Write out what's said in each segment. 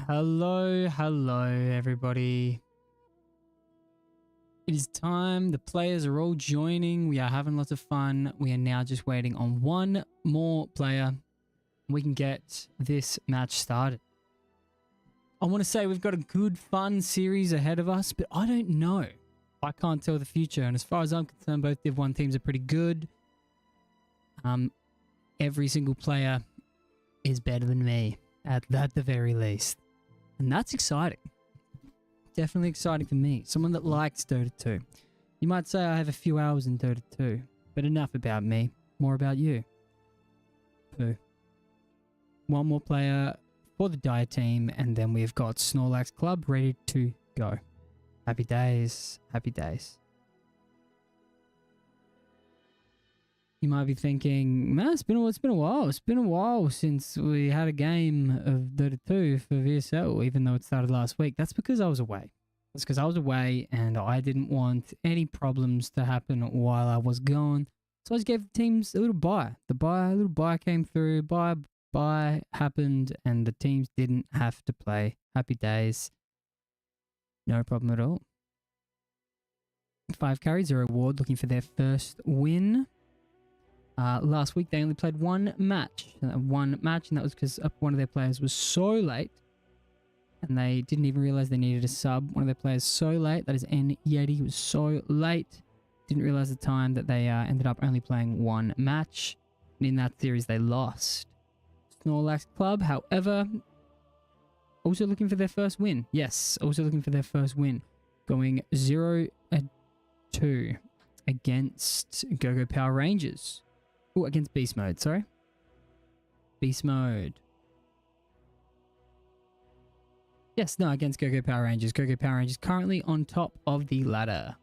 Hello, everybody. It is time. The players are all joining. We are having lots of fun. We are now just waiting on one more player. We can get this match started. I want to say we've got a good, fun series ahead of us, but I don't know. I can't tell the future. And as far as I'm concerned, both Div 1 teams are pretty good. Every single player is better than me, at the very least. And that's exciting. Definitely exciting for me. Someone that likes Dota 2. You might say I have a few hours in Dota 2, but enough about me. More about you. Pooh. One more player for the Dire team, and then we've got Snorlax Club ready to go. Happy days. Happy days. You might be thinking, man, it's been a while. It's been a while since we had a game of Dota 2 for VSL, even though it started last week. That's because I was away. That's because I was away and I didn't want any problems to happen while I was gone. So I just gave the teams a little bye. A little bye came through. Bye happened and the teams didn't have to play. Happy days. No problem at all. 5 carries are award looking for their first win. Last week they only played one match, and that was because one of their players was so late, and they didn't even realize they needed a sub. One of their players so late, that is N Yeti, was so late, didn't realize the time that they ended up only playing one match, and in that series they lost. Snorlax Club, however, also looking for their first win. Yes, also looking for their first win, going 0-2 against Go-Go Power Rangers. Oh, against Beast Mode, sorry. Beast Mode. Yes, no, against Go-Go Power Rangers. Go-Go Power Rangers currently on top of the ladder.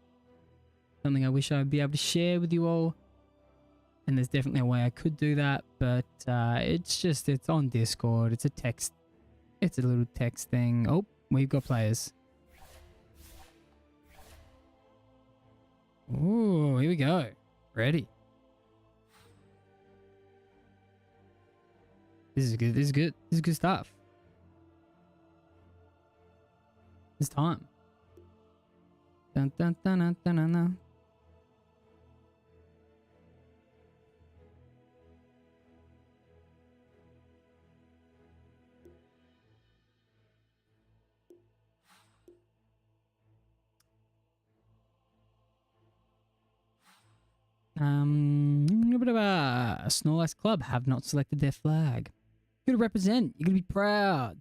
Something I wish I would be able to share with you all. And there's definitely a way I could do that, but it's on Discord. It's a text. It's a little text thing. Oh, we've got players. Ooh, here we go. Ready. This is good. This is good. This is good stuff. It's time. Dun dun dun dun dun dun. Dun. Snorlax Club have not selected their flag. You're gonna represent. You're gonna be proud.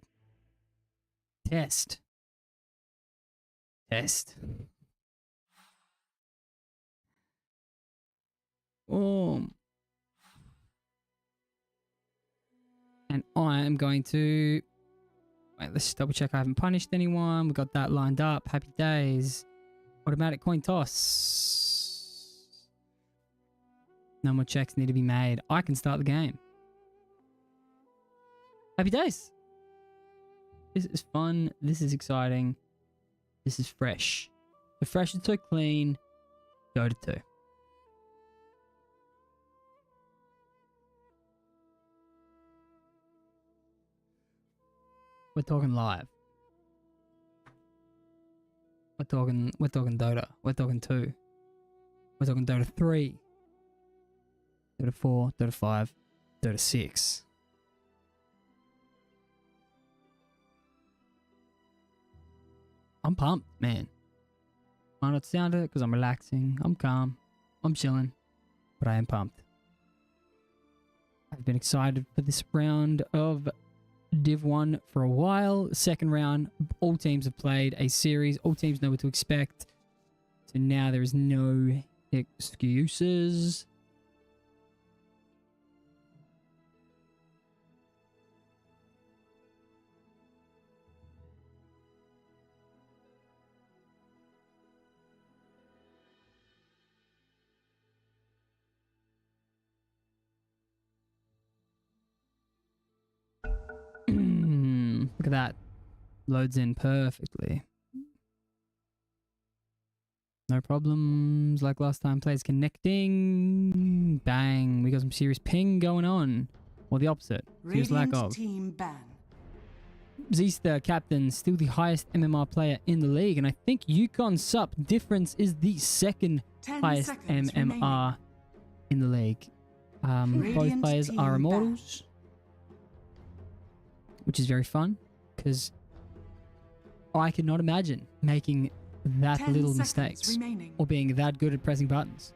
Test. And I am going to... Wait, let's double check I haven't punished anyone. We got that lined up. Happy days. Automatic coin toss. No more checks need to be made. I can start the game. Happy days. This is fun. This is exciting. This is fresh. So fresh and so clean. Dota 2. We're talking live. We're talking Dota. We're talking 2. We're talking Dota 3. Dota 4, Dota 5, Dota 6. I'm pumped, man. Might not sound it because I'm relaxing. I'm calm. I'm chilling. But I am pumped. I've been excited for this round of Div 1 for a while. Second round, all teams have played a series. All teams know what to expect. So now there is no excuses. Look at that. Loads in perfectly. No problems like last time. Players connecting. Bang. We got some serious ping going on. Or the opposite. Serious lack of. Team ban. Zista, captain, still the highest MMR player in the league. And I think Yukon Sup difference is the second highest MMR in the league. Both players are immortals, which is very fun because I cannot imagine making that little mistakes or being that good at pressing buttons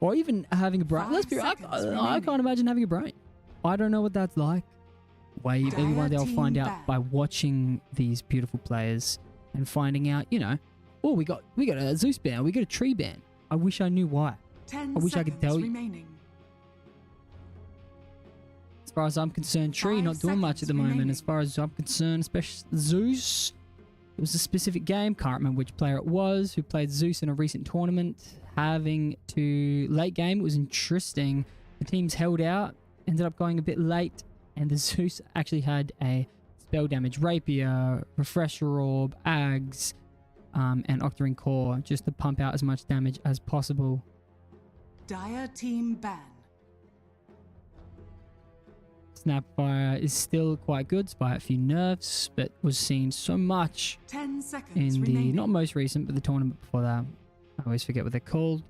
or even having a brain. Let's be honest, I can't imagine having a brain. I don't know what that's like. Maybe one day I'll find out by watching these beautiful players and finding out, you know, oh, we got a Zeus band, we got a tree band. I wish I knew why. I wish I could tell you. As far as I'm concerned, Tree not doing much at the moment. As far as I'm concerned, especially Zeus, it was a specific game. Can't remember which player it was who played Zeus in a recent tournament. Having to late game, it was interesting. The teams held out, ended up going a bit late, and the Zeus actually had a spell damage Rapier, Refresher Orb, Ags, and Octarine Core just to pump out as much damage as possible. Dire team ban. Snapfire is still quite good despite a few nerfs, but was seen so much 10 seconds in the remaining. not most recent, but the tournament before that. I always forget what they're called.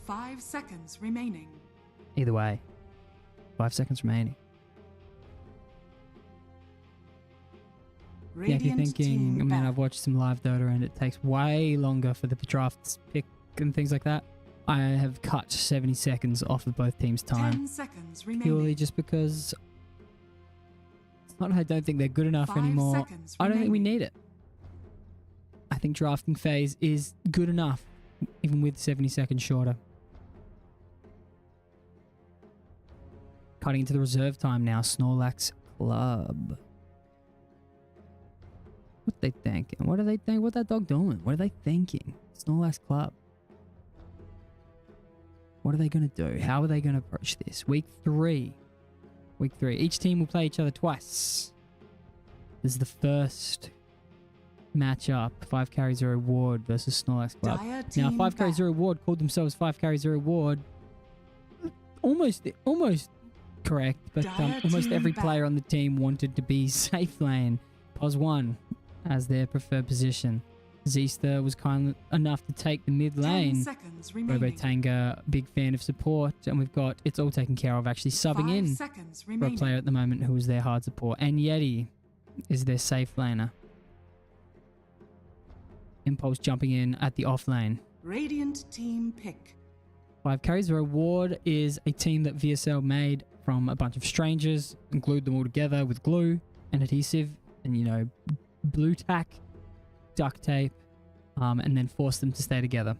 5 seconds remaining. Either way, 5 seconds remaining. Yeah, if you're thinking, I mean, I've watched some live Dota and it takes way longer for the drafts pick and things like that. I have cut 70 seconds off of both teams' time. 10 seconds remaining. Purely just because it's not that I don't think they're good enough anymore. I don't think we need it. I think drafting phase is good enough, even with 70 seconds shorter. Cutting into the reserve time now, Snorlax Club. What they thinking? What do they think? What that dog doing? What are they thinking? Snorlax Club. What are they going to do? How are they going to approach this? Week 3. Week 3. Each team will play each other twice. This is the first matchup. 5 carry 0 ward versus Snorlax Club. Now, 5 carry 0 ward called themselves 5 carry 0 ward. Almost correct, but almost every player on the team wanted to be safe lane. Pos 1 as their preferred position. Zista was kind enough to take the mid lane. Robo Tanga, big fan of support, and we've got It's All Taken Care of actually subbing in for a player at the moment who is their hard support. And Yeti is their safe laner. Impulse jumping in at the off lane. Radiant team pick. 5 carries reward is a team that VSL made from a bunch of strangers and glued them all together with glue and adhesive and, you know, blue tack, duct tape, and then forced them to stay together.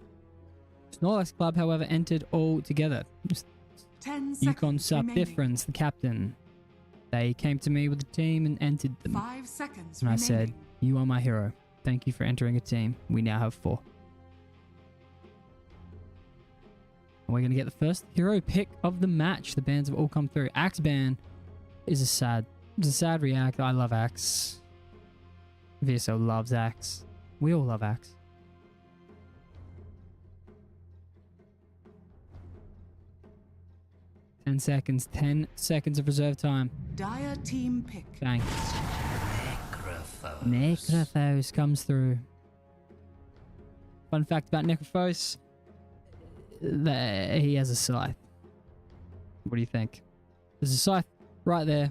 Snorlax Club, however, entered all together. 10 Yukon seconds Sup remaining. Difference, the captain. They came to me with a team and entered them. 5 seconds And I remaining. said, you are my hero. Thank you for entering a team. We now have 4. And we're going to get the first hero pick of the match. The bans have all come through. Axe ban is a sad react. I love Axe. VSO loves Axe. We all love Axe. Ten seconds of reserve time. Dire team pick. Bang. Necrophos comes through. Fun fact about Necrophos, he has a scythe. What do you think? There's a scythe right there.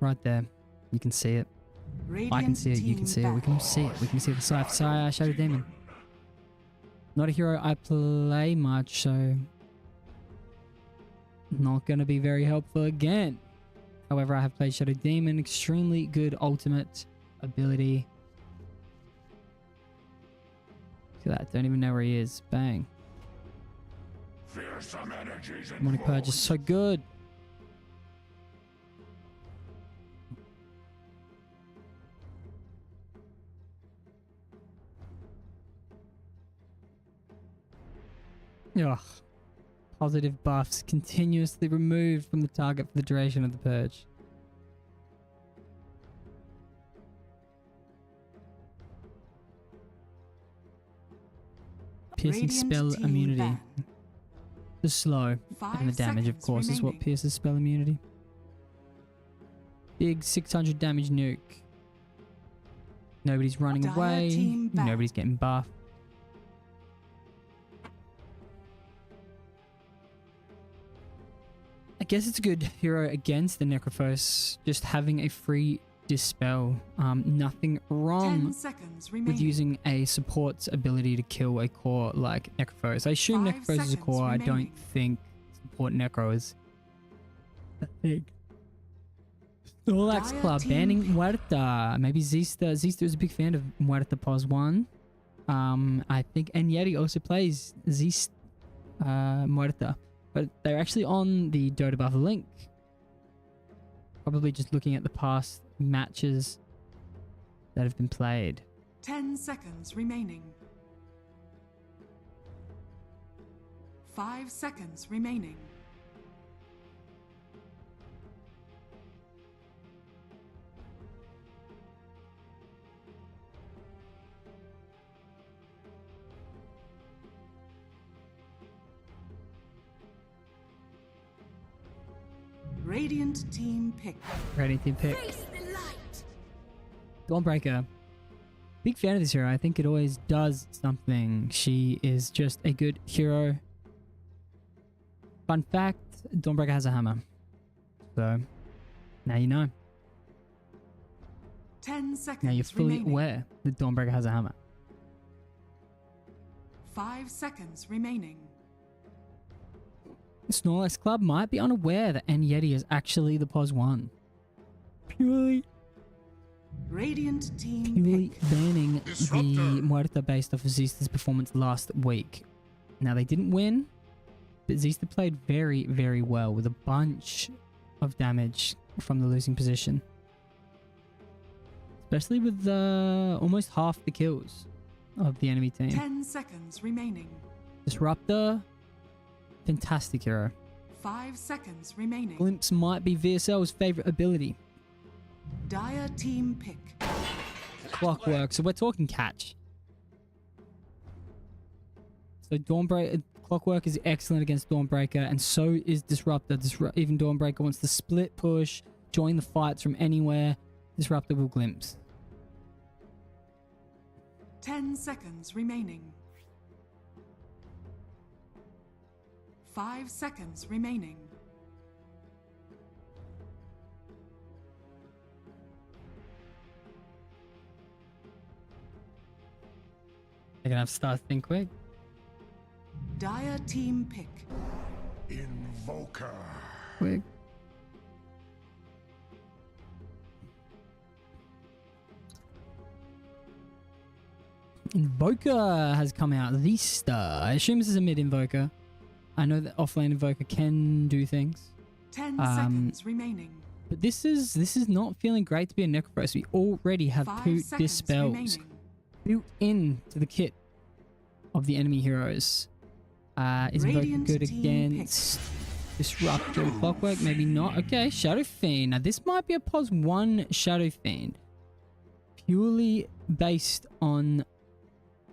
Right there. You can see it. I can see it. You can see it. We can see it. We can see the scythe. Shadow Demon. Not a hero I play much, so not going to be very helpful again. However, I have played Shadow Demon. Extremely good ultimate ability. Look at that. Don't even know where he is. Bang. Demonic Purge is so good. Ugh. Positive buffs continuously removed from the target for the duration of the purge. Piercing spell immunity. The slow and the damage, of course, is what pierces spell immunity. Big 600 damage nuke. Nobody's running Dire away. team back. Nobody's getting buffed. I guess it's a good hero against the Necrophos. Just having a free dispel. Nothing 10 wrong seconds with remaining. using a support's ability to kill a core like Necrophos. I assume 5 Necrophos is a seconds core. I don't remaining. think support Necro is a thing. Snorlax Dire Club team banning pick. Muerta. Maybe Zista. Zista is a big fan of Muerta Pos 1. I think Enyeti also plays Zista Muerta. But they're actually on the Dota buff link. Probably just looking at the past matches that have been played. 10 seconds remaining. 5 seconds remaining. Radiant team pick. Ready to pick. Dawnbreaker. Big fan of this hero. I think it always does something. She is just a good hero. Fun fact, Dawnbreaker has a hammer. So, now you know. 10 seconds Now you're fully remaining. aware that Dawnbreaker has a hammer. 5 seconds remaining. Snorlax Club might be unaware that Enyeti is actually the POS 1. Purely Radiant team pick. banning the Muerta based off of Zista's performance last week. Now they didn't win, but Zista played very, very well with a bunch of damage from the losing position. Especially with almost half the kills of the enemy team. 10 seconds remaining. Disruptor, fantastic hero. 5 seconds remaining. Glimpse might be VSL's favorite ability. Dire team pick. Clockwork, so we're talking catch. So Dawnbreaker, Clockwork is excellent against Dawnbreaker, and so is Disruptor. Even Dawnbreaker wants to split push, join the fights from anywhere. Disruptor will glimpse. 10 seconds remaining. 5 seconds remaining. They're gonna have to start think quick. Dire team pick. Invoker. Quick. Invoker has come out. Zista. I assume this is a mid Invoker. I know that offlane Invoker can do things. 10 seconds remaining. But this is not feeling great to be a Necrophos. We already have 5 two seconds dispels remaining. built into the kit of the enemy heroes. Is Invoker Radiant good team against Disruptor or Clockwork? Maybe not. Okay, Shadow Fiend. Now this might be a POS 1 Shadow Fiend. Purely based on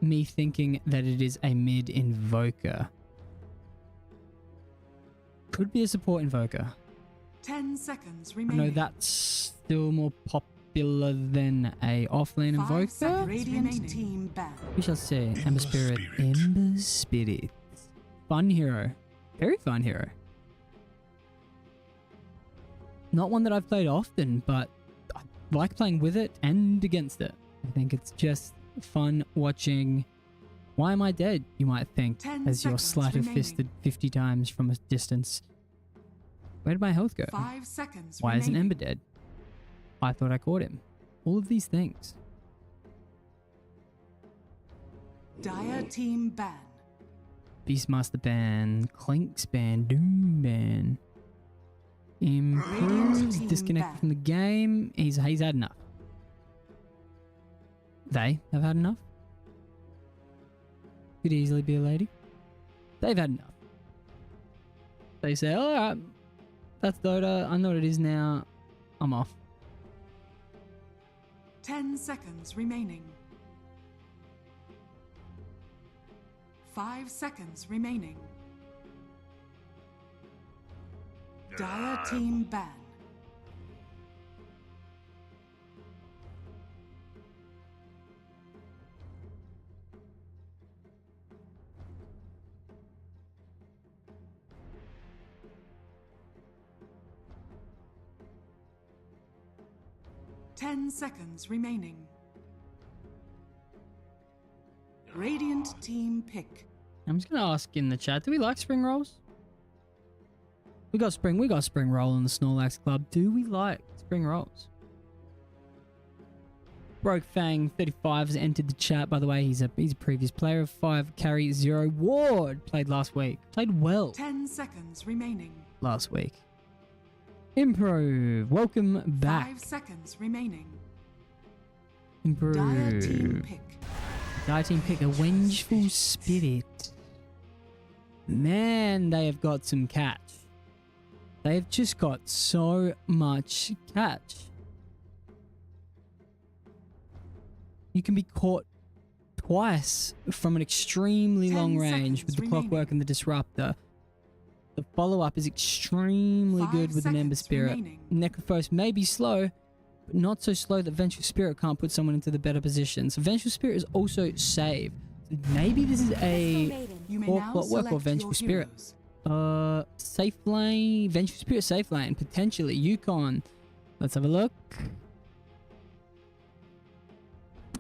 me thinking that it is a mid Invoker. Could be a support Invoker. 10 seconds I remaining. know that's still more popular than a offlane 5 Invoker. seconds Radiant team back. We shall see. Ember Spirit. Ember Spirit. Fun hero. Very fun hero. Not one that I've played often, but I like playing with it and against it. I think it's just fun watching. Why am I dead? You might think, 10 as you're seconds sleight of remaining. fisted 50 times from a distance. Where did my health go? 5 seconds Why isn't remaining. Ember dead? I thought I caught him. All of these things. Dire team ban. Beastmaster ban, Clinks ban, Doom ban. Improved, disconnected from the game. He's had enough. They have had enough. Could easily be a lady. They've had enough. They say, alright, that's Dota. I know what it is now. I'm off. 10 seconds remaining. 5 seconds remaining. Dire team ban. 10 seconds remaining. Radiant team pick. I'm just gonna ask in the chat, do we like spring rolls? We got spring roll in the Snorlax club. Do we like spring rolls? Broke Fang 35 has entered the chat. By the way, he's a previous player of 5 carry 0 ward. Played last week. Played well 10 seconds remaining. last week. Improve. Welcome back. 5 seconds remaining. Improve. Dire team pick. Dire team pick a vengeful spirit. Man, they have got some catch. They've just got so much catch. You can be caught twice from an extremely 10 long range seconds with the remaining. clockwork and the disruptor. The follow-up is extremely 5 good with an Ember seconds Spirit. remaining. Necrophos may be slow, but not so slow that Vengeful Spirit can't put someone into the better position. So Vengeful Spirit is also save. So maybe this is a You may or now clockwork or select Vengeful your Spirit. heroes. Safe lane, Vengeful Spirit safe lane, potentially. Yukon. Let's have a look.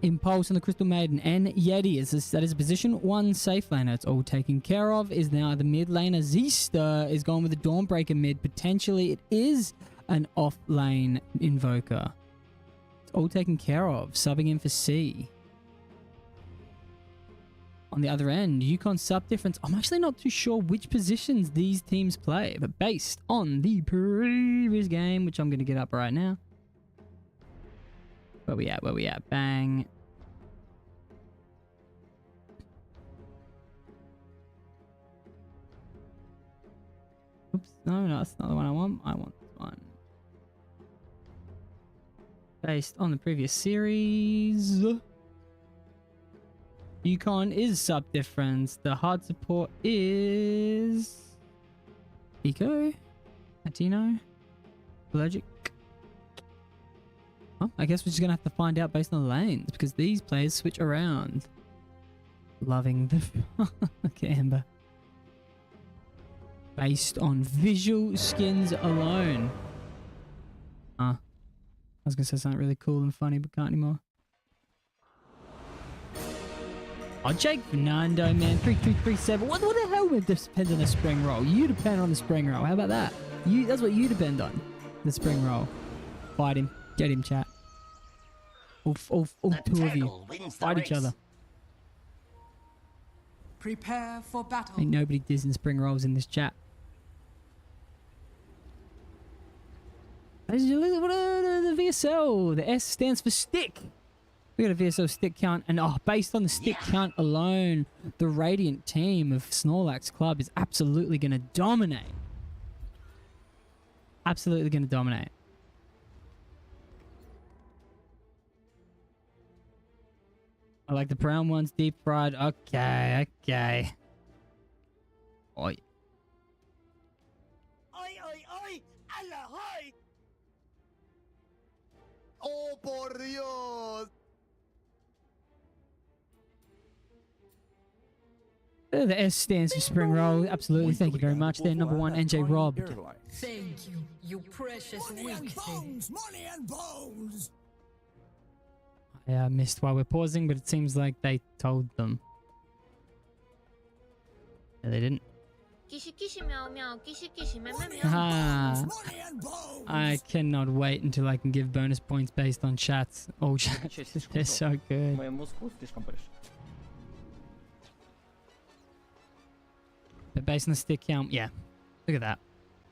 Impulse and the Crystal Maiden and Yeti. That is a position 1 safe laner. It's all taken care of. Is now the mid laner. Zista is going with the Dawnbreaker mid. Potentially it is an off lane invoker. It's all taken care of. Subbing in for C. On the other end, Yukon sub difference. I'm actually not too sure which positions these teams play, but based on the previous game, which I'm going to get up right now. Where we at? Where we at? Bang. Oops. No, that's not the one I want. I want this one. Based on the previous series. Yukon is sub difference. The hard support is Eco, Latino, Allergic. Oh, I guess we're just gonna have to find out based on the lanes because these players switch around. Loving the okay, Amber. Based on visual skins alone. I was gonna say something really cool and funny, but can't anymore. Oh, Jake Fernando, man, 3337. What the hell would depend on the spring roll? You depend on the spring roll. How about that? That's what you depend on. The spring roll. Fight him. Get him, chat. All two of you. Fight each other. Prepare for battle. Ain't nobody dissing spring rolls in this chat. Look at the VSL. The S stands for stick. We got a VSL stick count, and based on the stick count alone, the Radiant team of Snorlax Club is absolutely going to dominate. Absolutely going to dominate. I like the brown ones, deep fried. Okay, okay. Oi. ¡Ay! ¡Ala, ay! ¡Oh, por Dios! The S stands for spring roll. Absolutely. Thank you very much. They're number 1, NJ Rob. Thank you, you precious weak thing. Money and bones! I missed while we're pausing, but it seems like they told them. No, they didn't. Kishi kishi meow meow, kishi kishi meow meow meow. Ah, Money and bones! I cannot wait until I can give bonus points based on chats. Oh, chats. They're so good. But based on the stick count, yeah. Look at that.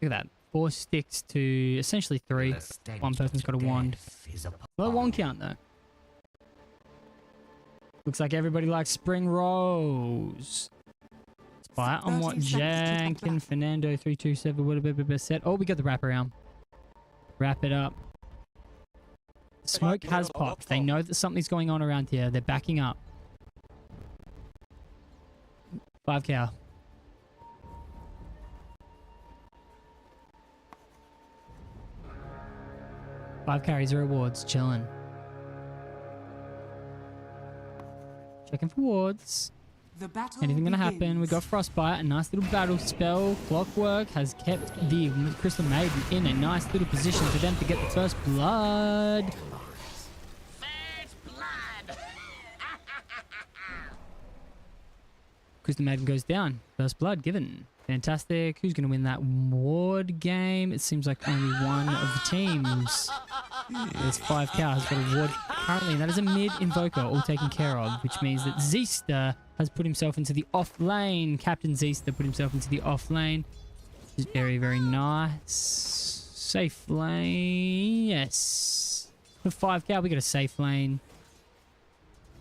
Look at that. 4 sticks to essentially 3. One person's got a wand. Not a wand count though. Looks like everybody likes spring rolls. Spy on what 30 seconds to Jank top and that. Fernando 327 would have been set. Oh, we got the wraparound. Wrap it up. Smoke has popped. They know that something's going on around here. They're backing up. 5 cow. Five carries, 0 wards, chilling. Checking for wards. The battle Anything gonna happen? begins. We got Frostbite, a nice little battle spell. Clockwork has kept the Crystal Maiden in a nice little position for them to get the first blood. Crystal Maiden goes down. First blood given. Fantastic. Who's going to win that ward game? It seems like only one of the teams. There's 5 cows got a ward currently, and that is a mid invoker all taken care of, which means that Zista has put himself into the off lane. Captain Zista put himself into the off lane. Which is very, very nice. Safe lane. Yes. For 5 cow, we got a safe lane.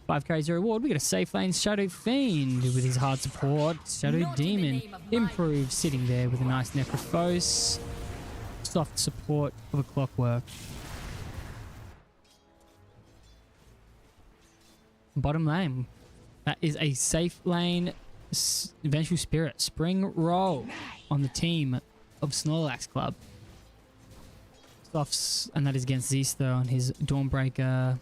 5 carries a reward. We got a safe lane Shadow Fiend with his hard support. Shadow Demon improved, sitting there with a nice Necrophos. Soft support of a Clockwork. Bottom lane. That is a safe lane Vengeful Spirit. Spring Roll on the team of Snorlax Club. Softs, and that is against Zista on his Dawnbreaker.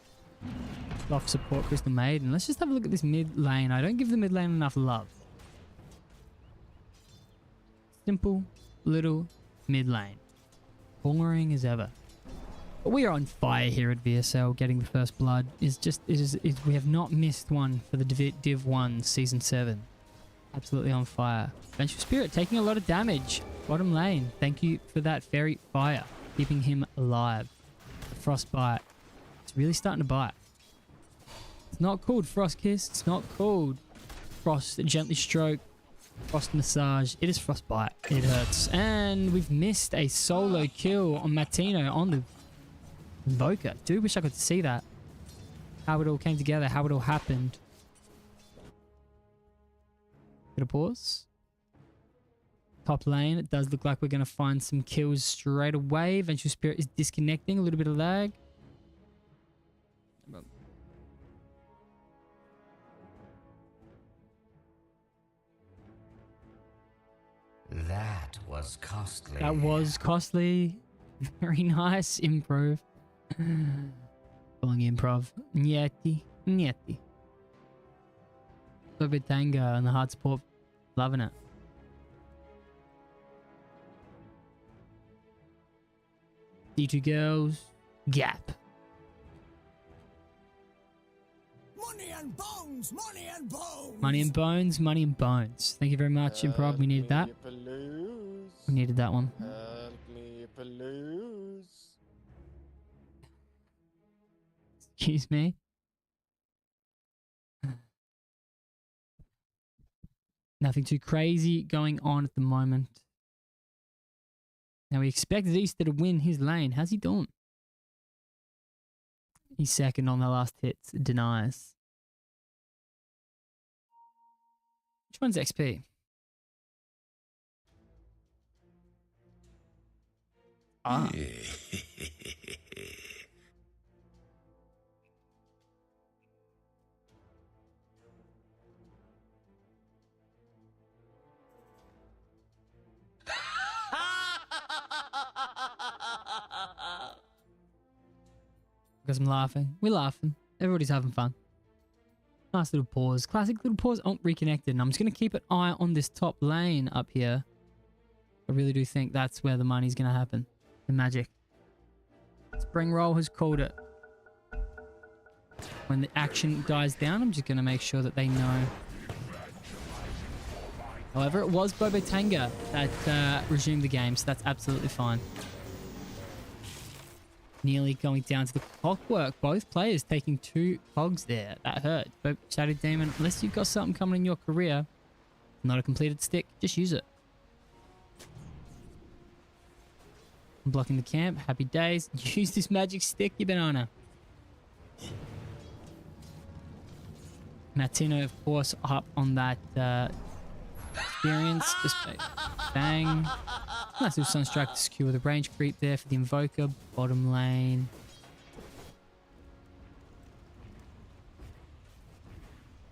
Soft support Crystal Maiden. Let's just have a look at this mid lane. I don't give the mid lane enough love. Simple little mid lane. Boring as ever. But we are on fire here at VSL. Getting the first blood is we have not missed one for the Div 1 Season 7. Absolutely on fire. Vengeful Spirit taking a lot of damage. Bottom lane. Thank you for that Fairy Fire. Keeping him alive. Frostbite. It's really starting to bite. It's not called Frost Kiss. It's not called Frost Gently Stroke. Frost Massage. It is Frostbite. It hurts. And we've missed a solo kill on Matino on the Invoker. Do wish I could see that. How it all came together. How it all happened. Get a pause. Top lane. It does look like we're going to find some kills straight away. Vengeful Spirit is disconnecting. A little bit of lag. That was costly. That was costly. Very nice improv. Calling improv. Nyeti. Nyeti. Bobetanga and the hard support. Loving it. D2 girls. Gap. Money and bones, money and bones. Money and bones, money and bones. Thank you very much, improv. We needed that. We needed that one. Help me, Palouse. Excuse me. Nothing too crazy going on at the moment. Now we expect Zista to win his lane. How's he doing? He's second on the last hits. Denies. Which one's XP? Ah. Because I'm laughing. We're laughing. Everybody's having fun. Nice little pause. Classic little pause. Oh, reconnected. And I'm just going to keep an eye on this top lane up here. I really do think that's where the money's going to happen. The magic. Spring Roll has called it. When the action dies down, I'm just going to make sure that they know. However, it was Bobetanga that resumed the game, so that's absolutely fine. Nearly going down to the Clockwork. Both players taking 2 cogs there. That hurt. But Shadow Demon, unless you've got something coming in your career, not a completed stick, just use it. I'm blocking the camp. Happy days. Use this magic stick, you banana. Matino, of course, up on that experience. Just bang. Nice little Sunstrike to secure the range creep there for the Invoker. Bottom lane.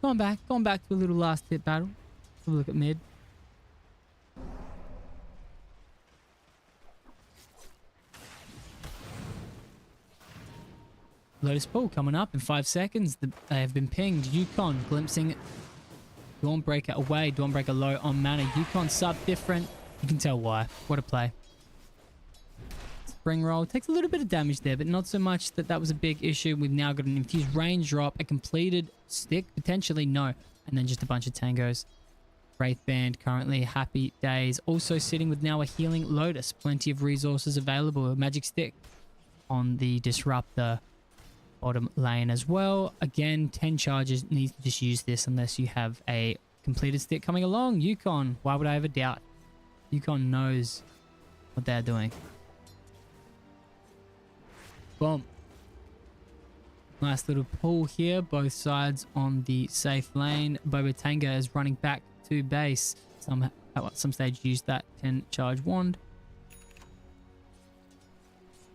Going back to a little last hit battle. Have a look at mid. Lotus Pool coming up in 5 seconds. They have been pinged. Yukon glimpsing Dawnbreaker away. Dawnbreaker low on mana. Yukon sub different. You can tell why. What a play. Spring Roll takes a little bit of damage there, but not so much that was a big issue. We've now got an infused range drop, a completed stick, potentially no, and then just a bunch of tangos. Wraith Band currently. Happy days. Also sitting with now a Healing Lotus. Plenty of resources available. A Magic Stick on the Disruptor bottom lane as well. Again, 10 charges. Need to just use this unless you have a completed stick coming along. Yukon. Why would I ever doubt? Yukon knows what they're doing. Boom. Nice little pull here. Both sides on the safe lane. Bobotanga is running back to base. At some stage used that 10 charge wand.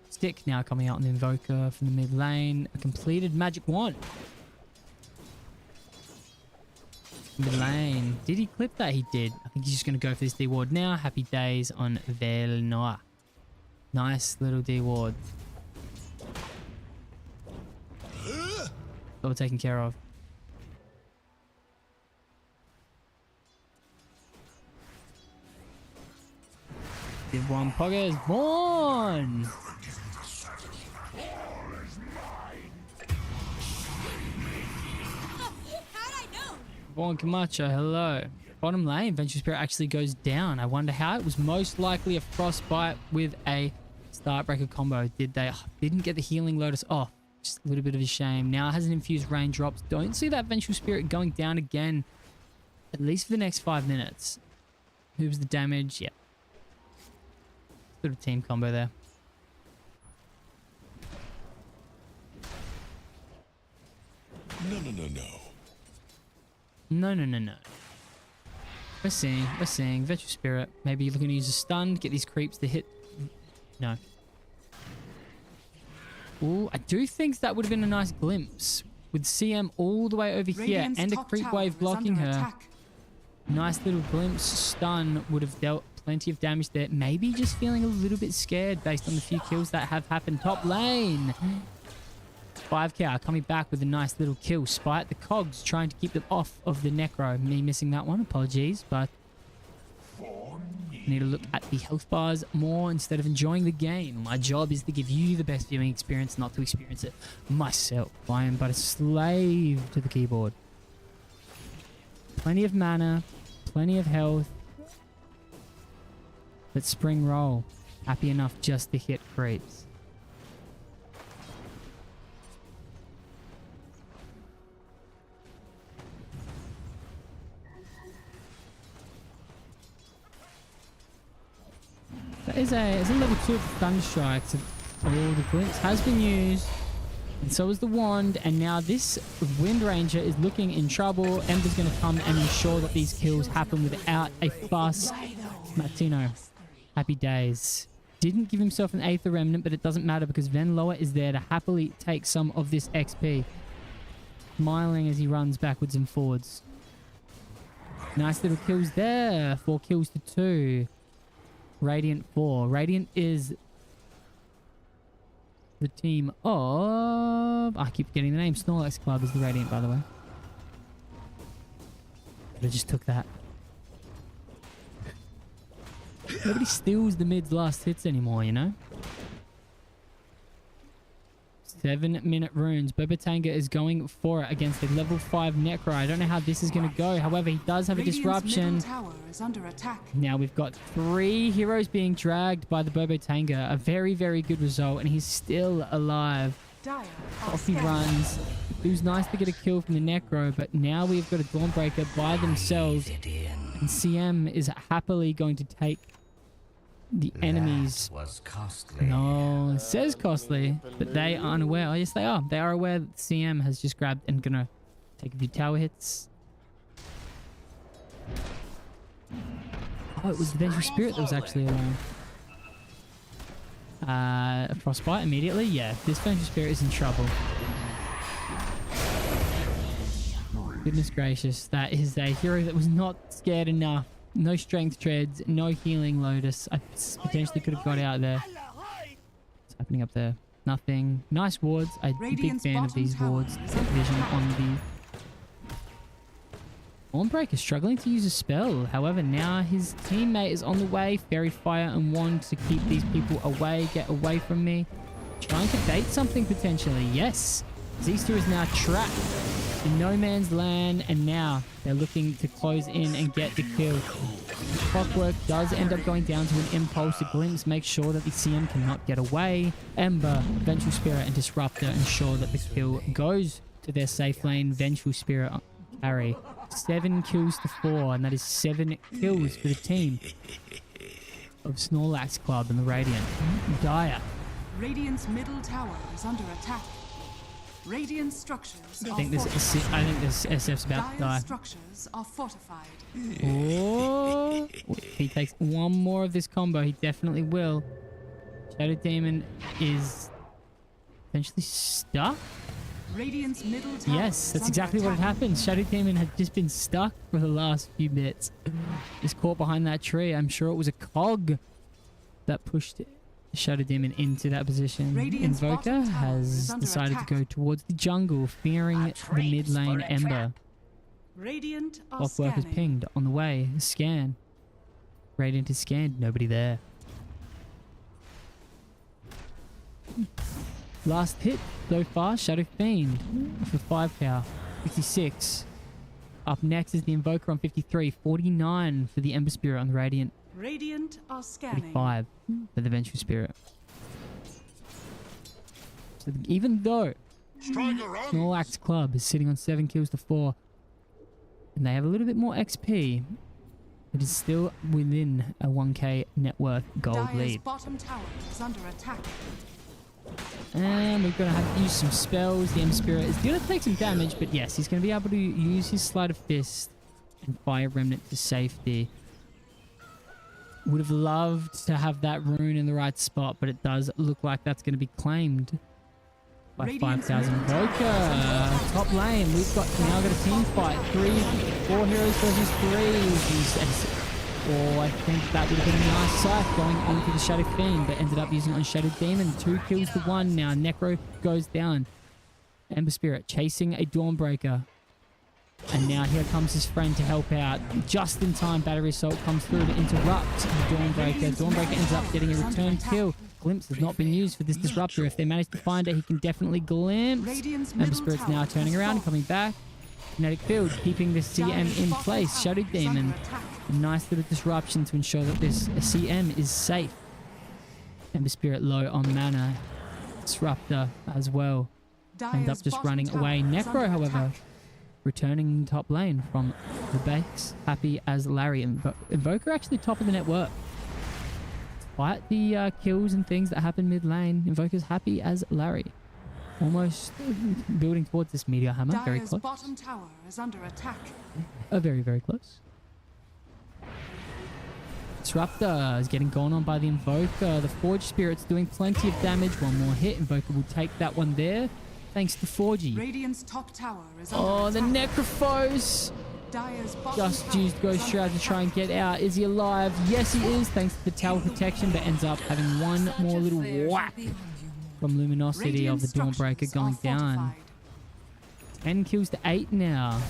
Stick now coming out on the Invoker from the mid lane. A completed magic wand. Mid lane. Did he clip that? He did. I think he's just going to go for this D ward now. Happy days on Velnoa. Nice little D ward. All taken care of. Give one Pogger is born. Born Camacho, hello. Bottom lane, Venture Spirit actually goes down. I wonder how. It was most likely a Frostbite with a Startbreaker combo. Didn't get the Healing Lotus off. Just a little bit of a shame. Now it has an infused raindrops. Don't see that Vengeful Spirit going down again. At least for the next 5 minutes. Who's the damage? Yep. Little team combo there. No. No. We're seeing. Vengeful Spirit. Maybe you're looking to use a stun. Get these creeps to hit. No. Ooh, I do think that would have been a nice glimpse. With CM all the way over here and a creep wave blocking her. Attack. Nice little glimpse. Stun would have dealt plenty of damage there. Maybe just feeling a little bit scared based on the few kills that have happened. Top lane. 5K coming back with a nice little kill. Spite the cogs trying to keep them off of the Necro. Me missing that one. Apologies, but need to look at the health bars more instead of enjoying the game. My job is to give you the best viewing experience, not to experience it myself. I am but a slave to the keyboard. Plenty of mana, plenty of health. But Spring Roll, happy enough just to hit creeps. That is a level 2 Thunderstrike. So all the glimpse has been used. And so is the wand. And now this Wind Ranger is looking in trouble. Ember's going to come and ensure that these kills happen without a fuss. Martino, happy days. Didn't give himself an Aether Remnant, but it doesn't matter because Venloa is there to happily take some of this XP. Smiling as he runs backwards and forwards. Nice little kills there. 4 kills to 2. Radiant 4. Radiant is the team of... I keep getting the name. Snorlax Club is the Radiant, by the way. But I just took that. Nobody steals the mid's last hits anymore, you know? 7-minute runes. Bobotanga is going for it against a level 5 Necro. I don't know how this is going to go. However, he does have a disruption. Tower is under attack. Now we've got 3 heroes being dragged by the Bobotanga. A very, very good result, and he's still alive. Off he runs. It was nice to get a kill from the Necro, but now we've got a Dawnbreaker by themselves. And CM is happily going to take the enemies. That was costly. No, it says costly, but they aren't aware. Oh, yes, they are. They are aware that CM has just grabbed and gonna take a few tower hits. Oh, it was the Vengeful Spirit that was actually alone. Frostbite immediately. Yeah, this Vengeful Spirit is in trouble. Goodness gracious, that is a hero that was not scared enough. No strength treads, no healing lotus. I potentially could have got out there. What's happening up there? Nothing. Nice wards. I'm a big fan of these wards. Vision on the Dawnbreaker struggling to use a spell. However, now his teammate is on the way. Fairy Fire and Wand to keep these people away. Get away from me. Trying to bait something potentially. Yes. These two is now trapped in no man's land, and now they're looking to close in and get the kill. Clockwork does end up going down to an impulse. The Glimpse makes sure that the CM cannot get away. Ember, Vengeful Spirit, and Disruptor ensure that the kill goes to their safe lane. Vengeful Spirit carry 7 kills to 4, and that is 7 kills for the team of Snorlax Club and the Radiant. Dire. Radiant's middle tower is under attack. Radiant structures I think this SF's about to die. Dire structures are fortified. Oh, if he takes one more of this combo, he definitely will. Shadow Demon is essentially stuck. Radiant's middle tower Yes, that's is exactly under what had attack. happened. Shadow Demon had just been stuck for the last few bits. Just caught behind that tree. I'm sure it was a cog that pushed Shadow Demon into that position. Radiant's Invoker bottom tower has is under decided attack. to go towards the jungle, fearing the mid lane Ember. Radiant are Clockwork is scanning. pinged on the way. Scan. Radiant is scanned. Nobody there. Last hit so far, Shadow Fiend for 5 power. 56. Up next is the Invoker on 53. 49 for the Ember Spirit on the Radiant. Radiant are scanning. 45 for the Vengeful Spirit. So even though Snorlax Club is sitting on 7 kills to 4, and they have a little bit more XP, it is still within a 1k net worth gold Dire's lead. bottom tower is under attack. And we're going to have to use some spells. The Ember Spirit is going to take some damage, but yes, he's going to be able to use his Sleight of Fist and Fire Remnant to safety. Would have loved to have that rune in the right spot, but it does look like that's going to be claimed by Radiant's 5,000 middle tower Invoker. Top lane, we've now got a team fight. 4 heroes versus 3. Oh, I think that would have been a nice sight going onto the Shadow Fiend, but ended up using it on Shadow Demon. 2 kills to 1 now. Necro goes down. Ember Spirit chasing a Dawnbreaker. And now here comes his friend to help out. Just in time, Battery Assault comes through to interrupt the Dawnbreaker. Dawnbreaker ends up getting a return kill. Glimpse has not been used for this Disruptor. If they manage to find it, he can definitely glimpse. Radiant's Ember middle Spirit's tower now has turning around, fallen. coming back. Kinetic Field, keeping this CM in place. Shadow Demon, a nice little disruption to ensure that this CM is safe. Ember Spirit low on mana. Disruptor as well. End up just running away. Necro, however, returning top lane from the base. Happy as Larry. Invoker actually top of the network. Despite the kills and things that happen mid lane, Invoker's happy as Larry. Almost building towards this Meteor Hammer. Very Dire's close. bottom tower is under attack. Very, very close. Disruptor is getting gone on by the Invoker. The Forge Spirit's doing plenty of damage. One more hit. Invoker will take that one there. Thanks to Forgy. Radiant's top tower is under Oh, the attack. Necrophos Dire's bottom just tower used Ghost is Shroud under to try and attack. get out. Is he alive? Yes, he is, thanks to the tower protection, but ends up having one more little whack from Luminosity Radiant of the Dawnbreaker structures going are down. fortified. 10 kills to 8 now.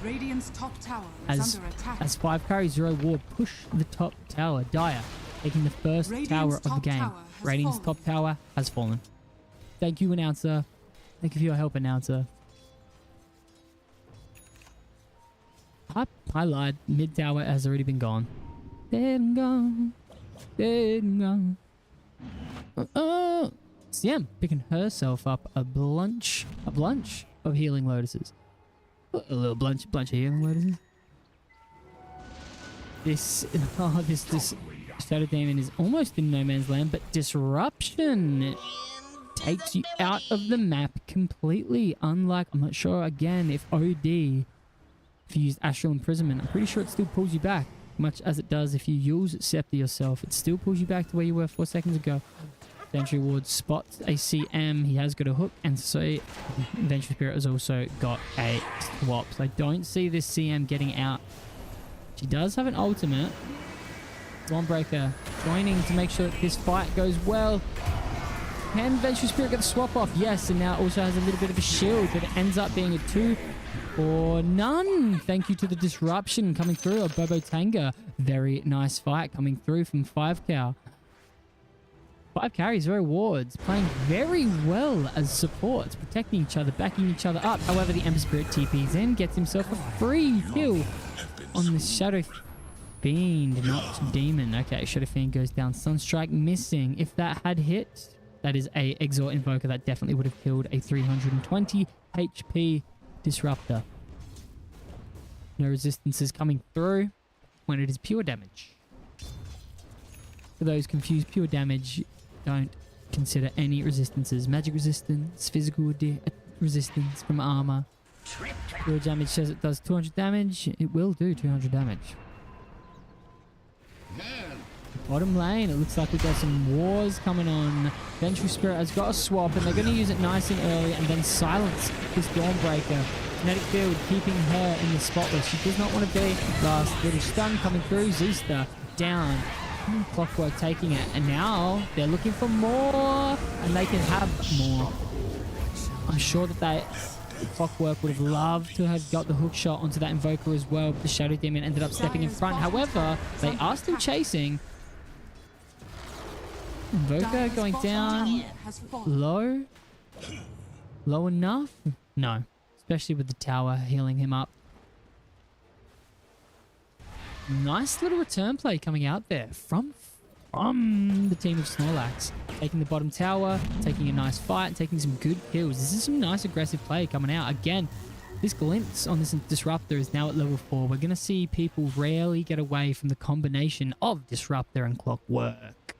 Radiant's top tower is As under attack. 5 carry 0 ward push the top tower. Dire taking the first Radiant's tower of the top game. tower has Radiant's fallen. top tower has fallen. Thank you, announcer. Thank you for your help, announcer. I lied. Mid tower has already been gone. Dead and gone. Dead and gone. CM picking herself up a blunch of healing lotuses. A little blunch of healing lotuses. This Shadow Demon is almost in no man's land, but disruption takes you out of the map completely. Unlike, I'm not sure again if OD, if you use Astral Imprisonment, I'm pretty sure it still pulls you back, much as it does if you use Scepter yourself. It still pulls you back to where you were 4 seconds ago. Sentry Ward spots a CM. He has got a hook, and so Vengeful Spirit has also got a swap. So I don't see this CM getting out. She does have an ultimate. Dawnbreaker joining to make sure that this fight goes well. Can Vengeful Spirit get the swap off? Yes, and now it also has a little bit of a shield, but it ends up being a 2 or none. Thank you to the disruption coming through of Bobo Tanga. Very nice fight coming through from 5 Cow. 5 carries, 0 wards, playing very well as supports, protecting each other, backing each other up. However, the Ember Spirit TPs in, gets himself a free kill on the Shadow Fiend, not Demon. Okay, Shadow Fiend goes down. Sunstrike missing. If that had hit, that is a Exort Invoker. That definitely would have killed a 320 HP Disruptor. No resistances coming through when it is pure damage. For those confused, pure damage, don't consider any resistances. Magic resistance, physical resistance from armor. Pure damage says it does 200 damage. It will do 200 damage. Bottom lane, it looks like we've got some wars coming on. Vengeful Spirit has got a swap, and they're going to use it nice and early and then silence this Dawnbreaker. Kinetic Field keeping her in the spot where she does not want to be. Last little stun coming through. Zista down. Clockwork taking it, and now they're looking for more, and they can have more. I'm sure that Clockwork would have loved to have got the hook shot onto that Invoker as well, but the Shadow Demon ended up stepping in front. However, they are still chasing. Invoker going down. Low? Low enough? No. Especially with the tower healing him up. Nice little return play coming out there from the team of Snorlax. Taking the bottom tower, taking a nice fight, taking some good kills. This is some nice aggressive play coming out. Again, this glimpse on this Disruptor is now at level 4. We're going to see people rarely get away from the combination of Disruptor and Clockwork.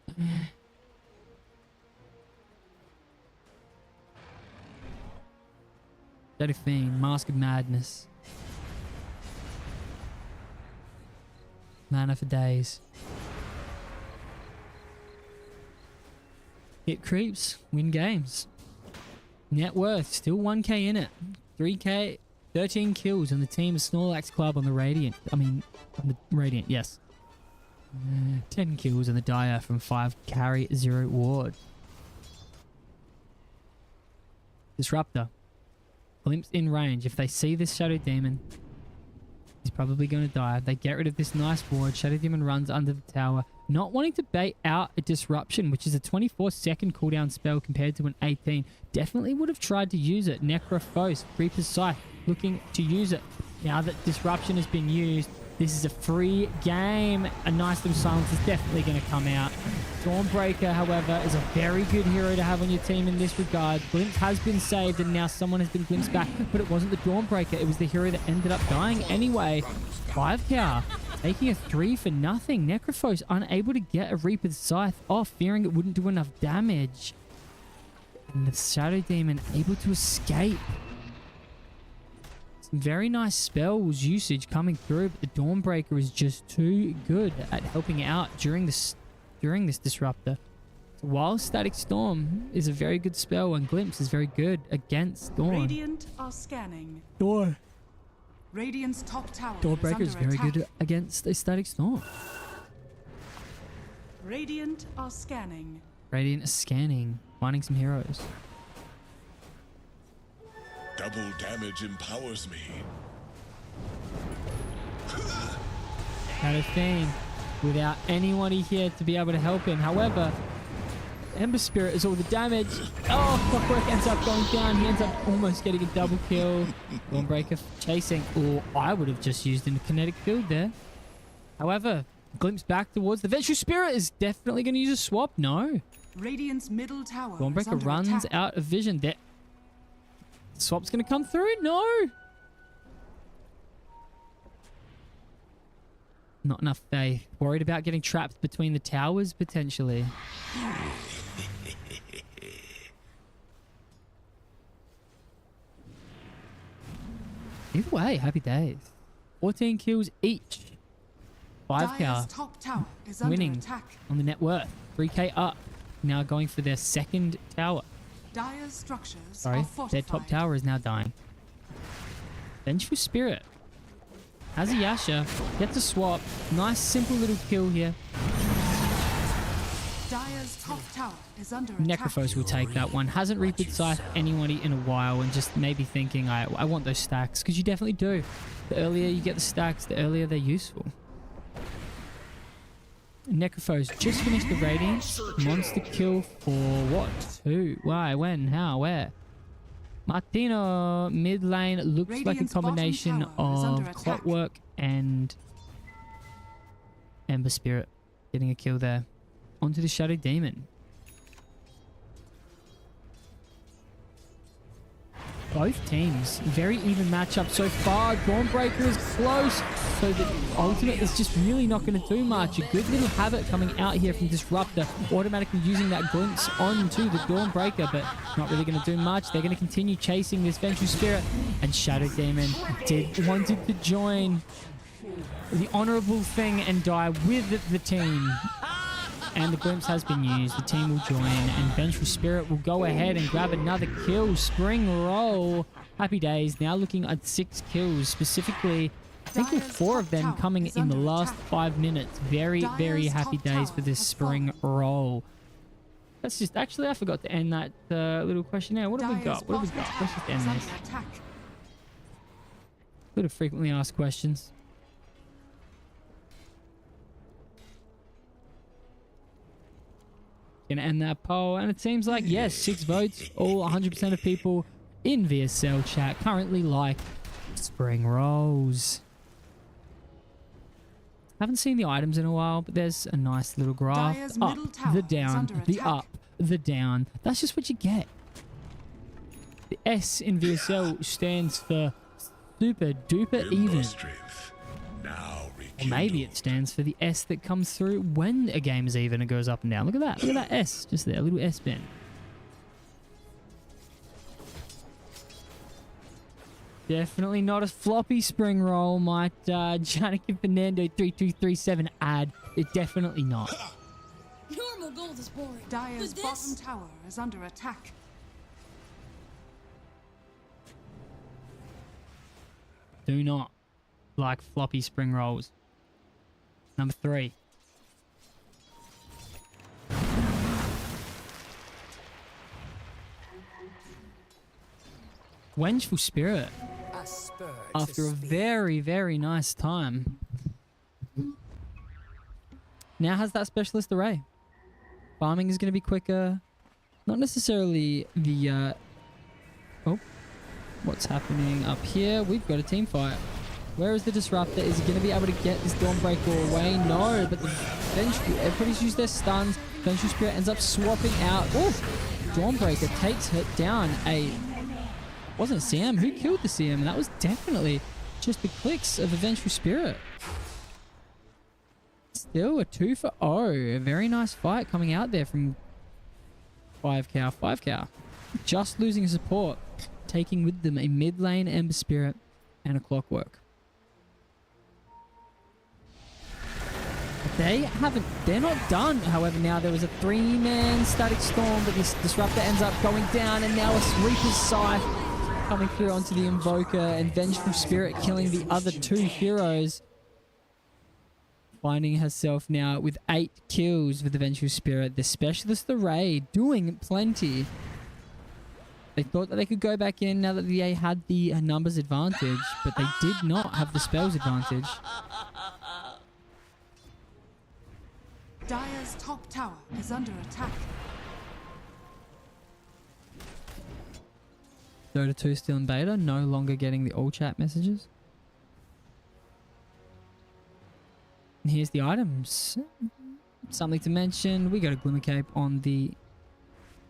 Shadow Fiend, Mask of Madness. Mana for days. Hit creeps, win games. Net worth, still 1k in it. 3k, 13 kills on the team of Snorlax Club on the Radiant. On the Radiant, yes. 10 kills on the Dire from 5 carry, 0 ward. Disruptor. Glimpse in range. If they see this Shadow Demon, he's probably going to die. They get rid of this nice ward. Shadow Demon runs under the tower. Not wanting to bait out a Disruption, which is a 24-second cooldown spell compared to an 18. Definitely would have tried to use it. Necrophos, Reaper's Scythe, looking to use it. Now that Disruption has been used, this is a free game. A nice little silence is definitely going to come out. Dawnbreaker, however, is a very good hero to have on your team in this regard. Glimpse has been saved, and now someone has been glimpsed back, but it wasn't the Dawnbreaker. It was the hero that ended up dying anyway. 5 cow, taking a 3 for nothing. Necrophos unable to get a Reaper's Scythe off, fearing it wouldn't do enough damage. And the Shadow Demon able to escape. Very nice spells usage coming through, but the Dawnbreaker is just too good at helping out during this Disruptor. So while Static Storm is a very good spell and Glimpse is very good against Dawn. Radiant are scanning. Dawn. Radiant's top tower Dawnbreaker is very attack. good against a Static Storm. Radiant are scanning. Radiant is scanning, finding some heroes. Double damage empowers me. Shadow Fiend without anyone here to be able to help him. However, Ember Spirit is all the damage. Oh, Clockwork ends up going down. He ends up almost getting a double kill. Dawnbreaker chasing. Or I would have just used a kinetic field there. However, glimpse back towards the Vengeful Spirit is definitely going to use a swap. No. Radiant's middle tower is Dawnbreaker under runs attack. out of vision. There. Swap's going to come through. No. Not enough faith. Worried about getting trapped between the towers, potentially. Either way, happy days. 14 kills each. 5 Dire's cow. top tower is under Winning attack. on the net worth. 3k up. Now going for their second tower. Dire's structures Sorry, are their fortified. top tower is now dying. Vengeful Spirit. Has a Yasha. Gets a swap. Nice simple little kill here. Dire's top tower is under attack. Necrophos will take that one. Hasn't Reaper's Scythe anybody in a while, and just maybe thinking, I want those stacks. Because you definitely do. The earlier you get the stacks, the earlier they're useful. Necrophos just finished the Radiance. Monster kill for what? Who? Why? When? How? Where? Martino, mid lane, looks like a Radiant's bottom combination tower is under of attack. Clockwork and Ember Spirit. Getting a kill there. Onto the Shadow Demon. Both teams, very even matchup so far. Dawnbreaker is close, so the ultimate is just really not going to do much. A good little habit coming out here from Disruptor, automatically using that glimpse onto the Dawnbreaker, but not really going to do much. They're going to continue chasing this Vengeful Spirit, and Shadow Demon wanted to join the honorable thing and die with the team. And the glimpse has been used. The team will join, and Vengeful Spirit will go ahead and grab another kill. Spring Roll. Happy days. Now looking at 6 kills. Specifically, I think with 4 of them coming in the last 5 minutes. Very, very happy days for this Spring Roll. That's just... Actually, I forgot to end that little questionnaire. What have we got? What have we got? Let's just end this. Could have frequently asked questions. Gonna end that poll, and it seems like yes, 6 votes. All 100% of people in VSL chat currently like Spring Rolls. Haven't seen the items in a while, but there's a nice little graph. Up, the down, the up, the down. That's just what you get. The S in VSL stands for super duper even. Or maybe it stands for the S that comes through when a game is even and goes up and down. Look at that. Look at that S just there. A little S bend. Definitely not a floppy Spring Roll, might Janik Fernando 3237 add. It definitely not. Normal gold is boring. Dire's But bottom this... tower is under attack. Do not like floppy Spring Rolls. Number 3. Vengeful Spirit. After a very, very nice time, now has that specialist array. Farming is going to be quicker. Not necessarily the... Oh. What's happening up here? We've got a team fight. Where is the Disruptor? Is he going to be able to get this Dawnbreaker away? No, but the everybody's used their stuns. Vengeful Spirit ends up swapping out. Oh, Dawnbreaker takes it down. Wasn't a CM. Who killed the CM? And that was definitely just the clicks of a Vengeful Spirit. Still a 2 for 0. A very nice fight coming out there from 5cow. 5cow. Just losing support. Taking with them a mid lane Ember Spirit and a Clockwork. They're not done. However, now there was a 3-man Static Storm, but this Disruptor ends up going down, and now a Reaper's Scythe coming through onto the Invoker, and Vengeful Spirit killing the other 2 heroes. Finding herself now with 8 kills with the Vengeful Spirit. The Specialist Array doing plenty. They thought that they could go back in now that they had the numbers advantage, but they did not have the spells advantage. Dire's top tower is under attack. Dota 2 still in beta, no longer getting the all chat messages. And here's the items. Something to mention, we got a Glimmer Cape on the...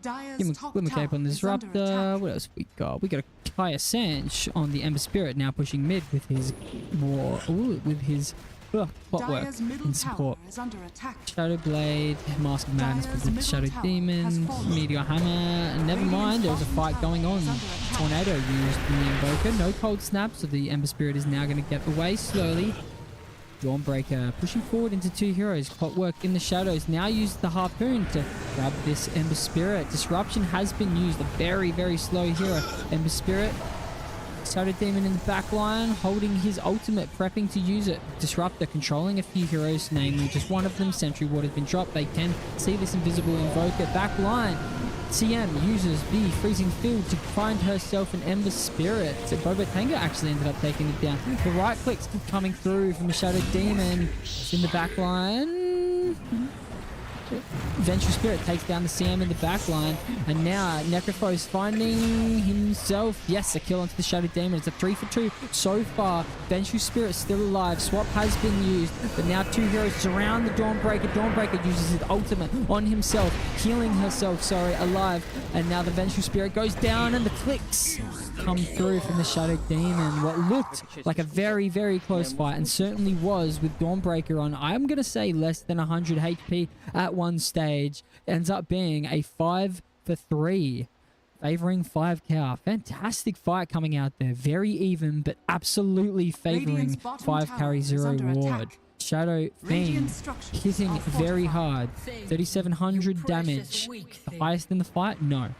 Glimmer Cape on the Disruptor. What else we got? We got a Kaya Sanch on the Ember Spirit, now pushing mid with his Clockwork in support. Shadow Blade, Mask of Madness with the Shadow Demon, Meteor Hammer. Never mind, there was a fight going on. Tornado used in the Invoker. No Cold Snap, so the Ember Spirit is now going to get away slowly. Dawnbreaker pushing forward into 2 heroes. Clockwork in the shadows. Now uses the Harpoon to grab this Ember Spirit. Disruption has been used. A very, very slow hero. Ember Spirit. Shadow Demon in the back line, holding his ultimate, prepping to use it. Disruptor controlling a few heroes, namely just one of them. Sentry Ward has been dropped. They can see this invisible Invoker. Back line. CM uses the Freezing Field to find herself an Ember Spirit. So Boba Tango actually ended up taking it down. The right clicks coming through from the Shadow Demon in the back line. Vengeful Spirit takes down the CM in the back line. And now Necrophos finding himself. Yes, a kill onto the Shadow Demon. It's a 3 for 2 so far. Vengeful Spirit still alive. Swap has been used. But now two heroes surround the Dawnbreaker. Dawnbreaker uses his ultimate on himself. Healing herself, alive. And now the Vengeful Spirit goes down and the clicks come through from the Shadow Demon. What looked like a very, very close fight, and certainly was, with Dawnbreaker on, I'm going to say, less than 100 HP at one stage, ends up being a 5 for 3, favoring 5 cow. Fantastic fight coming out there. Very even, but absolutely favoring 5 carry 0 ward. Shadow Fiend hitting very hard. 3,700 damage. The highest in the fight? No.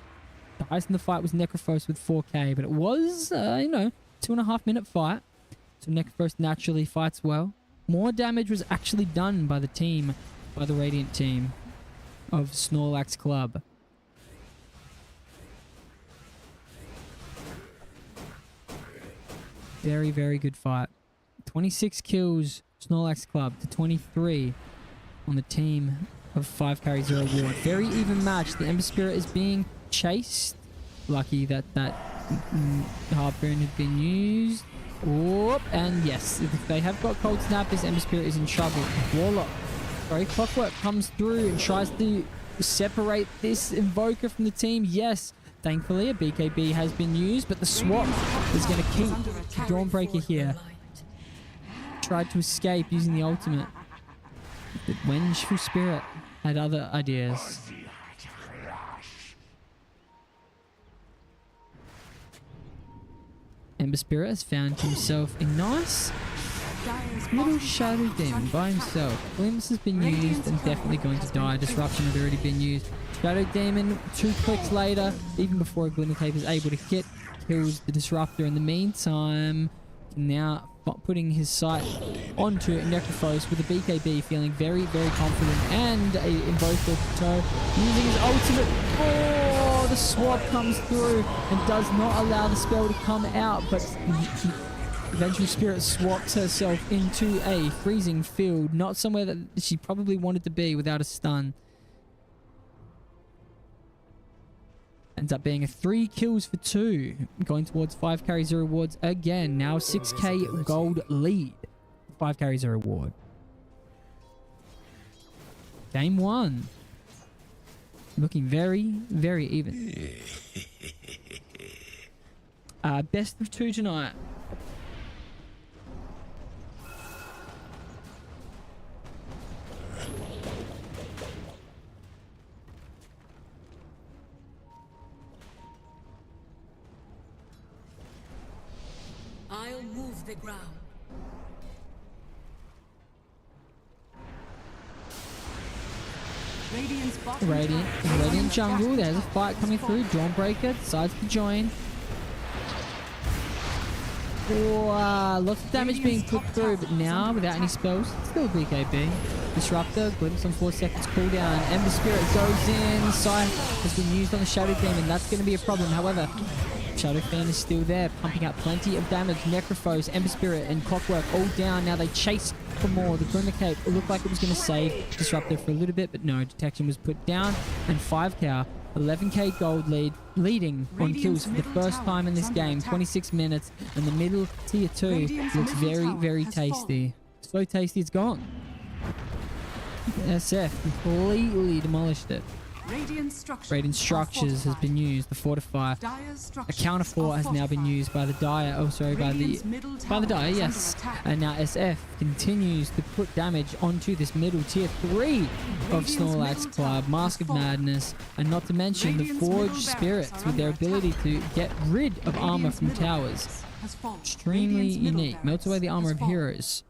The highest in the fight was Necrophos with 4k, but it was, 2.5 minute fight. So Necrophos naturally fights well. More damage was actually done by the team, by the Radiant team of Snorlax Club. Very, very good fight. 26 kills, Snorlax Club, to 23 on the team of 5 carry 0 ward. Very even match. The Ember Spirit is being chased. Lucky that harpoon had been used. Whoop, and yes, if they have got Cold Snap, this Ember Spirit is in trouble. Clockwork comes through and tries to separate this Invoker from the team. Yes, thankfully a BKB has been used, but the swap is going to keep Dawnbreaker here. Tried to escape using the ultimate, but Vengeful Spirit had other ideas. Ember Spirit has found himself a nice little Shadow Demon by himself. Glimpse has been used and definitely going to die. Disruption had already been used. Shadow Demon, 2 clicks later, even before a Glimmer Cape is able to hit, kills the Disruptor. In the meantime, now putting his sight onto Necrophos with a BKB, feeling very, very confident, and a Invoker to toe, using his ultimate. Oh, the swap comes through and does not allow the spell to come out, but Vengeful Spirit swaps herself into a freezing field, not somewhere that she probably wanted to be without a stun. Ends up being a 3 kills for 2, going towards 5 carry 0 wards again. Now 6k gold lead, 5 carry 0 ward. Game 1. Looking very, very even. Best of 2 tonight. I'll move the ground. Radiant jungle. There's a fight coming through. Dawnbreaker decides to join. Lots of damage being put through, but now without any spells, still a BKB. Disruptor, glimpse on 4 seconds cooldown. Ember Spirit goes in. Scythe has been used on the Shadow Demon. That's going to be a problem. However, Shadow Fan is still there, pumping out plenty of damage. Necrophos, Ember Spirit, and Clockwork all down. Now they chase for more. The Glimmer Cape looked like it was going to save Disruptor for a little bit, but no, detection was put down. And 5 cow, 11k gold lead, leading on kills for the first time in this game. 26 minutes, and the middle tier 2 looks very, very tasty. So tasty, it's gone. SF completely demolished it. Radiant Structures has been used, the Fortify. A counter 4 has now been used by the Dire. Oh, sorry, by the Dire, yes. And now SF continues to put damage onto this middle tier 3 of Snorlax Club. Mask of Madness, and not to mention the Forged Spirits with their ability to get rid of armor from towers. Extremely unique. Melts away the armor of heroes.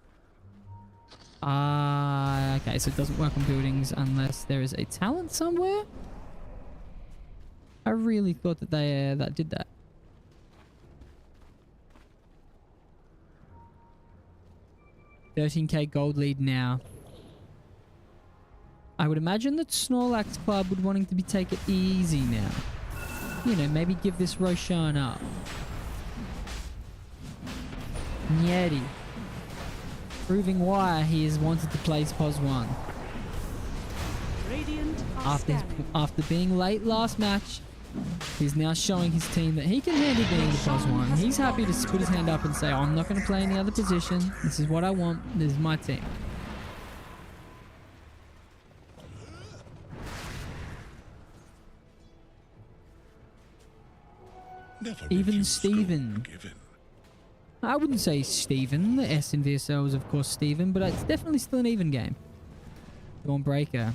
Okay, so it doesn't work on buildings unless there is a talent somewhere. I really thought that they that did that. $13k gold lead now. I would imagine that Snorlax Club would wanting to take it easy now. You know, maybe give this Roshan up. Nyeti. Proving why he has wanted to play POS 1. Radiant are scanning. After being late last match, he's now showing his team that he can handle being the +1. He's happy to put his hand up and say, I'm not going to play any other position. This is what I want. This is my team. Never Even refuse Steven. gold given. I wouldn't say Steven. The S in VSL is, of course, Steven, but it's definitely still an even game. Dawnbreaker.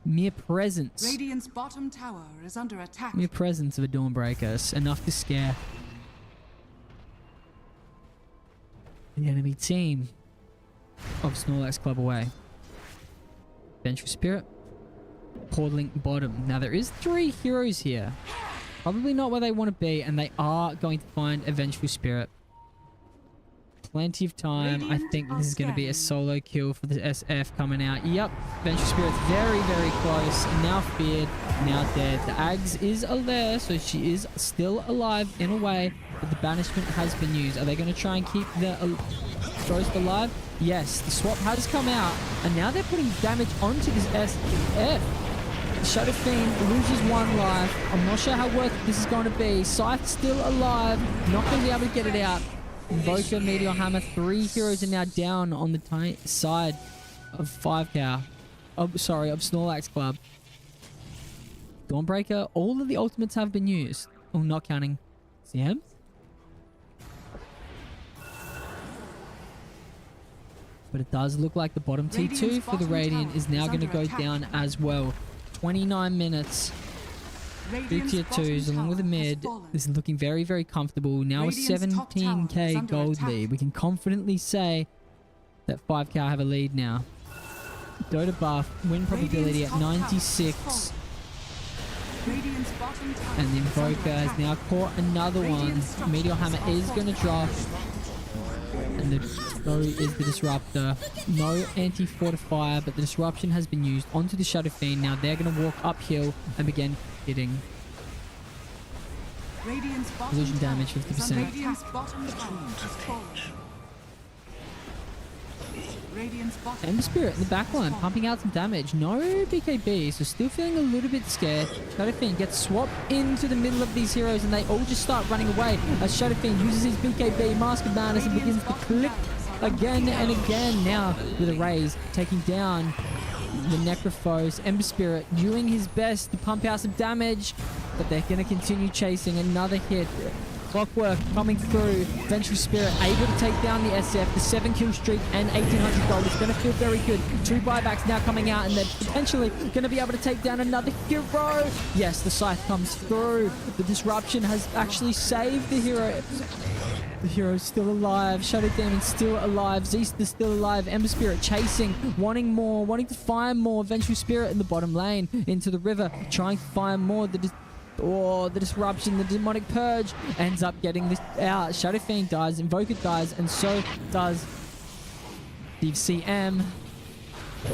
Mere presence. Radiant's bottom tower is under attack. Mere presence of a Dawnbreaker. Enough to scare the enemy team of Snorlax Club away. Vengeful Spirit. Portaling bottom. Now, there is 3 heroes here. Probably not where they want to be, and they are going to find a Vengeful Spirit. Plenty of time. I think this is going to be a solo kill for the SF coming out. Yep, Vengeful Spirit's very, very close. Now feared, now dead. The Ags is there, so she is still alive in a way, but the banishment has been used. Are they going to try and keep the Ghost alive? Yes, the swap has come out, and now they're putting damage onto this SF. Shadow Fiend loses 1 life. I'm not sure how worth this is going to be. Scythe still alive. Not going to be able to get it out. Invoker, Meteor Hammer, 3 heroes are now down on the side of 5Cow. Of Snorlax Club. Dawnbreaker, all of the ultimates have been used. Oh, not counting CMs. But it does look like the bottom T2 for the Radiant is now going to go down as well. 29 minutes. 2 tier 2s along with the mid. This is looking very, very comfortable. Now a 17k gold lead. We can confidently say that 5Cow have a lead now. Dota buff, win probability at 96. And the Invoker has now caught another one. Meteor Hammer is going to drop. And so is the Disruptor. No anti-fortifier, but the Disruption has been used onto the Shadow Fiend. Now they're going to walk uphill and begin hitting. Illusion damage 50%. Ember Spirit in the backline, pumping out some damage. No BKB, so still feeling a little bit scared. Shadow Fiend gets swapped into the middle of these heroes, and they all just start running away as Shadow Fiend uses his BKB, Mask of Madness, and begins to click again and again. Now with a raise, taking down the Necrophos. Ember Spirit doing his best to pump out some damage, but they're going to continue chasing. Another hit. Clockwork coming through. Vengeful Spirit able to take down the SF. The 7-kill streak and 1800 gold. It's going to feel very good. 2 buybacks now coming out, and they're potentially going to be able to take down another hero. Yes, the Scythe comes through. The Disruption has actually saved the hero. The hero's still alive. Shadow Demon's still alive. Zeist is still alive. Ember Spirit chasing, wanting more, wanting to find more. Vengeful Spirit in the bottom lane into the river, trying to find more. The Disruption, the Demonic Purge ends up getting this out. Shadow Fiend dies, Invoker dies, and so does the CM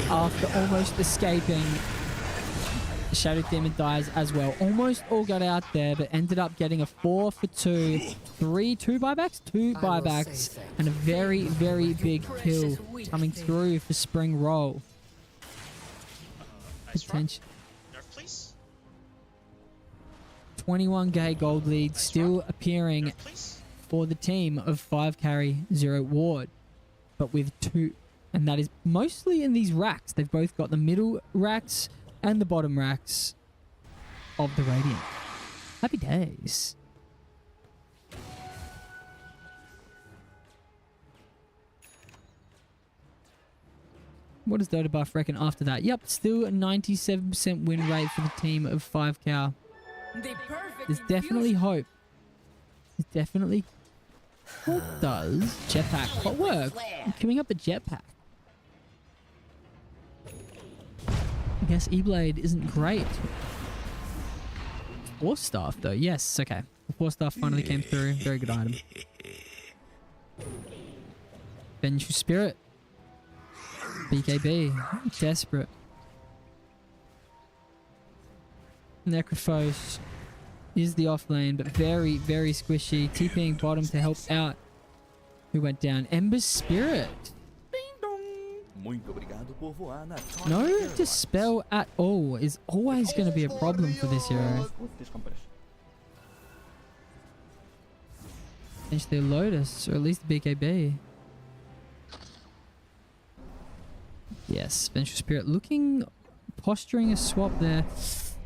after almost escaping. Shadow Demon dies as well. Almost all got out there, but ended up getting a 4 for 2. 2 buybacks, and a very, very big kill coming through for Spring Roll. Potential. 21k gold lead still appearing for the team of 5 carry 0 ward, but with 2, and that is mostly in these racks. They've both got the middle racks and the bottom racks of the Radiant. Happy days. What does Dota buff reckon after that? Yep, still a 97% win rate for the team of 5Cow. There's definitely hope. There's definitely... What does jetpack? What work? Coming up a jetpack. I guess E-Blade isn't great. Force Staff though. Yes, okay. The Force Staff finally came through. Very good item. Vengeful Spirit. BKB. Desperate. Necrophos is the off lane, but very, very squishy. TPing bottom to help out. Who went down? Ember Spirit. Muito obrigado por voar na Top No Airlines. dispel at all is always going to be a problem for this hero. Finish their Lotus, or at least the BKB. Yes, Vengeful Spirit looking, posturing a swap there.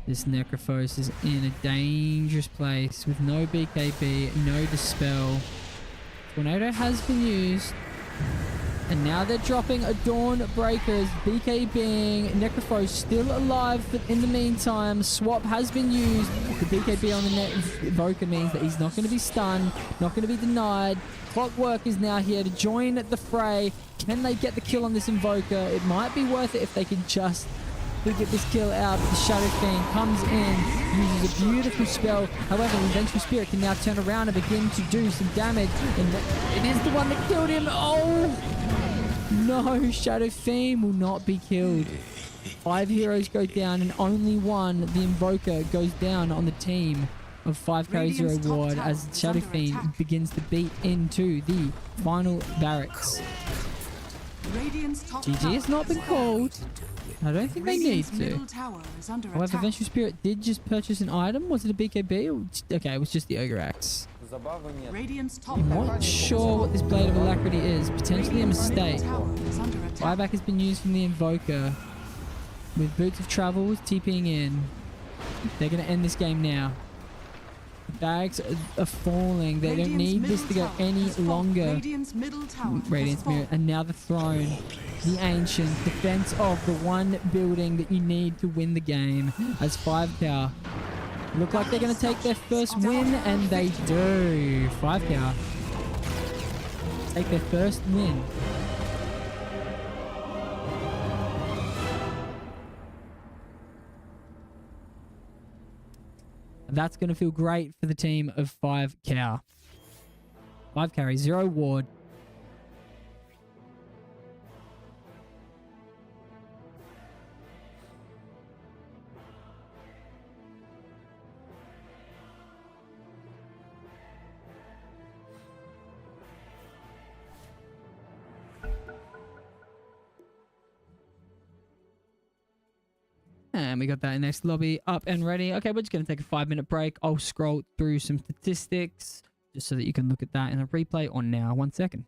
This Necrophos is in a dangerous place with no BKB, no dispel. Tornado has been used. And now they're dropping a Dawn Breakers, BKBing, Necrophos still alive, but in the meantime, swap has been used. The BKB on the Evoker means that he's not going to be stunned, not going to be denied. Clockwork is now here to join the fray. Can they get the kill on this Invoker? It might be worth it if they can just get this kill out. The Shadow Fiend comes in, uses a beautiful spell. However, the Vengeful Spirit can now turn around and begin to do some damage. And it is the one that killed him. Oh! No, Shadow Fiend will not be killed. 5 heroes go down and only one, the Invoker, goes down on the team of 5 carry 0 ward as Shadow Fiend begins to beat into the final barracks. GG has not been called. I don't think they need to. However, Vengeful Spirit did just purchase an item. Was it a BKB? Or okay, it was just the Ogre Axe. I'm not sure what this Blade of Alacrity is. Potentially a mistake. Buyback has been used from the Invoker. With Boots of Travel TPing in. They're going to end this game now. The bags are falling. They don't need this to go any longer. Radiance Mirror. And now the Throne. The Ancient. Defense of the one building that you need to win the game. As 5 look like they're going to take their first win, and they do. 5 take their first win. That's going to feel great for the team of 5 cow. 5 carry, 0 ward. And we got that next lobby up and ready. Okay, we're just going to take a 5-minute break. I'll scroll through some statistics just so that you can look at that in a replay on now. 1 second.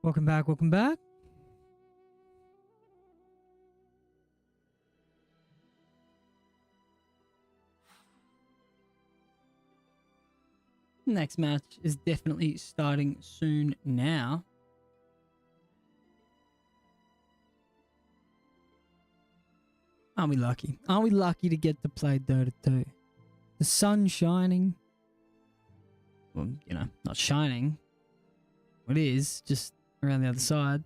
Welcome back, welcome back. Next match is definitely starting soon now. Aren't we lucky? Aren't we lucky to get to play Dota 2? The sun's shining. Well, you know, not shining. It is, just around the other side.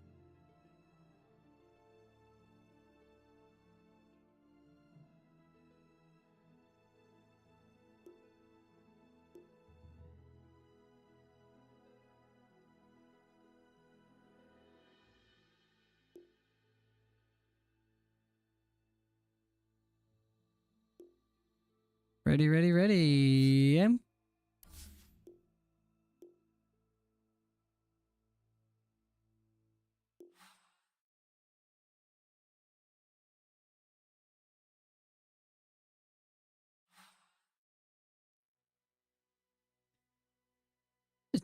Ready, ready, ready.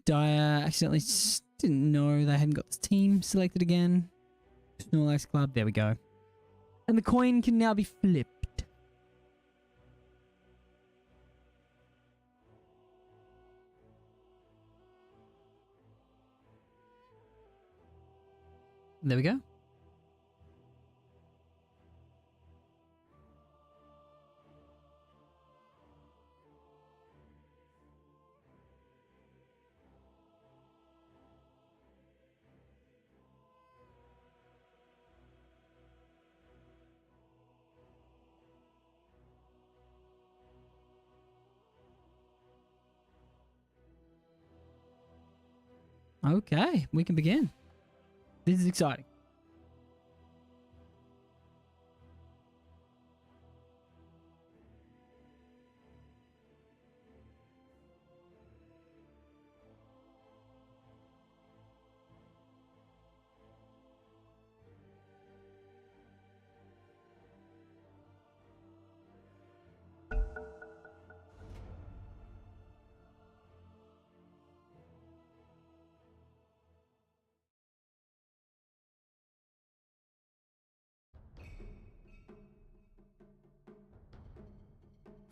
Dyer accidentally didn't know they hadn't got this team selected again. Snorlax Club, there we go. And the coin can now be flipped. There we go. Okay, we can begin. This is exciting.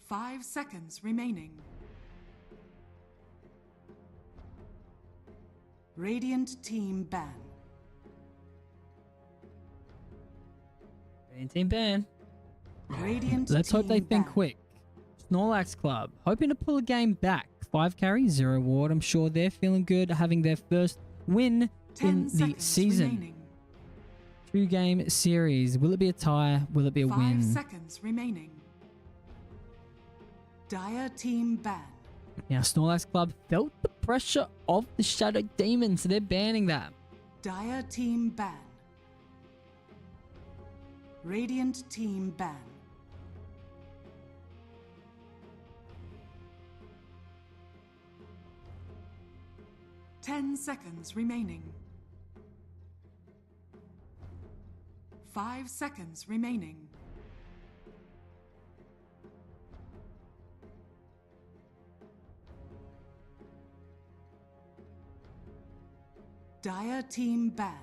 Five seconds remaining. Radiant team ban. Radiant team ban. Radiant Let's hope they team think ban. quick. Snorlax Club, hoping to pull a game back. 5 carry, 0 ward. I'm sure they're feeling good, having their first win 10 in the seconds season. remaining. 2-game series. Will it be a tie? Will it be a 5 win? seconds remaining. Dire team ban. Now, Snorlax Club felt the pressure of the Shadow Demon, so they're banning that. Dire team ban. Radiant team ban. Ten seconds remaining. 5 seconds remaining. Dire team ban.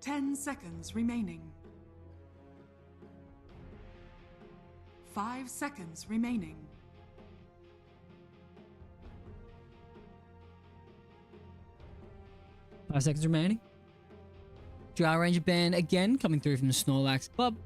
Ten seconds remaining. 5 seconds remaining. Five seconds remaining. Dry Ranger ban again coming through from the Snorlax Club.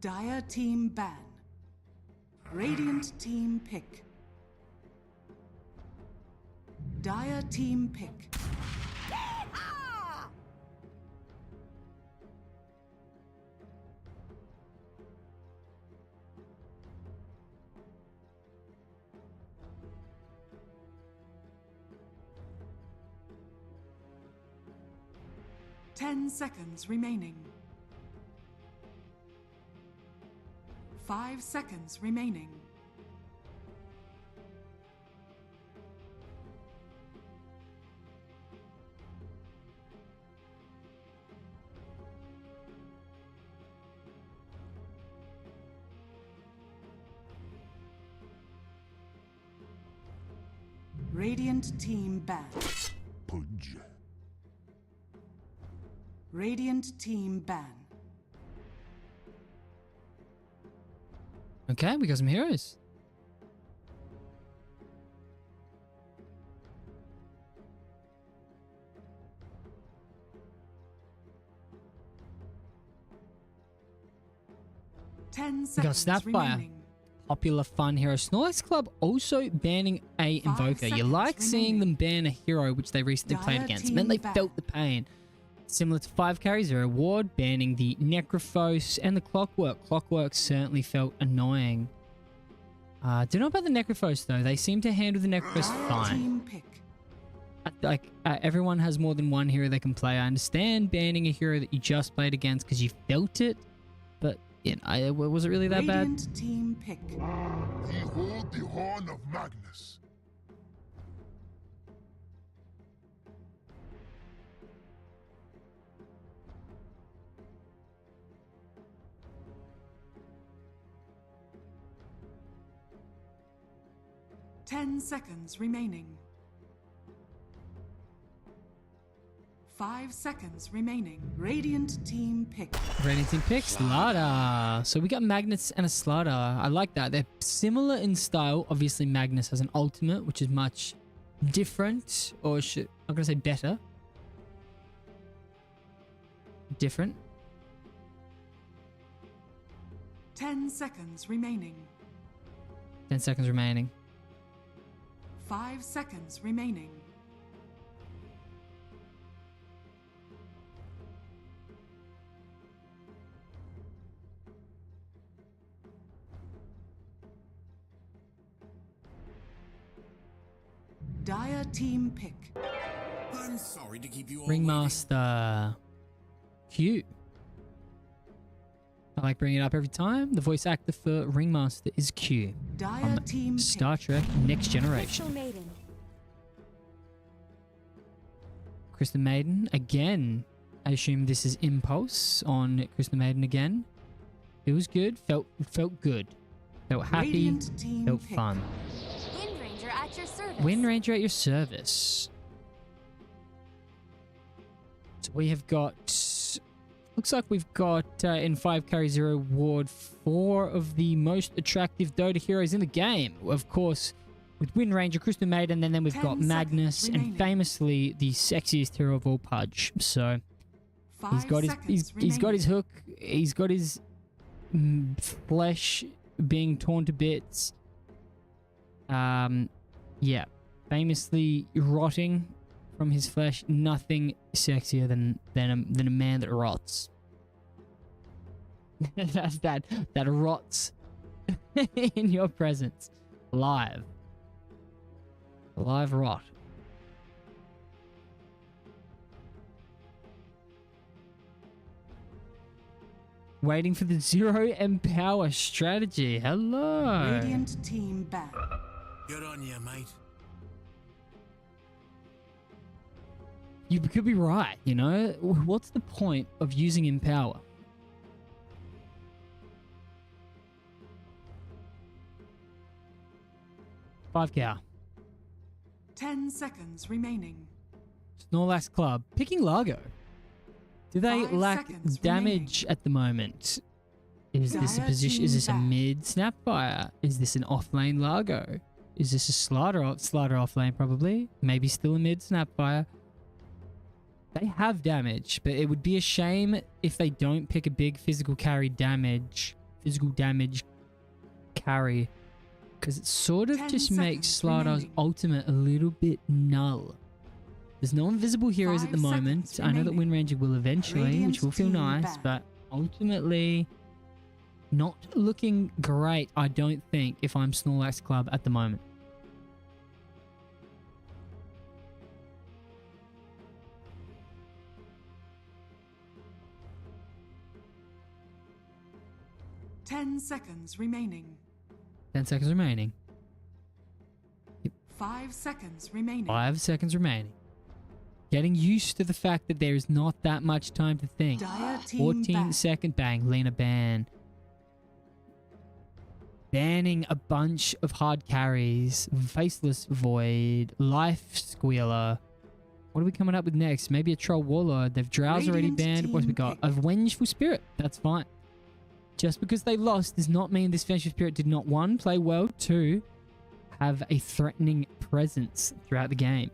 Dire team ban. Radiant team pick. Dire team pick. Ten seconds remaining. 5 seconds remaining. Radiant team ban. Pudge. Radiant team ban. Okay, we got some heroes. Ten We got seconds Snapfire. remaining. Popular fun hero. Snorlax Club also banning a 5 invoker. You seconds like seeing them ban a hero which they recently played Dire against. team Man, they ban. felt the pain. Similar to 5 carries, their award banning the Necrophos and the Clockwork. Clockwork certainly felt annoying. Don't know about the Necrophos though. They seem to handle the Necrophos Dire fine. team pick. Everyone has more than one hero they can play. I understand banning a hero that you just played against because you felt it, but was it really that bad? Radiant team pick. Behold the horn of Magnus. Ten seconds remaining. 5 seconds remaining. Radiant team pick. Radiant team pick, Slaughter. So we got Magnus and a Slaughter. I like that. They're similar in style. Obviously, Magnus has an ultimate, which is much different, or I'm going to say better. Different. 10 seconds remaining. 10 seconds remaining. 5 seconds remaining. Dire team pick. I'm sorry to keep you all Ringmaster. Q. I like bringing it up every time. The voice actor for Ringmaster is Q. Dire On team Star pick. Trek Next Generation. Maiden. Crystal Maiden again. I assume this is Impulse on Crystal Maiden again. It was good. Felt good. Felt happy. Radiant team Felt pick. fun. Wind Ranger at your service. Wind Ranger at your service. So we have got. Looks like we've got in 5 carry 0 ward 4 of the most attractive Dota heroes in the game. Of course, with Wind Ranger, Crystal Maiden, and then we've 10 got Magnus, seconds and remaining. famously the sexiest hero of all, Pudge. So 5 he's got his seconds he's got his remaining. hook. He's got his flesh being torn to bits. Yeah, famously rotting from his flesh. Nothing sexier than a man that rots. That's that rots in your presence, live rot. Waiting for the 0 empower strategy. Hello. Radiant team back. Good on you, mate. You could be right, you know? What's the point of using Empower? Five cow. 10 seconds remaining. Snorlax Club. Picking Largo. Do they 5 lack seconds damage at the moment? Is this a Dire position? Is team this a back. mid Snapfire? Is this an off-lane Largo? Is this a Slaughter off lane probably? Maybe still a mid Snapfire. They have damage, but it would be a shame if they don't pick a big physical damage carry, because it sort of 10 just makes seconds Slaughter's remaining. ultimate a little bit null. There's no invisible heroes at the 5 moment. seconds I know that remaining. Wind Ranger will eventually, Radiant which will feel team nice, back. but ultimately not looking great, I don't think, if I'm Snorlax Club at the moment. Ten seconds remaining. 10 seconds remaining. 5 seconds remaining. 5 seconds remaining. Getting used to the fact that there is not that much time to think. Dire team 14 back. second bang, Lena ban. banning a bunch of hard carries. Faceless Void, Life Squealer. What are we coming up with next? Maybe a Troll Warlord. They've Drowse already banned. What have we got? A Vengeful Spirit. That's fine. Just because they lost does not mean this Vengeful Spirit did not, one, play well, two, have a threatening presence throughout the game.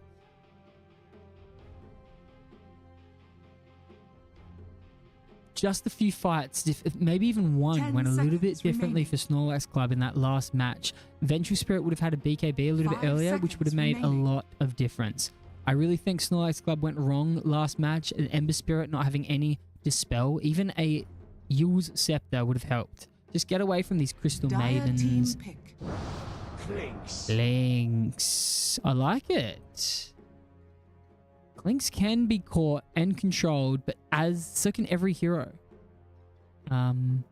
Just a few fights, maybe even one, went a little bit differently for Snorlax Club in that last match. Vengeful Spirit would have had a BKB a little bit earlier, which would have made a lot of difference. I really think Snorlax Club went wrong last match. An Ember Spirit not having any Dispel, even a Yule's Scepter would have helped. Just get away from these Crystal Maidens. Clinks. I like it. Clinks can be caught and controlled, but so can every hero. 10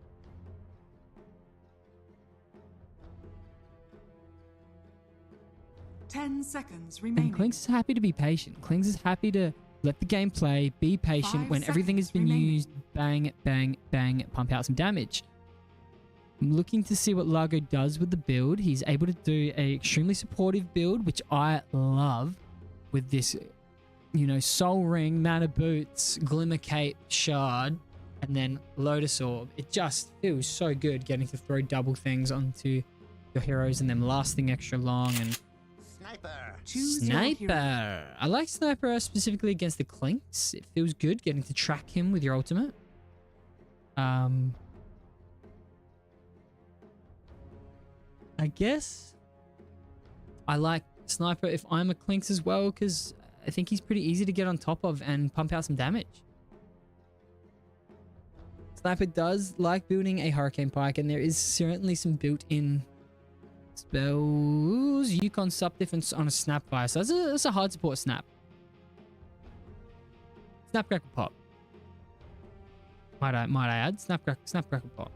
seconds remaining. And Clinks is happy to be patient. Clinks is happy to let the game play, be patient. When everything has been used, bang, bang, bang, pump out some damage. I'm looking to see what Largo does with the build. He's able to do an extremely supportive build, which I love, with this, you know, Soul Ring, Mana Boots, Glimmer Cape, Shard, and then Lotus Orb. It just feels so good getting to throw double things onto your heroes and them lasting extra long. And Sniper. I like Sniper specifically against the Clinks. It feels good getting to track him with your ultimate. I guess I like Sniper if I'm a Clinks as well, because I think he's pretty easy to get on top of and pump out some damage. Sniper does like building a Hurricane Pike, and there is certainly some built-in spells. Yukon Sup difference on a Snapfire, so that's a hard support snap. Snapcrackle Pop. Might I add? Snapcrackle Pop.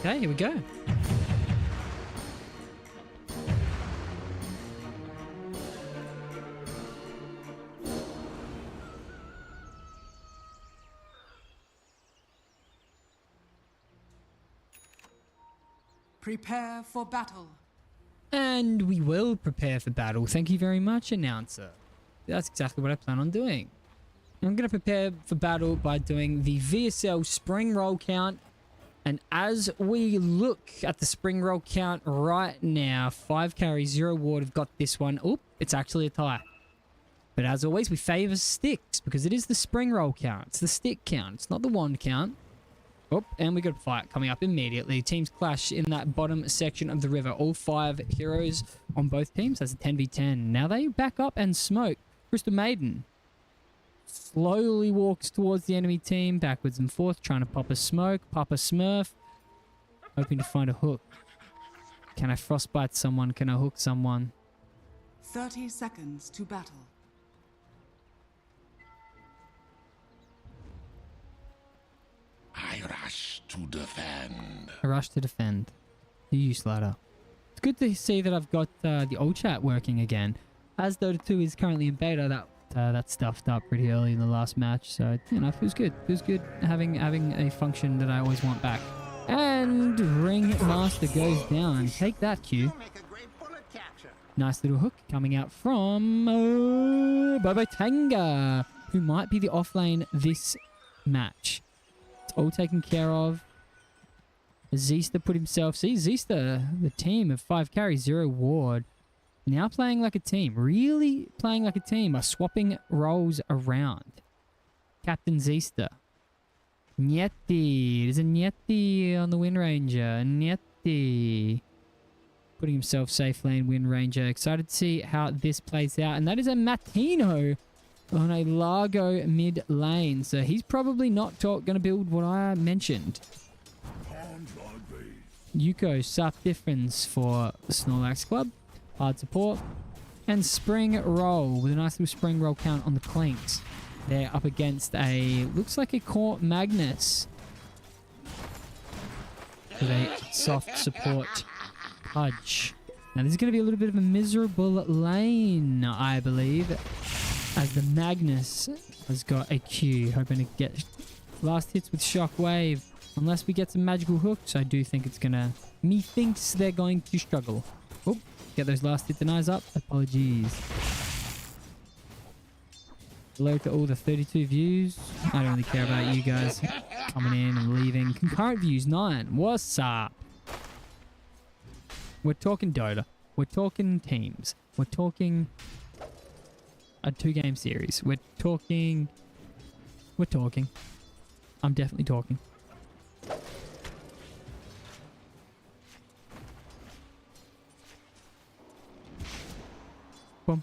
Okay, here we go. Prepare for battle. And we will prepare for battle. Thank you very much, announcer. That's exactly what I plan on doing. I'm going to prepare for battle by doing the VSL spring roll count. And as we look at the spring roll count right now, 5 carry, 0 ward have got this one. Oop, it's actually a tie. But as always, we favor sticks because it is the spring roll count. It's the stick count. It's not the wand count. Oh, and we got a fight coming up immediately. Teams clash in that bottom section of the river. All 5 heroes on both teams. That's a 10v10. Now they back up and smoke. Crystal Maiden slowly walks towards the enemy team, backwards and forth, trying to pop a smoke, pop a smurf, hoping to find a hook. Can I frostbite someone? Can I hook someone? 30 seconds to battle. I rush to defend. A rush to defend. To you, Slatter. It's good to see that I've got the old chat working again. As Dota 2 is currently in beta, that stuffed up pretty early in the last match, so you know, it feels good. Feels good having a function that I always want back. And Ring Master goes down. Take that, Q. Nice little hook coming out from Bobo Tanga, who might be the offlane this match. It's all taken care of. Zista put himself. See, Zista, the team of 5 carry, 0 ward. Now playing like a team. Really playing like a team by swapping roles around. Captain Zista. Nieti. There's a Nieti on the Wind Ranger. Nieti. 50. Putting himself safe lane, Wind Ranger. Excited to see how this plays out. And that is a Matino on a Largo mid lane. So he's probably not going to build what I mentioned. Yuko, Sap difference for the Snorlax Club. Hard support. And Spring Roll with a nice little Spring Roll count on the Clinks. They're up against a, looks like a Core Magnus. With a soft support Pudge. Now this is going to be a little bit of a miserable lane, I believe. As the Magnus has got a Q. Hoping to get last hits with Shockwave. Unless we get some magical hooks, I do think it's going to... Methinks they're going to struggle. Oh, get those last hit denies up. Apologies. Hello to all the 32 views. I don't really care about you guys coming in and leaving. Concurrent views 9. What's up? We're talking Dota. We're talking teams. We're talking a 2-game series. We're talking. I'm definitely talking. Boom.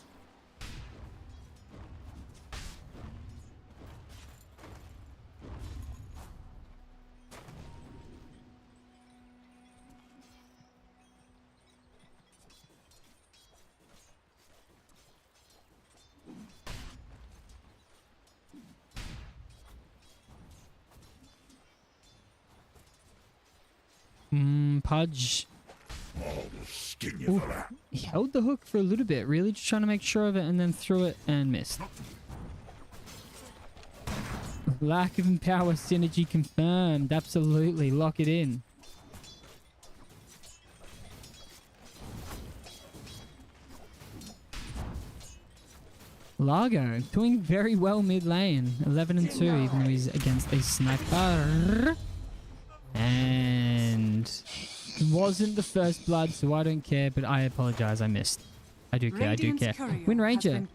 Pudge. Ooh, he held the hook for a little bit, really just trying to make sure of it, and then threw it and missed. Lack of power synergy confirmed. Absolutely, lock it in. Largo doing very well mid lane, 11 and 2, even though he's against a sniper. And it wasn't the first blood, so I don't care, but I apologize. I missed. I do care. I do care. Wind Ranger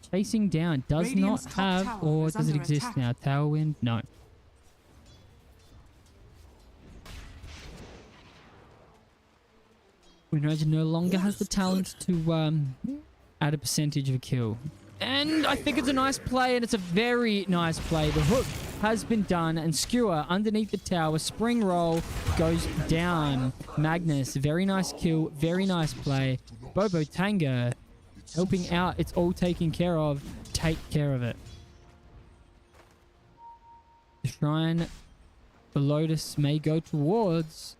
chasing down does not have, or does it exist now? Tailwind? No. Wind Ranger no longer has the talent to add a percentage of a kill. And I think it's a nice play, and it's a very nice play. The hook has been done, and Skewer underneath the tower. Spring Roll goes down. Magnus, very nice kill, very nice play. Bobo Tanga helping out. It's all taken care of. Take care of it. The shrine, the Lotus may go towards.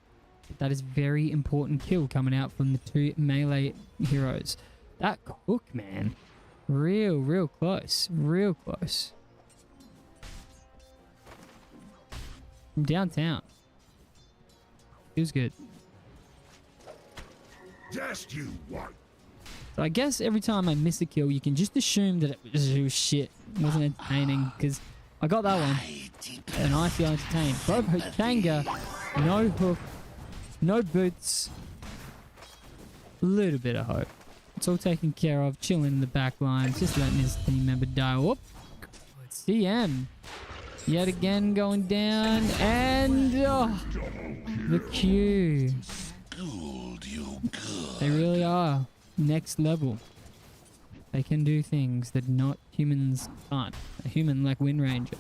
That is very important kill coming out from the 2 melee heroes. That hook, man. Real close. Real close. From downtown. Feels good. Just you what? So I guess every time I miss a kill, you can just assume that it was shit. It wasn't entertaining, because I got that one. And I feel entertained. Bobo Tanga, no hook, no boots. A little bit of hope. It's all taken care of, chilling in the back line, just letting his team member die. Whoop. CM. Yet again going down, and the Q. They really are next level. They can do things that not humans can't. A human like Wind Ranger.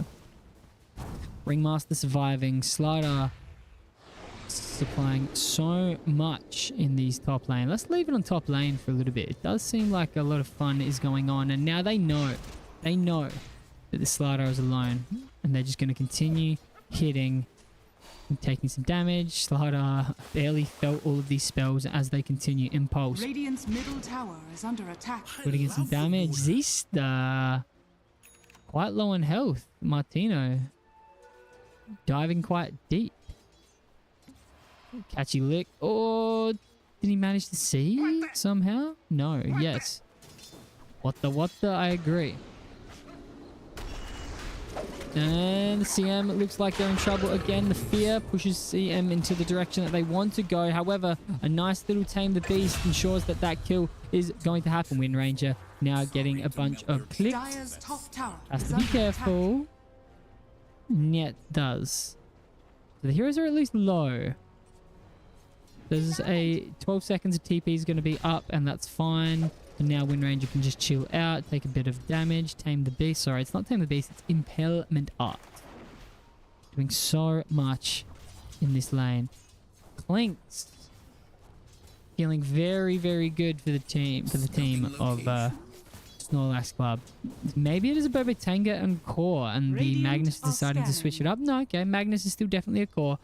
Ringmaster surviving, Slider supplying so much in these top lane. Let's leave it on top lane for a little bit. It does seem like a lot of fun is going on, and now they know that the Slider is alone, and they're just going to continue hitting and taking some damage. Slider barely felt all of these spells as they continue. Impulse. Radiant's middle tower is under attack. Putting in some damage. Zista quite low on health. Martino diving quite deep. Catchy lick. Or did he manage to see somehow? No. Yes. What the? I agree. And CM looks like they're in trouble again. The fear pushes CM into the direction that they want to go. However, a nice little Tame the Beast ensures that that kill is going to happen. Wind Ranger now getting a bunch of clicks. Has to be careful. Yet does. So the heroes are at least low. There's a 12 seconds of TP is going to be up, and that's fine. And now Wind Ranger can just chill out, take a bit of damage, tame the beast. Sorry, it's not tame the beast, it's impalement art. Doing so much in this lane. Clinks feeling very, very good for the team of Snorlax Club. Maybe it is a Bobatanga and core, and the Magnus is deciding to switch it up. No, okay, Magnus is still definitely a core.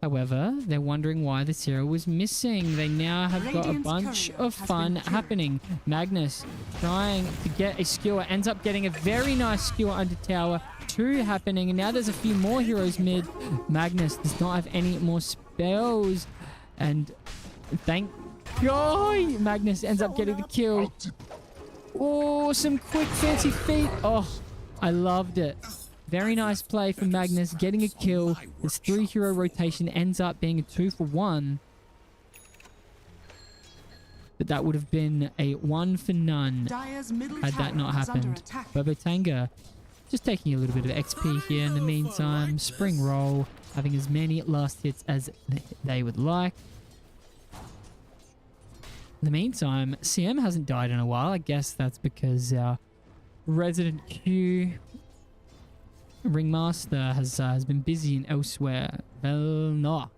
However, they're wondering why this hero was missing. They now have got a bunch of fun happening. Magnus trying to get a skewer, ends up getting a very nice skewer under tower. 2 happening, and now there's a few more heroes mid. Magnus does not have any more spells, and thank God Magnus ends up getting the kill. Oh, some quick fancy feet. Oh, I loved it. Very nice play from Magnus, getting a kill. This 3 hero rotation ends up being a 2 for 1. But that would have been a 1 for none had that not happened. Bobatanga just taking a little bit of XP here in the meantime. Spring Roll, having as many last hits as they would like. In the meantime, CM hasn't died in a while. I guess that's because our resident Q Ringmaster has been busy and elsewhere. Well, now.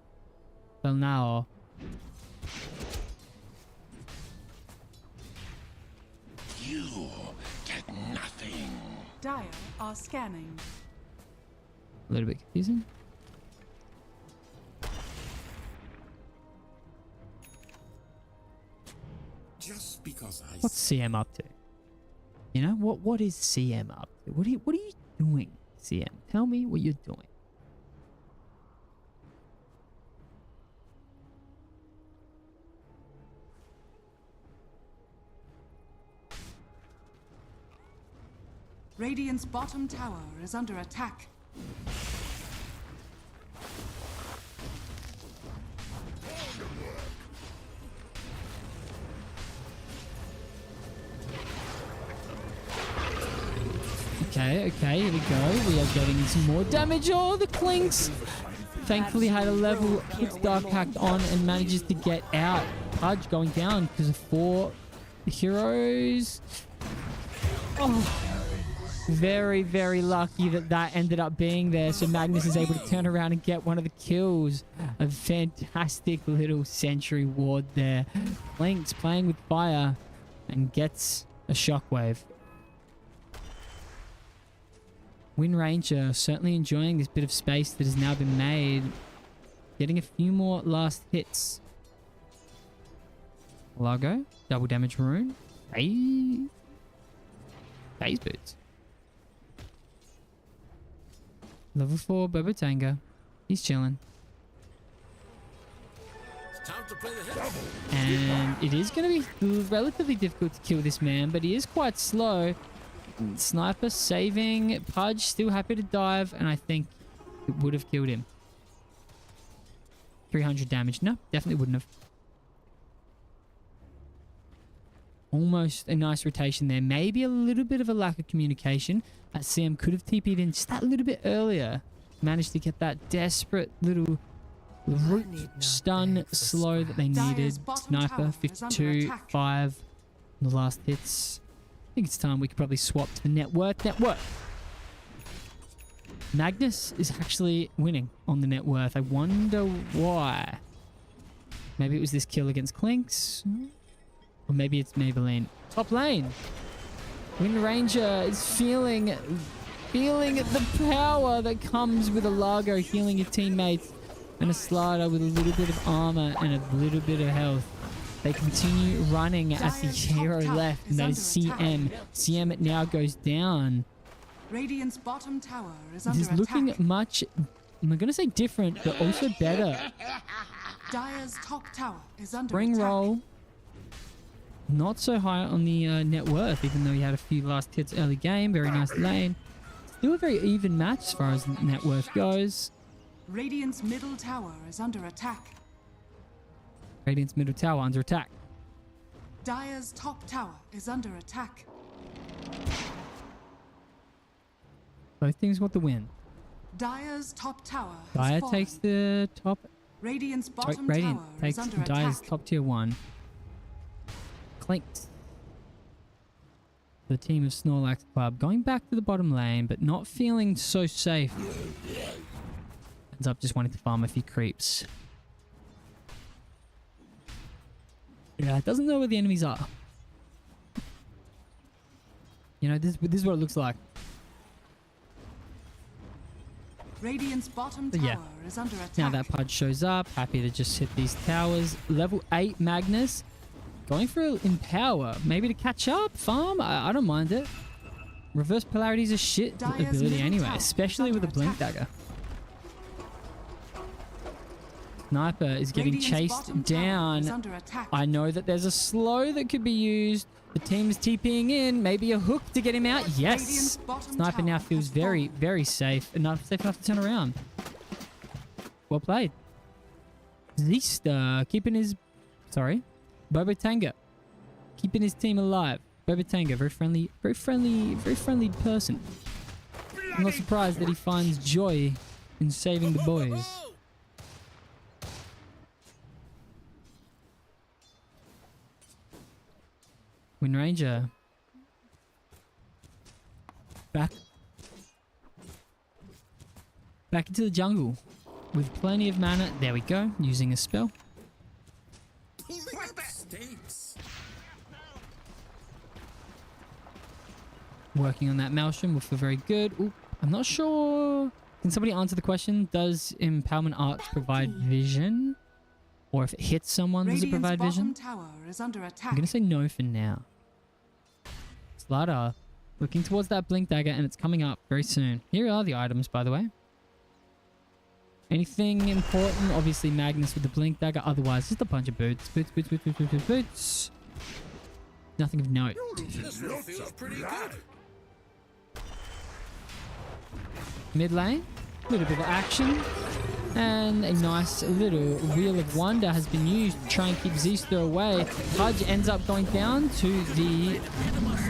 You get nothing. Dire are scanning. A little bit confusing. Just because I What's CM up to? You know, what is CM up to? What are you doing, CM? Tell me what you're doing. Radiant's bottom tower is under attack. Okay, here we go. We are getting some more damage. Oh, the Clinks! Thankfully had a level, puts Dark Pact on and manages to get out. Pudge going down because of 4 heroes. Oh, very, very lucky that ended up being there. So Magnus is able to turn around and get one of the kills. A fantastic little sentry ward there. Clinks playing with fire and gets a shockwave. Wind Ranger certainly enjoying this bit of space that has now been made. Getting a few more last hits. Largo, double damage rune. Phase boots. Level 4 Bobatanga. He's chilling. And it is going to be relatively difficult to kill this man, but he is quite slow. Sniper saving. Pudge still happy to dive, and I think it would have killed him. 300 damage. No, definitely wouldn't have. Almost a nice rotation there. Maybe a little bit of a lack of communication, as Sam could have TP'd in just that little bit earlier. Managed to get that desperate little root stun slow that they needed. Sniper 52, 5 on the last hits. I think it's time we could probably swap to the net worth. Net worth. Magnus is actually winning on the net worth. I wonder why. Maybe it was this kill against Clinks. Or maybe it's Maybelline. Top lane. Wind Ranger is feeling the power that comes with a Largo healing your teammates. And a Slider with a little bit of armor and a little bit of health. They continue running at the hero left, and that is CM. CM now goes down. Radiant's bottom tower is This is looking much, I'm going to say different, but also better. Dire's top tower is under Spring attack. Roll. Not so high on the net worth, even though he had a few last hits early game. Very nice lane. Still a very even match as far as net worth goes. Radiant's middle tower is under attack. Radiant's middle tower under attack. Dire's top tower is under attack. Both teams want the win. Dire's top tower has Dire fallen. takes the top Radiant's Sorry, bottom Radiant tower takes is under dies attack. top tier 1. Clinked. The team of Snorlax Club going back to the bottom lane, but not feeling so safe. Ends up just wanting to farm a few creeps. Yeah, it doesn't know where the enemies are. You know, this is what it looks like. Radiant's bottom But tower yeah. is under attack. Now that Pudge shows up, happy to just hit these towers. Level 8 Magnus. Going for Empower. Maybe to catch up, farm. I don't mind it. Reverse Polarity is a shit Dire's ability middle anyway, tower especially is with a under Blink attack. Dagger. Sniper is getting Radiant's chased bottom tower is down. under attack. I know that there's a slow that could be used. The team is TPing in. Maybe a hook to get him out. Yes. Radiant's bottom Sniper now tower feels has very, fallen. very safe enough to turn around. Well played. Zista keeping his... Sorry. Bobo Tanga. Keeping his team alive. Bobo Tanga, very friendly person. I'm not surprised that he finds joy in saving the boys. Wind Ranger. Back into the jungle. With plenty of mana. There we go. Using a spell. Stinks. Working on that Maelstrom will feel very good. Ooh, I'm not sure. Can somebody answer the question? Does Empowerment Arts provide vision? Or if it hits someone, does it Radiant's provide vision? bottom tower is under attack. I'm going to say no for now. Slardar looking towards that Blink Dagger, and it's coming up very soon. Here are the items, by the way. Anything important? Obviously Magnus with the Blink Dagger. Otherwise, just a bunch of boots. Boots. Nothing of note. This one feels pretty good. Mid lane, a little bit of action. And a nice little Wheel of Wonder has been used to try and keep Zista away. Pudge ends up going down to the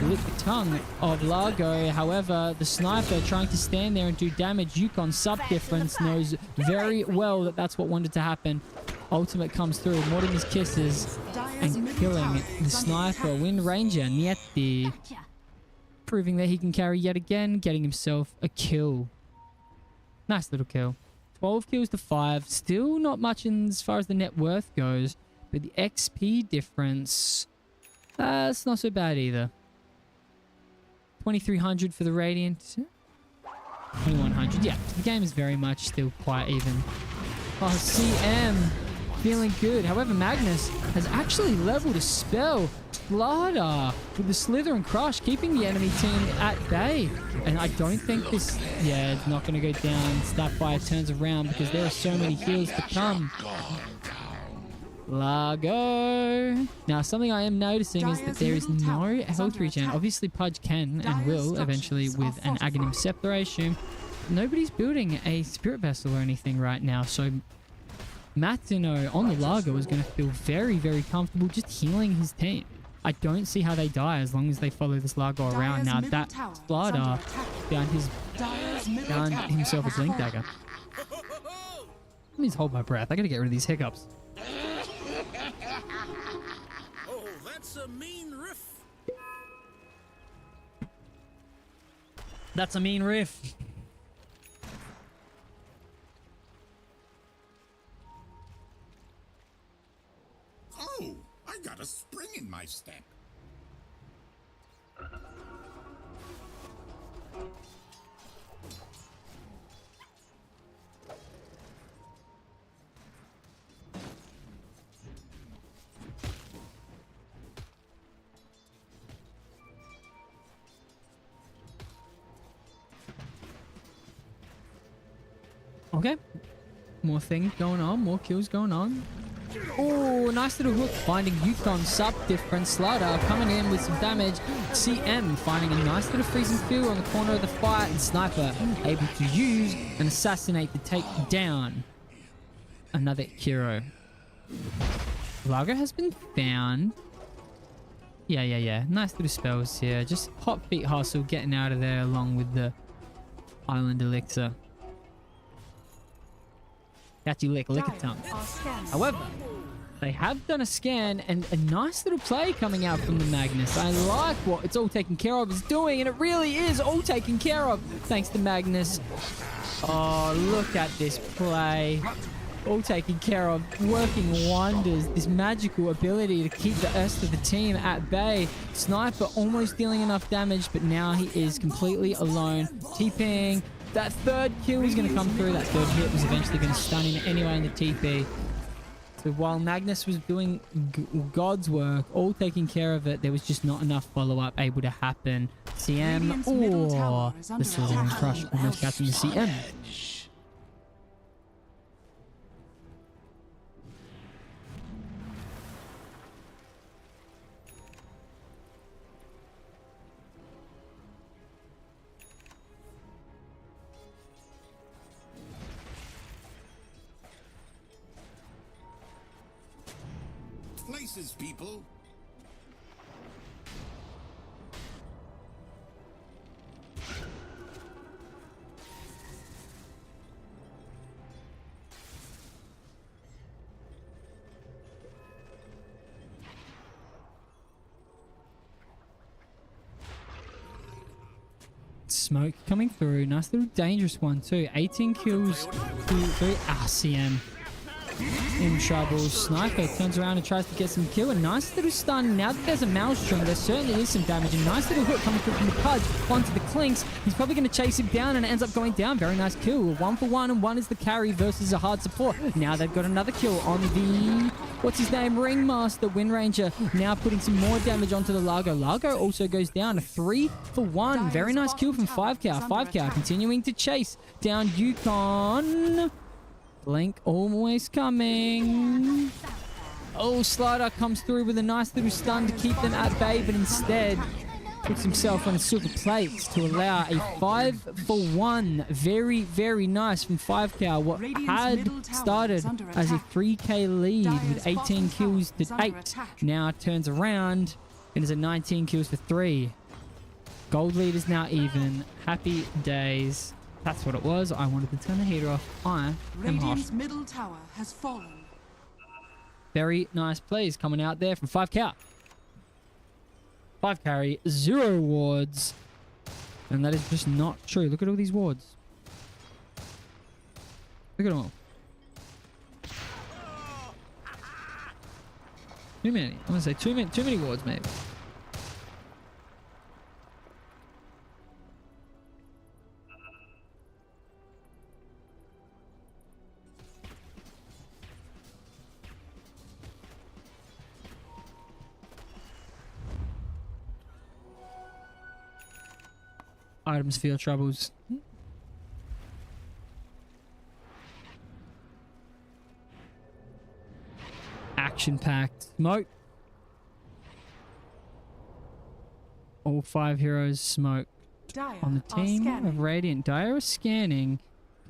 lick tongue of Largo. However, the sniper trying to stand there and do damage. Yukon sub difference knows very well that that's what wanted to happen. Ultimate comes through, Mortimer's kisses, and killing the sniper. Wind Ranger, Nieti, proving that he can carry yet again, getting himself a kill. Nice little kill. 12 kills to 5. Still not much in as far as the net worth goes, but the XP difference, it's not so bad either. 2300 for the Radiant. 2100. Yeah, the game is very much still quite even. Oh, CM feeling good. However, Magnus has actually leveled a spell. Slardar with the Slither and Crush, keeping the enemy team at bay. And I don't think this... Yeah, it's not going to go down. Snapfire turns around because there are so many heals to come. Largo. Now, something I am noticing is that there is no health regen. Obviously, Pudge can and will eventually with an Aghanim Scepter, I assume. Nobody's building a Spirit Vessel or anything right now, so Matino on the Largo is going to feel very, very comfortable just healing his team. I don't see how they die as long as they follow this Largo around. Now that Slardar found himself a Blink Dagger. Let me just hold my breath. I gotta get rid of these hiccups. Oh, that's a mean riff. That's a mean riff. Oh, I got a spring in my step. Okay. More things going on. More kills going on. Oh, nice little hook. Finding Yukon sub difference. Slardar coming in with some damage. CM finding a nice little freezing field on the corner of the fight. And Sniper able to use and assassinate to take down another hero. Largo has been found. Yeah. Nice little spells here. Just hot feet hustle getting out of there along with the Island Elixir. Catchy lick, lick a tongue. However, they have done a scan and a nice little play coming out from the Magnus. I like what It's All Taken Care Of is doing, and it really is all taken care of thanks to Magnus. Oh, look at this play. All taken care of, working wonders. This magical ability to keep the rest of the team at bay. Sniper almost dealing enough damage, but now he is completely alone. TPing. That third kill is going to come through. That third hit was eventually going to stun him anyway in the TP. So while Magnus was doing God's work, all taking care of it, there was just not enough follow-up able to happen. CM or the Slithering Crush almost catching the CM. Places, people. Smoke coming through. Nice little dangerous one too. 18 kills to 3. CM. In trouble. Sniper turns around and tries to get some kill. A nice little stun. Now that there's a Maelstrom, there certainly is some damage. A nice little hook coming through from the Pudge onto the Clinks. He's probably going to chase him down, and it ends up going down. Very nice kill. 1 for 1, and 1 is the carry versus a hard support. Now they've got another kill on the... What's his name? Ringmaster. Windranger now putting some more damage onto the Largo. Largo also goes down. 3 for 1. Very nice kill from 5cow. 5cow continuing to chase down Yukon. Blink always coming. Oh, Slider comes through with a nice little stun to keep them at bay, but instead puts himself on a silver plate to allow a 5 for 1. Very, very nice from 5cow. What had started as a 3k lead with 18 kills to 8 now turns around and is a 19 kills for 3. Gold lead is now even. Happy days. That's what it was. I wanted to turn the heater off. I am hot. Radiant's middle tower has fallen. Very nice plays coming out there from 5cow. 5 carry, 0 wards. And that is just not true. Look at all these wards. Look at them all. Too many. I'm going to say too many wards, maybe. Items for your troubles. Action-packed smoke. All 5 heroes smoke on the team of Radiant. Dire are scanning.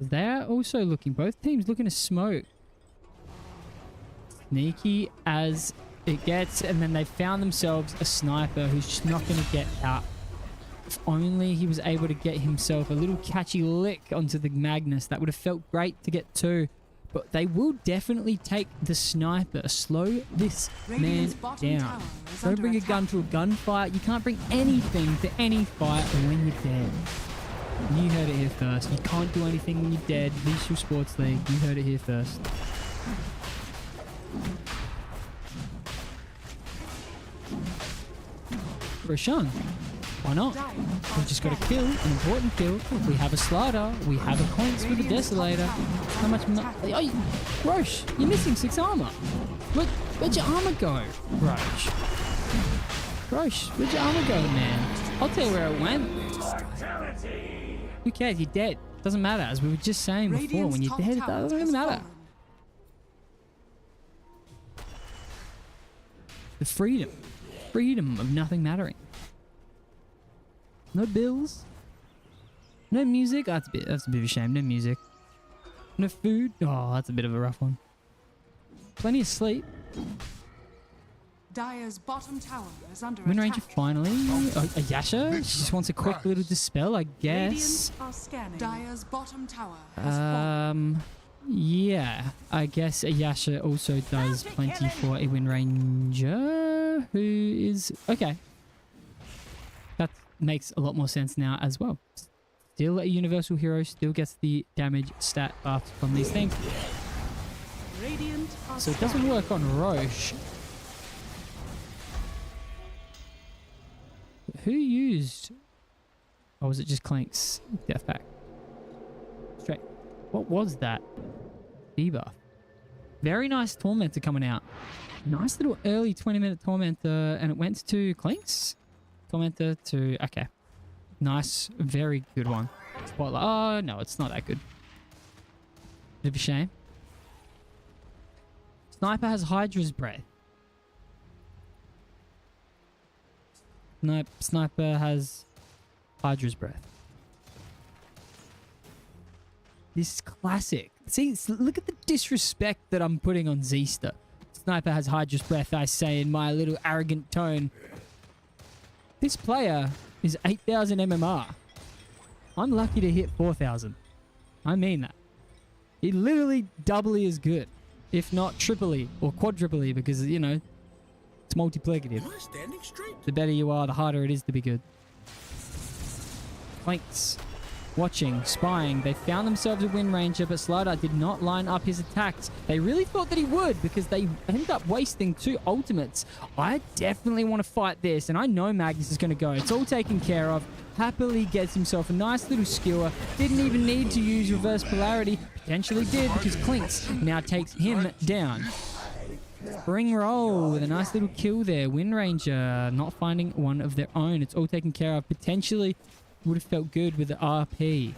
They are also looking. Both teams looking to smoke. Sneaky as it gets, and then they found themselves a sniper who's just not going to get out. If only he was able to get himself a little catchy lick onto the Magnus. That would have felt great to get 2. But they will definitely take the sniper. Slow this man down. Don't bring a gun to a gunfight. You can't bring anything to any fight when you're dead. You heard it here first. You can't do anything when you're dead. Visual Sports League. You heard it here first. Roshan. Why not? We just got a kill, an important kill. We have a Slider. We have a Coins with a Desolator. How much... Oh, Roche, you're missing 6 armor. Where'd your armor go, Roche? Roche, where'd your armor go, man? I'll tell you where it went. Who cares? You're dead. Doesn't matter. As we were just saying before, when you're dead, it doesn't really matter. The freedom. Freedom of nothing mattering. No bills. No music. Oh, that's a bit of a shame. No music. No food. Oh, that's a bit of a rough one. Plenty of sleep. Dire's bottom tower is under Windranger attack. finally. A Yasha. She just wants a quick little dispel, I guess. Dire's bottom tower has fallen. Yeah, I guess a Yasha also does plenty for a Wind Ranger, who is... Okay. That makes a lot more sense now as well. Still a universal hero, still gets the damage stat buffs from these things. Radiant are So it doesn't work on Roche. Who used... Or was it just Clink's death pack? Straight. What was that? Debuff. Very nice Tormentor coming out. Nice little early 20-minute Tormentor, and it went to Clink's. Tormentor to... Okay. Nice. Very good one. Spoiler. Oh, no, it's not that good. Bit of a shame. Sniper has Hydra's Breath. Sniper has Hydra's Breath. This is classic. See, look at the disrespect that I'm putting on Zesta. Sniper has Hydra's Breath, I say in my little arrogant tone. This player is 8,000 MMR. I'm lucky to hit 4,000. I mean that. He literally doubly as good, if not triply or quadruply, because, you know, it's multiplicative. Am I standing straight? The better you are, the harder it is to be good. Clanks. Watching, spying. They found themselves a Wind Ranger, but Slider did not line up his attacks. They really thought that he would, because they ended up wasting 2 ultimates. I definitely want to fight this, and I know Magnus is going to go. It's all taken care of. Happily gets himself a nice little skewer. Didn't even need to use reverse polarity. Potentially did, because Clinks now takes him down. Spring roll with a nice little kill there. Wind Ranger not finding one of their own. It's all taken care of. Potentially would have felt good with the RP.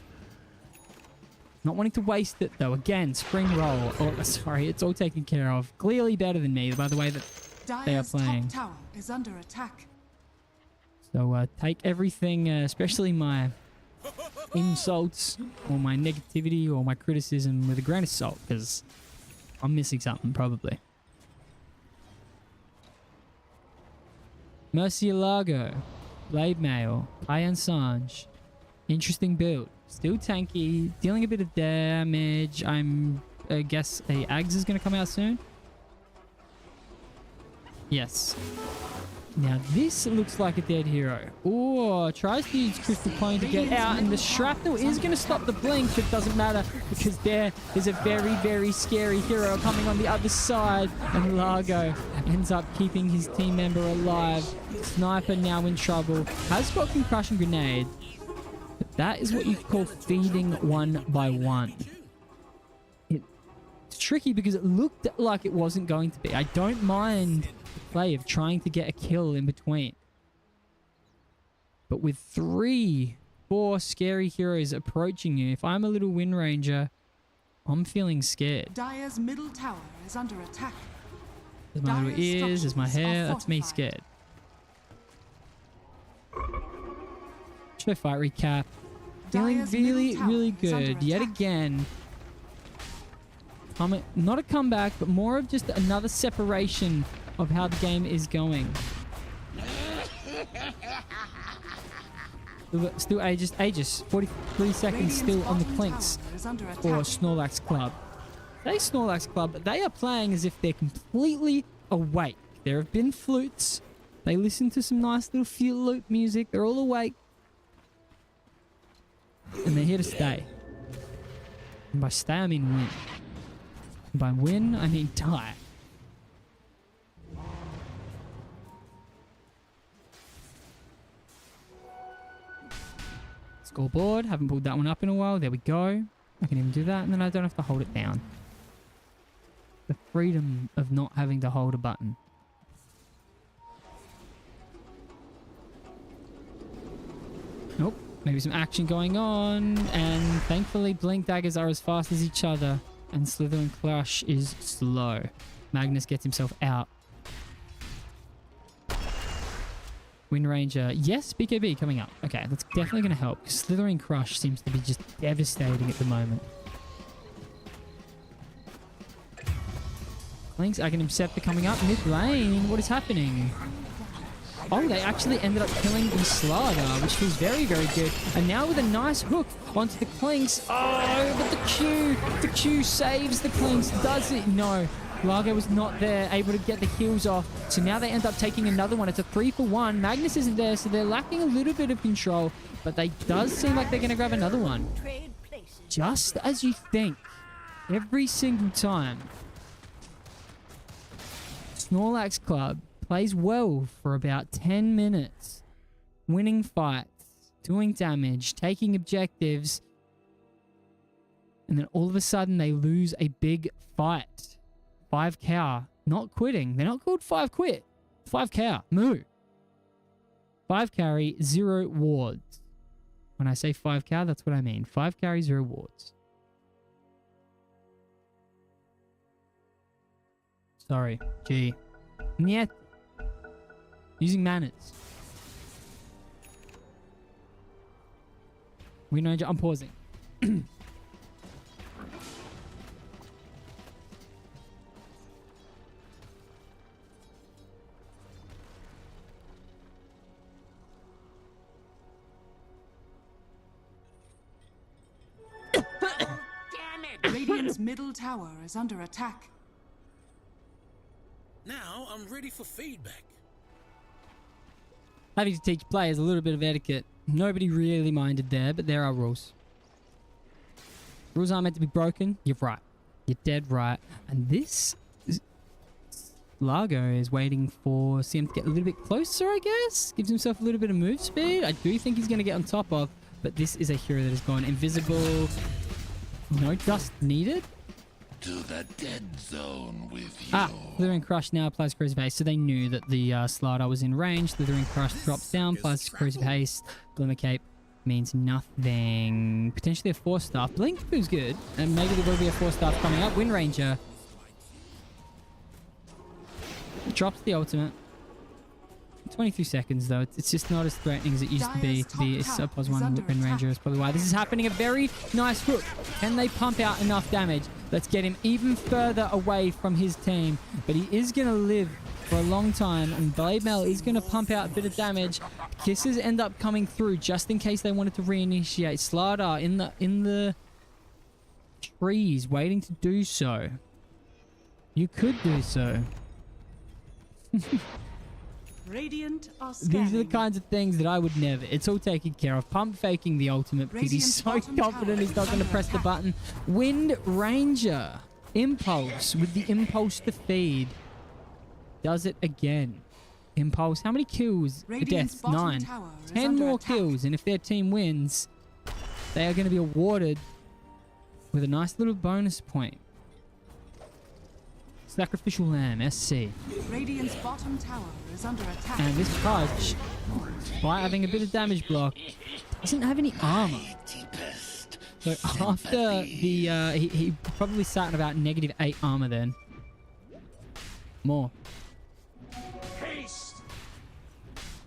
Not wanting to waste it though. Again, spring roll. Oh, sorry, it's all taken care of. Clearly better than me by the way that they are Dire's playing. top tower is under attack. So take everything, especially my insults or my negativity or my criticism with a grain of salt, because I'm missing something probably. Murcielago, Blade Mail, Iron Sange. Interesting build. Still tanky, dealing a bit of damage. I guess a Ags is going to come out soon. Yes. Now this looks like a dead hero. Oh, tries to use Crystal Cone to get out, and the Shrapnel is going to stop the blink, but it doesn't matter because there is a very, very scary hero coming on the other side, and Largo ends up keeping his team member alive. Sniper now in trouble. Has got Concussion Grenade, but that is what you call feeding one by one. It's tricky because it looked like it wasn't going to be. I don't mind play of trying to get a kill in between, but with 3, 4 scary heroes approaching you, if I'm a little Wind Ranger, I'm feeling scared. Dire's middle tower is under attack. There's my little Dire's ears, there's my structures hair, are that's me fortified. scared. Show fight recap. Feeling Dire's really, middle tower really is under good yet attack. again. Not a comeback, but more of just another separation of how the game is going. Still Aegis. 43 seconds still on the Clinks for Snorlax Club. They Snorlax Club, but they are playing as if they're completely awake. There have been flutes. They listen to some nice little flute music. They're all awake. And they're here to stay. And by stay, I mean win. And by win, I mean die. Scoreboard. Haven't pulled that one up in a while. There we go. I can even do that, and then I don't have to hold it down. The freedom of not having to hold a button. Nope. Maybe some action going on, and thankfully Blink Daggers are as fast as each other, and Slither and Clash is slow. Magnus gets himself out. Wind Ranger. Yes, BKB coming up. Okay, that's definitely going to help, because Slithering Crush seems to be just devastating at the moment. Link's Aghanim Scepter coming up mid lane. What is happening? Oh, they actually ended up killing the Slardar, which feels very, very good. And now with a nice hook onto the Clinks. Oh, but the Q saves the Clinks. Does it? No. Largo was not there, able to get the heals off. So now they end up taking another one. It's a 3-for-1. Magnus isn't there, so they're lacking a little bit of control. But they does seem like they're going to grab another one. Just as you think. Every single time. Snorlax Club plays well for about 10 minutes. Winning fights. Doing damage. Taking objectives. And then all of a sudden they lose a big fight. 5 cow, not quitting. They're not called 5 quit. 5 cow, moo. 5 carry, 0 wards. When I say 5 cow, that's what I mean. 5 carry, 0 wards. Sorry, G. Niet. Using manners. We know I'm pausing. Radiant's middle tower is under attack. Now I'm ready for feedback. Having to teach players a little bit of etiquette. Nobody really minded there, but there are rules. Rules aren't meant to be broken. You're right. You're dead right. And this Largo is waiting for CM to get a little bit closer, I guess. Gives himself a little bit of move speed. I do think he's going to get on top of, but this is a hero that has gone invisible. No dust needed. To the dead zone with you. Slithering Crush now applies Corrosive Haste, so they knew that the Slardar was in range. Slithering Crush drops down, applies Corrosive Haste. Glimmer Cape means nothing. Potentially a 4-star. Blink feels good, and maybe there will be a 4-star coming up. Wind Ranger drops the ultimate. 23 seconds though. It's just not as threatening as it used to be a sub-plus 1 Wind Ranger. Is probably why this is happening. A very nice hook. Can they pump out enough damage? Let's get him even further away from his team. But he is going to live for a long time, and Blade Mail is going to pump out a bit of damage. Kisses end up coming through just in case they wanted to reinitiate. Slardar in the trees waiting to do so. You could do so. Radiant are These are the kinds of things that I would never. It's all taken care of. Pump faking the ultimate because he's so confident he's not going to press the button. Wind Ranger. Impulse with the impulse to feed. Does it again. Impulse. How many kills? Deaths? 9. 10 more kills. And if their team wins, they are going to be awarded with a nice little bonus point. Sacrificial Lamb, SC. Radiant's bottom tower is under attack. And this Pudge, by having a bit of damage block, doesn't have any armor. So after the, he probably sat at about -8 armor then. More.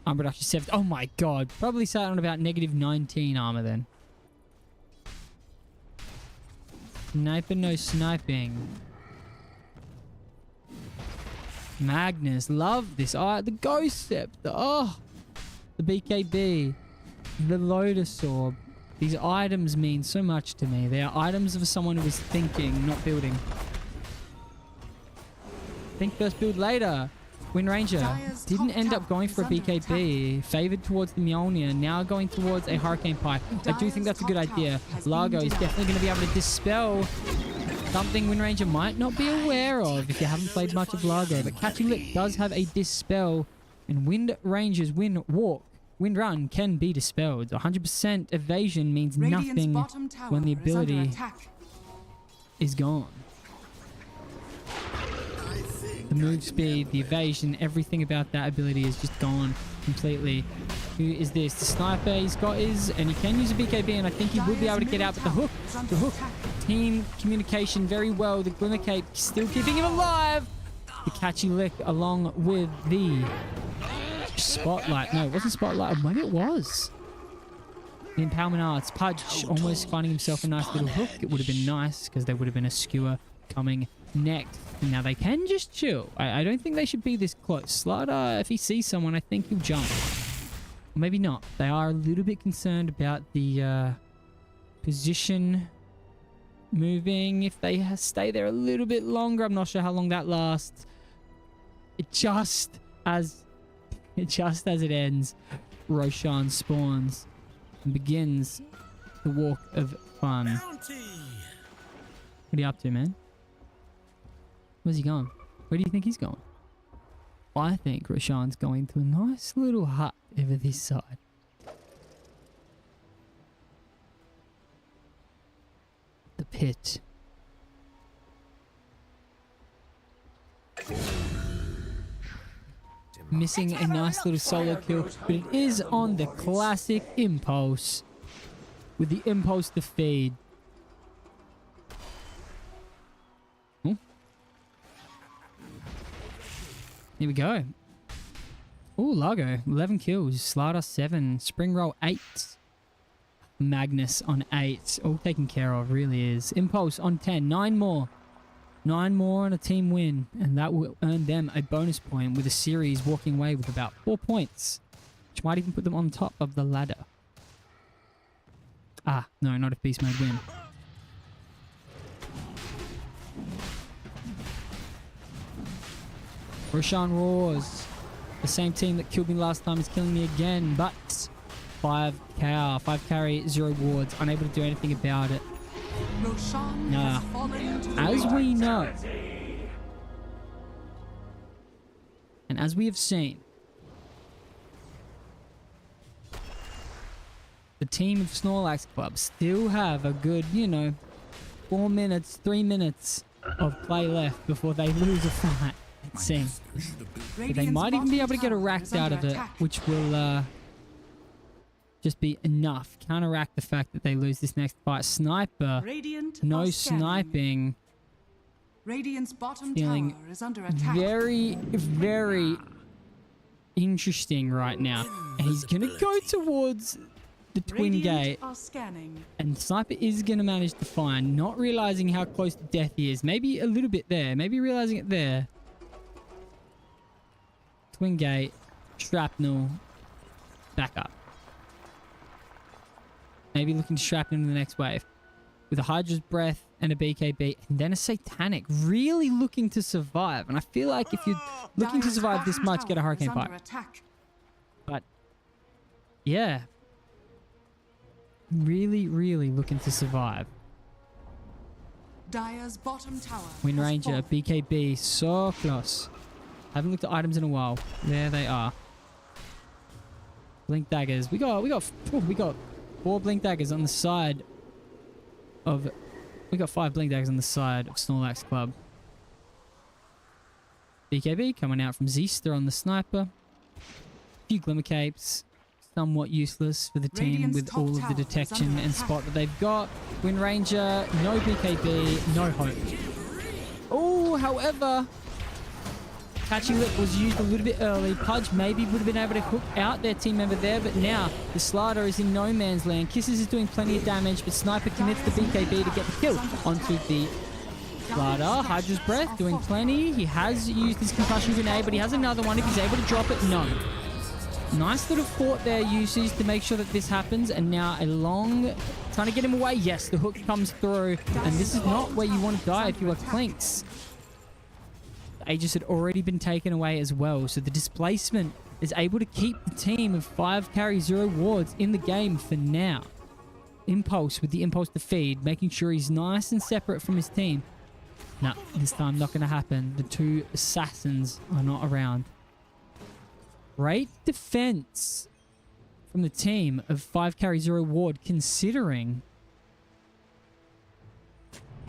Armor reduction 7. Oh my god. Probably sat on about -19 armor then. Sniper, no sniping. Magnus, love this. Oh, the Ghost Scepter. Oh, the BKB. The Lotus Orb. These items mean so much to me. They are items of someone who is thinking, not building. Think first, build later. Wind Ranger didn't end up going for a BKB. Favored towards the Mjolnir. Now going towards a Hurricane Pike. I do think that's a good idea. Largo is definitely going to be able to dispel something Wind Ranger might not be aware of if you haven't played much of Largo. But Catchy Lick does have a Dispel. And Wind Ranger's Wind Walk, Wind Run can be dispelled. 100% evasion means nothing when the ability is gone. The move speed, the evasion, everything about that ability is just gone completely. Who is this? The sniper he's got is, and he can use a BKB, and I think he will be able to get out, but the hook, team communication very well. The Glimmer Cape still keeping him alive. The Catchy Lick along with the Spotlight. No, it wasn't Spotlight. Maybe it was. The Empowerment Arts. Pudge almost finding himself a nice little hook. It would have been nice because there would have been a skewer coming next. Now they can just chill. I don't think they should be this close. Slider, if he sees someone, I think he'll jump. Or maybe not. They are a little bit concerned about the position moving. If they stay there a little bit longer, I'm not sure how long that lasts. Just as it ends, Roshan spawns and begins the walk of fun. Bounty. What are you up to, man? Where's he going? Where do you think he's going? I think Roshan's going to a nice little hut over this side. The pit. Missing a nice little solo kill, but it is on the classic impulse. With the impulse to feed. Oh. Here we go. Oh, Largo, 11 kills. Slider 7. Spring Roll 8. Magnus on 8. All taken care of, really is. Impulse on 10. 9 more. 9 more and a team win. And that will earn them a bonus point with a series walking away with about 4 points. Which might even put them on top of the ladder. Ah, no, not if Beast Mode win. Roshan roars. The same team that killed me last time is killing me again, but 5 carry, 0 wards, unable to do anything about it. Roshan Nah. has fallen to the As ground. we know, and as we have seen, the team of Snorlax Club still have a good, 4 minutes, 3 minutes of play left before they lose a fight, it seems. But they Radiant's might even be able to bottom get a tower rack is out under of it, attack. which will just be enough. Counteract the fact that they lose this next fight. Sniper, Radiant no are scanning. sniping. Radiant's bottom Feeling tower is under attack. Very, very interesting right now. And he's going to go towards the twin Radiant gate. are scanning. And Sniper is going to manage to find, not realizing how close to death he is. Maybe a little bit there. Maybe realizing it there. Twin gate, shrapnel, back up. Maybe looking to shrapnel in the next wave. With a Hydra's Breath and a BKB. And then a Satanic. Really looking to survive. And I feel like if you're looking to Dire's survive this bottom much, get a tower Hurricane is under Pipe. attack. But, yeah. Really, really looking to survive. Dire's bottom tower Wind has Ranger, fallen. BKB, so close. Haven't looked at items in a while. There they are. Blink daggers. We got 4 blink daggers on the side of. We got 5 blink daggers on the side of Snorlax Club. BKB coming out from Zeester on the sniper. A few Glimmer Capes. Somewhat useless for the team Radiant's with top all of the tower is detection under and attack. spot that they've got. Wind Ranger, no BKB, no hope. Oh, however, Catching Lip was used a little bit early. Pudge maybe would have been able to hook out their team member there, but now the Slider is in no man's land. Kisses is doing plenty of damage, but Sniper commits the BKB to get the kill onto the Slider. Hydra's Breath doing plenty. He has used his concussion grenade, but he has another one. If he's able to drop it, no. Nice little fort there usage to make sure that this happens, and now a long trying to get him away. Yes, the hook comes through, and this is not where you want to die if you are Clinks. The Aegis had already been taken away as well, so the displacement is able to keep the team of 5 carry 0 wards in the game for now. Impulse with the impulse to feed, making sure he's nice and separate from his team. No, this time not going to happen. The 2 assassins are not around. Great defense from the team of 5 carry 0 ward, considering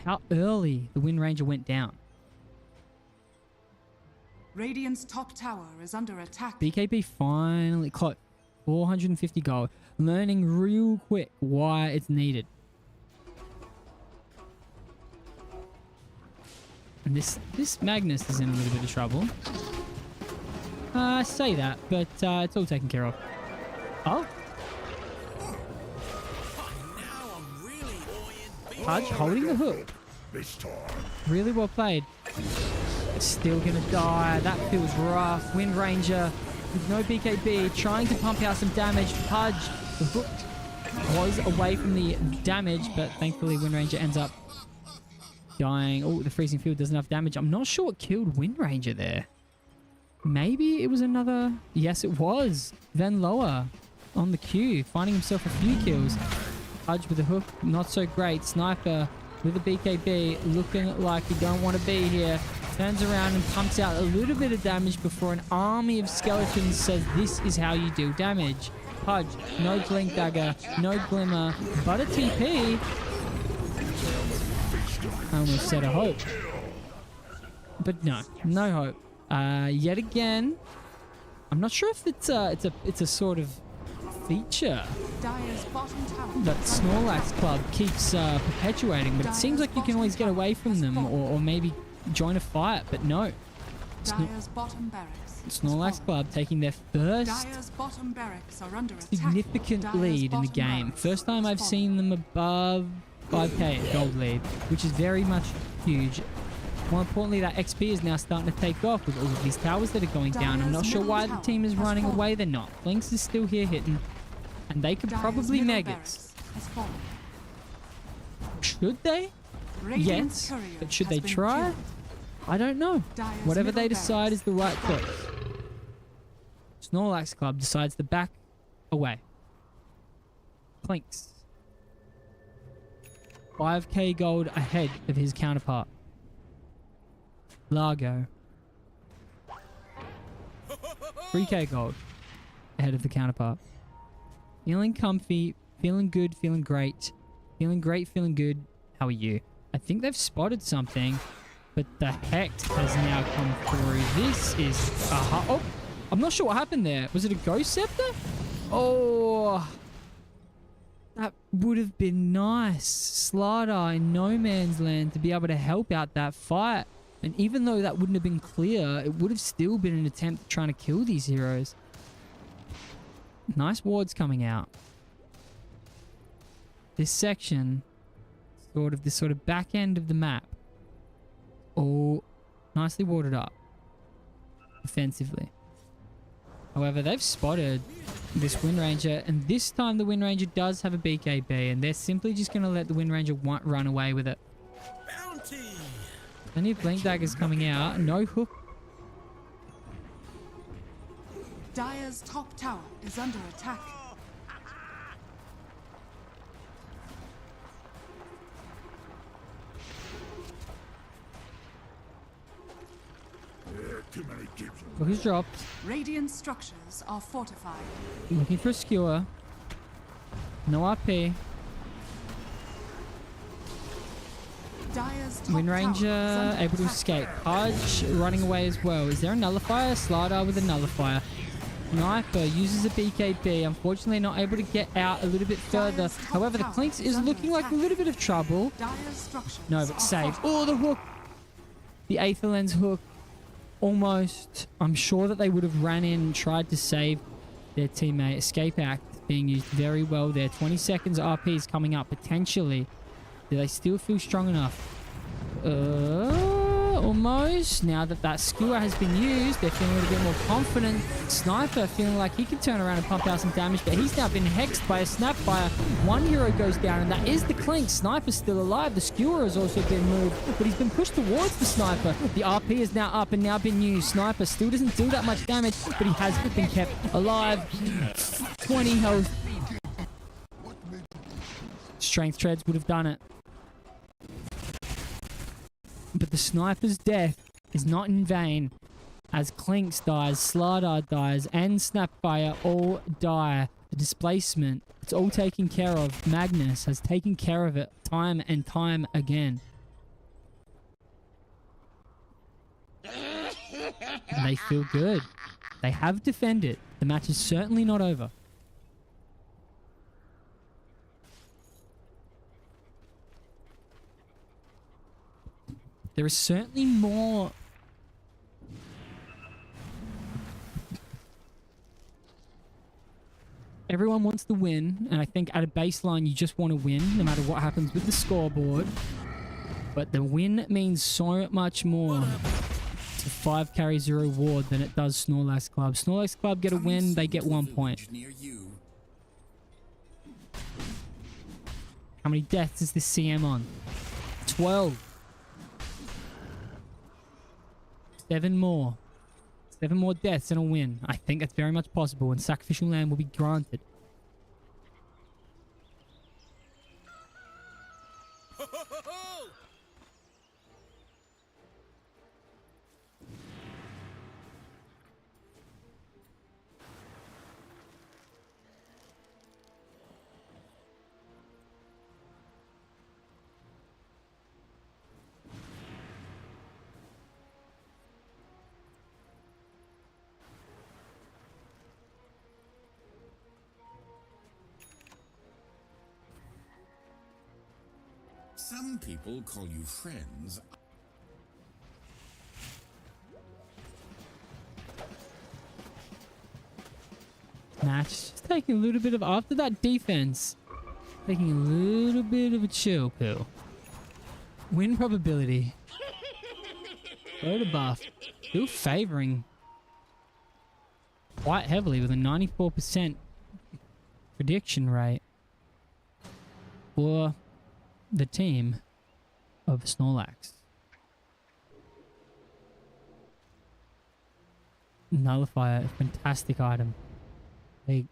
how early the Wind Ranger went down. Radiant's top tower is under attack. BKB finally close. 450 gold. Learning real quick why it's needed. And this Magnus is in a little bit of trouble. I say that, but it's all taken care of. Oh. Pudge holding the hook. This time. Really well played. It's still gonna die. That feels rough. Wind Ranger with no BKB, trying to pump out some damage. Pudge, the hook was away from the damage, but thankfully Wind Ranger ends up dying. Oh, the freezing field does enough damage. I'm not sure what killed Wind Ranger there. Maybe it was another... Yes, it was. Van Loa on the queue, finding himself a few kills. Pudge with a hook, not so great. Sniper with a BKB, looking like you don't want to be here. Turns around and pumps out a little bit of damage before an army of skeletons says this is how you deal damage. Pudge, no blink dagger, no glimmer, but a TP. I almost said a hope. But no, no hope. Yet again, I'm not sure if it's a sort of feature Dire's bottom tower that Snorlax Club keeps perpetuating, but it seems like you can always get away from them or maybe join a fight, but no. Dire's bottom barracks. Snorlax Club taking their first Dire's bottom barracks are under attack. significant Dire's lead in the bottom game. barracks First time I've has seen them above 5k gold lead, which is very much huge. More importantly, that XP is now starting to take off with all of these towers that are going down. I'm not sure why the team is running away. They're not. Lynx is still here hitting, and they could probably meg it. Should they? Yes, but should they try? I don't know. Whatever they decide is the right choice. Snorlax Club decides to back away. Clinks. 5k gold ahead of his counterpart. Largo. 3k gold ahead of the counterpart. Feeling comfy, feeling good, feeling great. Feeling great, feeling good. How are you? I think they've spotted something, but the Hex has now come through. This is... oh, I'm not sure what happened there. Was it a Ghost Scepter? Oh... That would have been nice. Slardar in no man's land to be able to help out that fight. And even though that wouldn't have been clear, it would have still been an attempt at trying to kill these heroes. Nice wards coming out. This section, this sort of back end of the map, all nicely warded up defensively. However, they've spotted this Wind Ranger, and this time the Wind Ranger does have a BKB, and they're simply just going to let the Wind Ranger run away with it. Bounty. Plenty of blink daggers coming out. No hook. Dire's top tower is under attack. Too many gibbs. Look who's dropped. Radiant structures are fortified. Looking for a skewer. No RP. Dire's top Wind tower Ranger is under able to attack. escape. Pudge running away as well. Is there a nullifier? Slardar with a nullifier. Sniper uses a BKB. Unfortunately not able to get out a little bit further. However, the Clinks is looking like a little bit of trouble. Dire's structures No, but are saved. fortified. Oh, the hook. The Aether Lens hook. Almost. I'm sure that they would have ran in and tried to save their teammate. Escape Act being used very well there. 20 seconds RP is coming up potentially. Do they still feel strong enough? Almost. Now that that skewer has been used, they're feeling a little bit more confident. Sniper feeling like he can turn around and pump out some damage, but he's now been hexed by a snapfire. One hero goes down, and that is the Clink. Sniper's still alive. The skewer has also been moved, but he's been pushed towards the Sniper. The RP is now up and now been used. Sniper still doesn't do that much damage, but he has been kept alive. 20 health. Strength Treads would have done it. But the Sniper's death is not in vain, as Clinks dies, Slardar dies, and Snapfire all die. The displacement, it's all taken care of. Magnus has taken care of it time and time again. And they feel good. They have defended. The match is certainly not over. There is certainly more. Everyone wants to win, and I think at a baseline you just want to win, no matter what happens with the scoreboard. But the win means so much more to 5 carry 0 ward than it does Snorlax Club. Snorlax Club get a win, they get 1 point. How many deaths is this CM on? 12. 7 more. 7 more deaths and a win. I think that's very much possible, and Sacrificial Lamb will be granted. Some people call you friends. Match just taking a little bit of, after that defense, taking a little bit of a chill pill. Win probability. Go to buff. Still favoring quite heavily with a 94% prediction rate for the team of Snorlax. Nullifier, fantastic item. Leaked.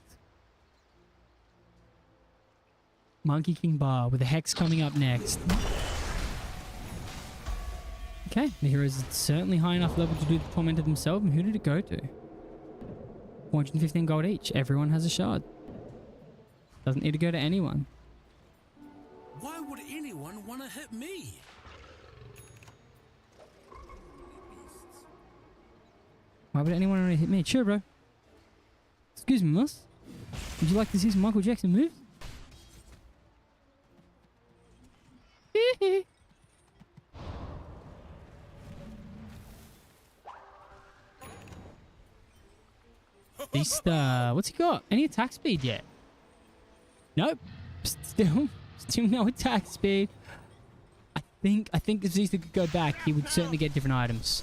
Monkey King Bar with the Hex coming up next. Okay, the heroes are certainly high enough level to do the Tormentor themselves. And who did it go to? 415 gold each. Everyone has a shard. Doesn't need to go to anyone. Why would anyone want to hit me? Why would anyone want to hit me? Sure, bro. Excuse me, Moss. Would you like to see some Michael Jackson moves? Beast, what's he got? Any attack speed yet? Nope. Still no attack speed. I think if Zista could go back, he would certainly get different items.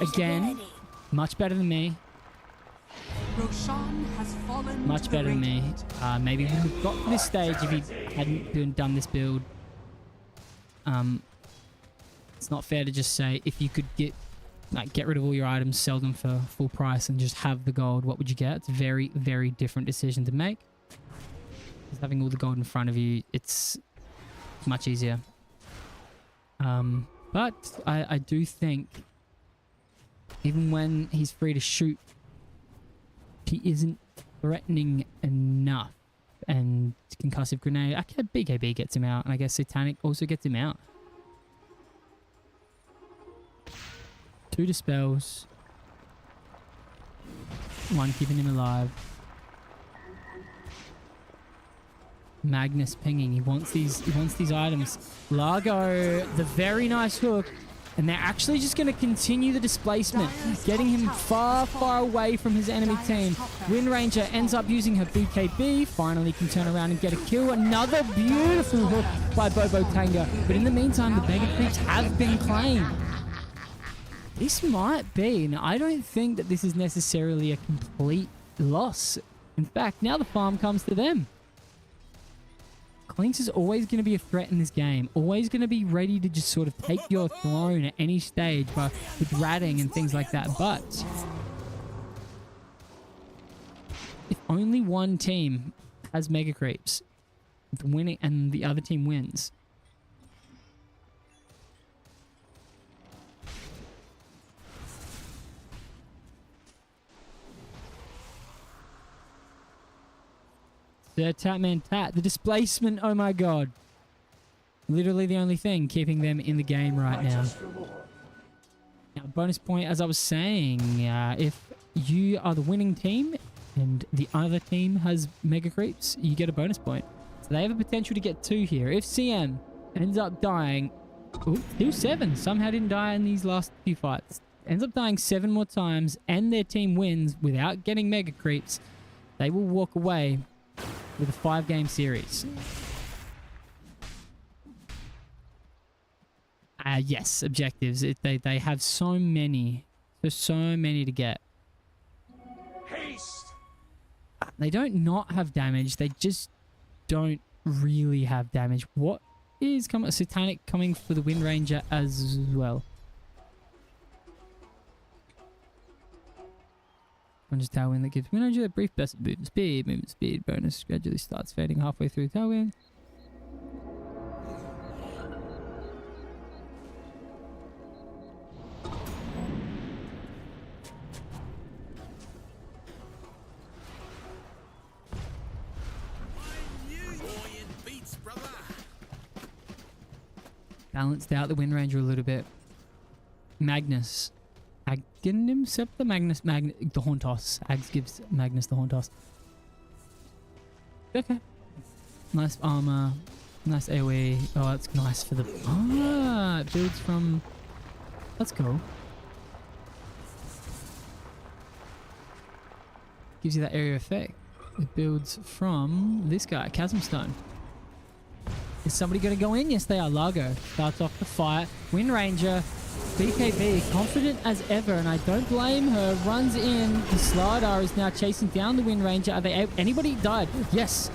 Again, much better than me. Roshan has fallen Much to better the than me. Radiant. Maybe we would have got to this stage if he hadn't done this build. It's not fair to just say if you could get rid of all your items, sell them for full price, and just have the gold, what would you get? It's a very, very different decision to make. Just having all the gold in front of you, it's much easier. But I do think even when he's free to shoot, he isn't threatening enough. And Concussive Grenade, BKB gets him out, and I guess Satanic also gets him out. 2 dispels, 1 keeping him alive. Magnus pinging. He wants these items. Largo, the very nice hook, and they're actually just going to continue the displacement, getting him far, far away from his enemy team. Wind Ranger ends up using her BKB, finally can turn around and get a kill. Another beautiful hook by Bobo Tanga, but in the meantime, the Mega Creeps have been claimed. This might be, and I don't think that this is necessarily a complete loss. In fact, now the farm comes to them. Clinks is always going to be a threat in this game. Always going to be ready to just sort of take your throne at any stage with ratting and things like that. But if only one team has Mega Creeps, the winning and the other team wins, the Tatman Tat, the displacement, oh my god. Literally the only thing keeping them in the game right now. Now, bonus point, as I was saying, if you are the winning team and the other team has Mega Creeps, you get a bonus point. So they have a potential to get 2 here. If CM ends up dying, still 7, somehow didn't die in these last few fights, ends up dying 7 more times and their team wins without getting Mega Creeps, they will walk away with a 5-game series. Yes, objectives. They have so many. There's so many to get. Haste! They don't not have damage. They just don't really have damage. What is coming? Satanic coming for the Wind Ranger as well. Just tailwind that gives Wind Ranger a brief burst of movement speed. Movement speed bonus gradually starts fading halfway through tailwind. Balanced out the Wind Ranger a little bit. Magnus. Ag didn't accept the Magnus the Horn Toss. Ags gives Magnus the Horn Toss. Okay. Nice armor. Nice AoE. Oh, that's nice for the... Ah, it builds from... That's cool. Gives you that area effect. It builds from this guy, Chasm Stone. Is somebody going to go in? Yes, they are. Largo starts off the fight. Wind Ranger, BKB, confident as ever, and I don't blame her. Runs in. The Slardar is now chasing down the Wind Ranger. Are they able? Anybody died? Yes.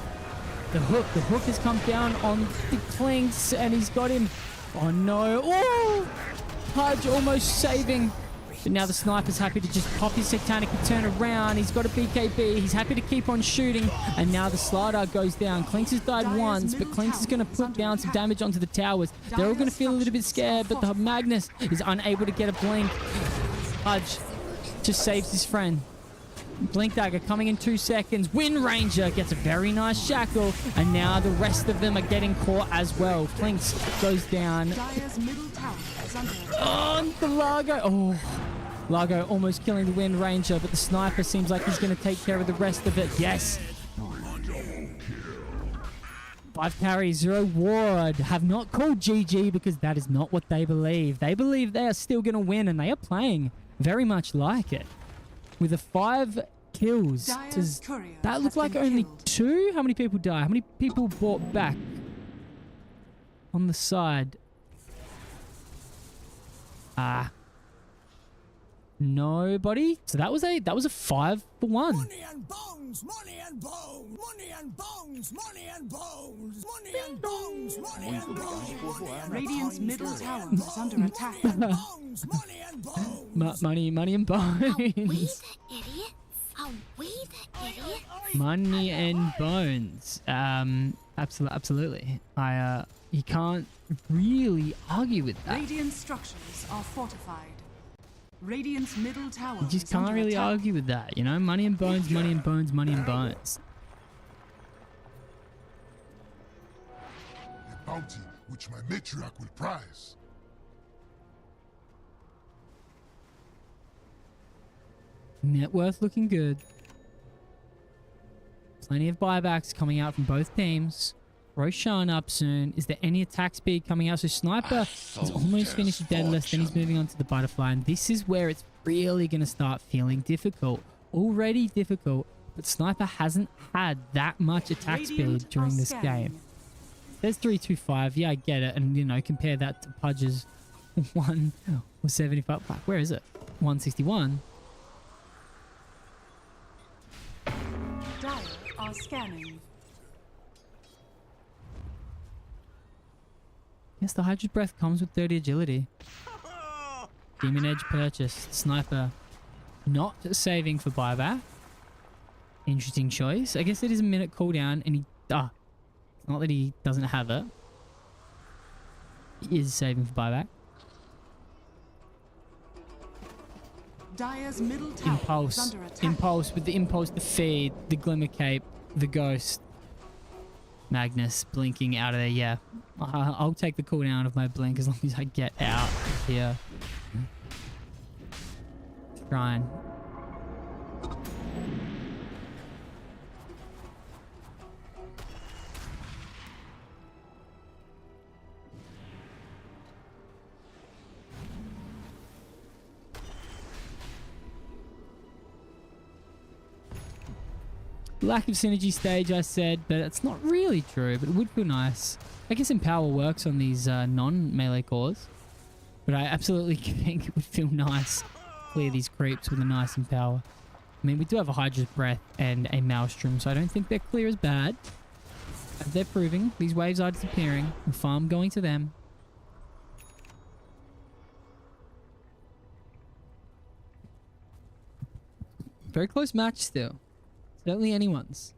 The hook. The hook has come down on the Clinks, and he's got him. Oh no. Oh! Pudge almost saving. But now the Sniper's happy to just pop his Satanic and turn around. He's got a BKB. He's happy to keep on shooting. And now the Slardar goes down. Clinks has died once, but Clinks is going to put down some damage onto the towers. They're all going to feel a little bit scared, but the Magnus is unable to get a blink. Pudge just saves his friend. Blink Dagger coming in 2 seconds. Wind Ranger gets a very nice shackle. And now the rest of them are getting caught as well. Clinks goes down. Dire's middle tower is under attack. Oh, the Largo. Oh. Largo almost killing the Wind Ranger, but the Sniper seems like he's going to take care of the rest of it. Yes. 5 carry, 0 ward. Have not called GG because that is not what they believe. They believe they are still going to win, and they are playing very much like it. With a 5 kills. Does that look like only 2? How many people die? How many people brought back on the side? Nobody. So that was a 5 for 1. Money and bones, money and bones, money and bones, money and bones, money and bones, money and bones. Radiant's middle tower is under attack. Bones, money and bones. Money and bones. Are we the idiots? Are we the idiots? Money and bones. Absolutely. You can't really argue with that. Radiant structures are fortified. Radiant's middle tower You just is can't under really attack. argue with that, you know? Money and bones, money and bones, money and bones. A bounty which my matriarch will prize. Net worth looking good. Plenty of buybacks coming out from both teams. Roshan up soon. Is there any attack speed coming out? So Sniper is almost finished with Deadless, then he's moving on to the Butterfly, and this is where it's really going to start feeling difficult. Already difficult, but Sniper hasn't had that much attack speed during this game. There's 325. Yeah, I get it. And, you know, compare that to Pudge's 175. Where is it? 161. Dire are scanning. Yes, the Hydra's Breath comes with 30 agility. Demon Edge purchased. Sniper not saving for buyback. Interesting choice. I guess it is a minute cooldown, and he... it's not that he doesn't have it. He is saving for buyback. Dire's middle tower is Impulse. under attack. Impulse with the Impulse, the Feed, the Glimmer Cape, the Ghost. Magnus blinking out of there. Yeah, I'll take the cooldown of my blink as long as I get out of here. Shrine. Lack of synergy stage, I said, but it's not really true, but it would feel nice. I guess Empower works on these non-melee cores. But I absolutely think it would feel nice to clear these creeps with a nice Empower. I mean, we do have a Hydra's Breath and a Maelstrom, so I don't think their clear is bad. As they're proving, these waves are disappearing. The farm going to them. Very close match still. Certainly anyone's.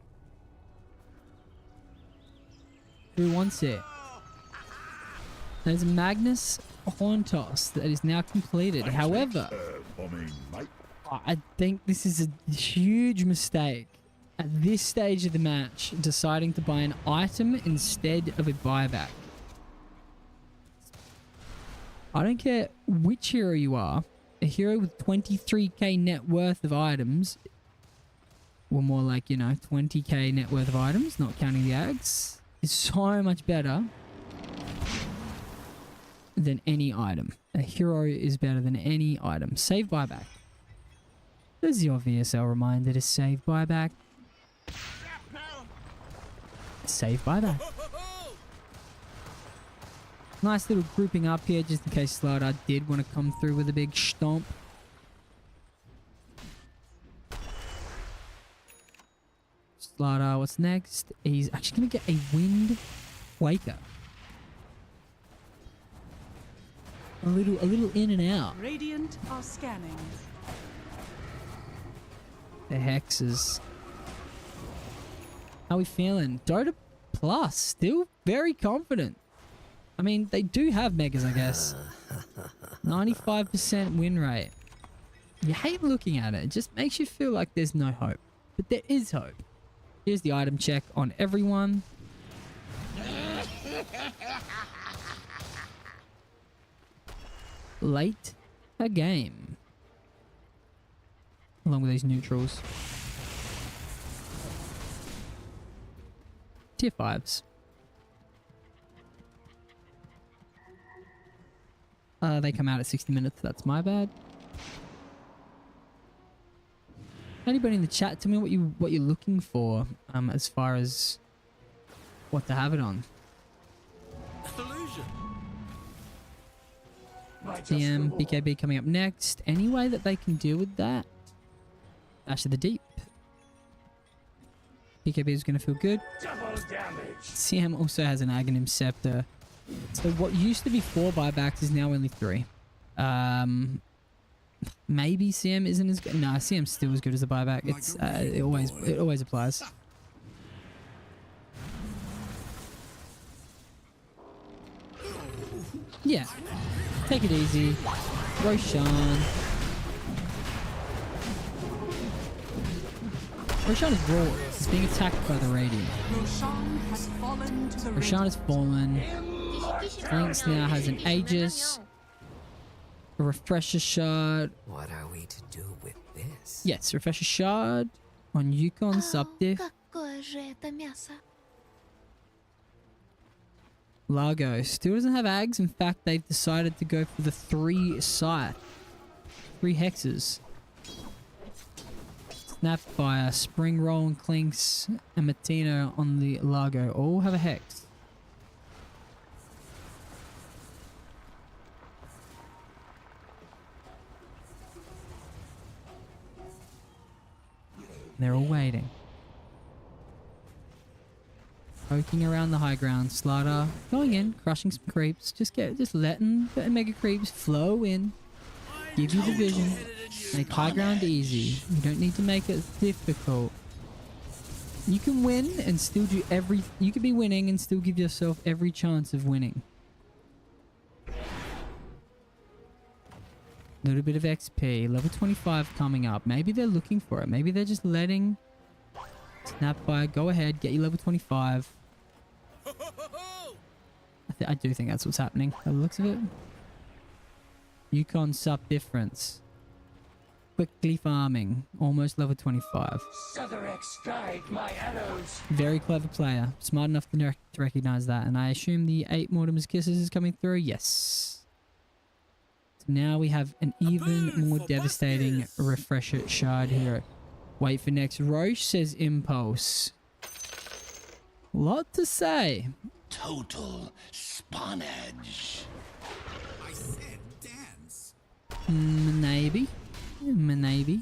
Who wants it? There's a Magnus Horn Toss that is now completed. However, I think this is a huge mistake at this stage of the match, deciding to buy an item instead of a buyback. I don't care which hero you are. A hero with 23k net worth of items, or more like, you know, 20k net worth of items, not counting the ags, is so much better than any item. A hero is better than any item. Save buyback. There's your VSL reminder to save buyback. Save buyback. Nice little grouping up here just in case Slardar did want to come through with a big stomp. Slardar, what's next? He's actually going to get a Wind Waker. A little in and out. Radiant are scanning. The hexes. How are we feeling? Dota Plus, still very confident. I mean, they do have megas, I guess. 95% win rate. You hate looking at it. It just makes you feel like there's no hope. But there is hope. Here's the item check on everyone. Late a game. Along with these neutrals. Tier 5s. They come out at 60 minutes. That's my bad. Anybody in the chat, tell me what you're looking for as far as what to have it on. TM, BKB coming up next. Any way that they can deal with that? Ash of the Deep. BKB is going to feel good. CM also has an Aghanim Scepter. So what used to be 4 buybacks is now only 3. Maybe CM isn't as good. Nah, CM's still as good as a buyback. It's it always applies. Yeah. Take it easy. Roshan. Roshan is raw. He's being attacked by the Radiant. Roshan has fallen to the Roshan has fallen. Lynx now has an Aegis. A Refresher Shard. What are we to do with this? Yes, Refresher Shard on Yukon Subdiff. Largo still doesn't have Ags. In fact, they've decided to go for the 3 Scythe. 3 Hexes. Snapfire, Spring Roll and Clinks, and Matino on the Largo all have a Hex. They're all waiting. Poking around the high ground. Slardar going in, crushing some creeps. Just letting the mega creeps flow in. Give you the vision. Make high ground easy. You don't need to make it difficult. You can win and still do you could be winning and still give yourself every chance of winning. Little bit of XP. Level 25 coming up. Maybe they're looking for it. Maybe they're just letting Snapfire go ahead. Get you level 25. I do think that's what's happening by the looks of it. Yukon sub difference. Quickly farming. Almost level 25. Very clever player. Smart enough to recognize that. And I assume the 8 Mortimer's Kisses is coming through. Yes. Now we have an even more devastating Refresher Shard here. Wait for next. Roche says Impulse. Lot to say. Total spawnage. Maybe. Maybe.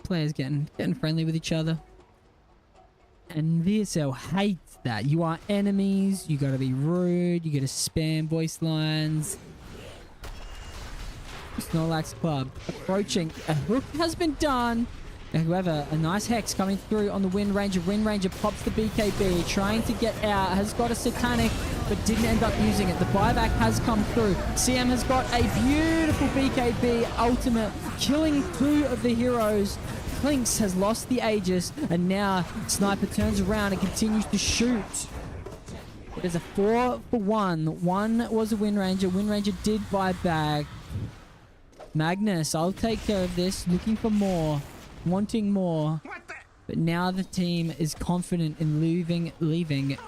Players getting friendly with each other. And VSL hates that. You are enemies. You gotta be rude. You gotta spam voice lines. Snorlax Club approaching. A hook has been done. However, a nice hex coming through on the Wind Ranger. Wind Ranger pops the BKB, trying to get out. Has got a Satanic, but didn't end up using it. The buyback has come through. CM has got a beautiful BKB ultimate, killing 2 of the heroes. Clinks has lost the Aegis, and now Sniper turns around and continues to shoot. It is a 4-for-1. One was a Wind Ranger. Wind Ranger did buy back. Magnus, I'll take care of this. Looking for more. Wanting more. But now the team is confident in leaving the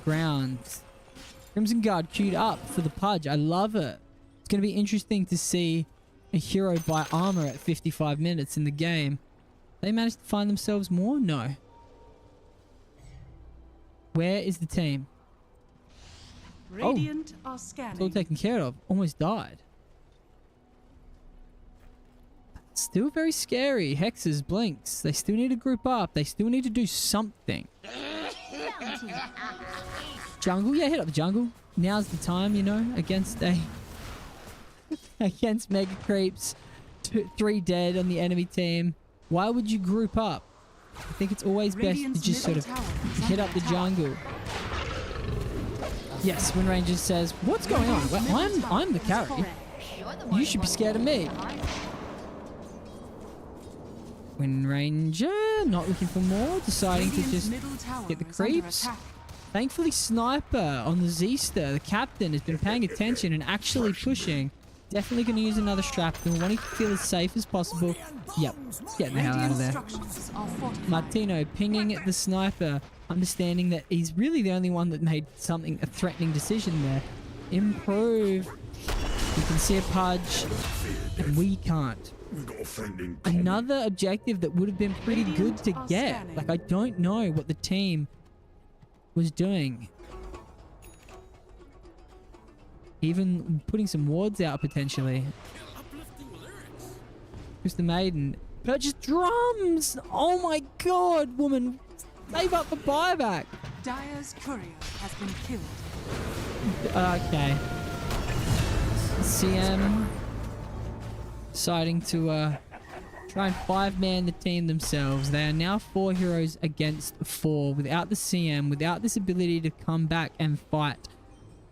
ground. Crimson Guard queued up for the Pudge. I love it. It's going to be interesting to see a hero buy armor at 55 minutes in the game. They managed to find themselves more? No. Where is the team? Radiant are scanning. It's all taken care of. Almost died. Still very scary. Hexes, blinks. They still need to group up. They still need to do something. Jungle? Yeah, hit up the jungle. Now's the time, you know, against against Mega Creeps. 3 dead on the enemy team. Why would you group up? I think it's always best to just sort of hit up the jungle. Yes, Wind Ranger says, what's going on? Well, I'm the carry. You should be scared of me. Wind Ranger, not looking for more, deciding to just get the creeps. Thankfully, Sniper on the Z-Star, the captain, has been paying attention and actually pushing. Definitely going to use another strap. And wanting to feel as safe as possible. Yep, getting the hell out of there. Martino pinging the Sniper, understanding that he's really the only one that made a threatening decision there. Improve. You can see a Pudge, and we can't. Another objective that would have been pretty good to get. Like, I don't know what the team was doing. Even putting some wards out potentially. Who's the maiden? Purchase drums! Oh my god, woman! Save up the buyback! Dire's courier has been killed. Okay. CM deciding to try and 5-man the team themselves. They are now 4 heroes against 4 without the CM, without this ability to come back and fight.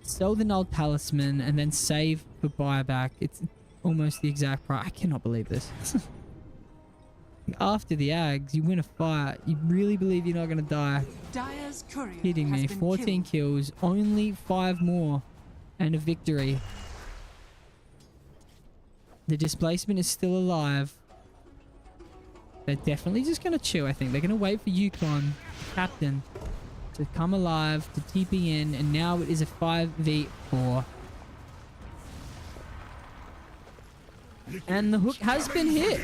Sell the null talisman and then save for buyback. It's almost the exact price. I cannot believe this. After the Ags, you win a fight. You really believe you're not going to die? Dire's courier Kidding me. 14 kills, only 5 more, and a victory. The displacement is still alive. They're definitely just going to chill, I think. They're going to wait for Yukon, captain, to come alive, to TP in, and now it is a 5v4. And the hook has been hit.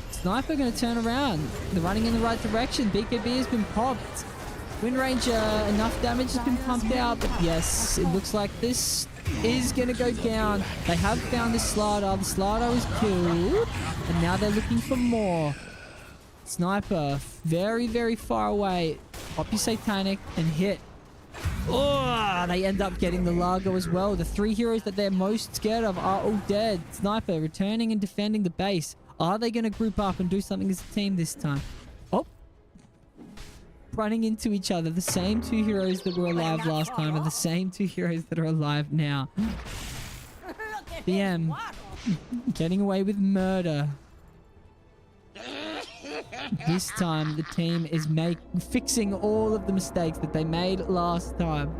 Sniper going to turn around. They're running in the right direction. BKB has been popped. Wind Ranger, enough damage has been pumped out, but yes, it looks like this is going to go down. They have found the Slider. The Slider is killed, and now they're looking for more. Sniper, very, very far away. Pop your Satanic and hit. Oh, they end up getting the Largo as well. The 3 heroes that they're most scared of are all dead. Sniper returning and defending the base. Are they going to group up and do something as a team this time? Oh. Running into each other. The same 2 heroes that were alive last time are the same 2 heroes that are alive now. BM getting away with murder. This time the team is fixing all of the mistakes that they made last time.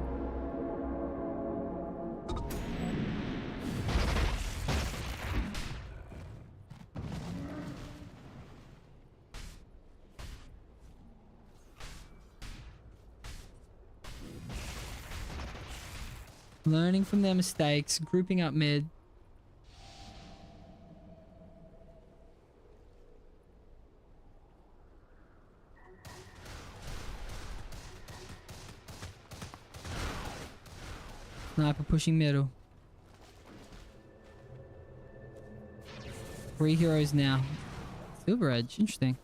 Learning from their mistakes, grouping up mid. Sniper pushing middle. 3 heroes now. Silver Edge, interesting.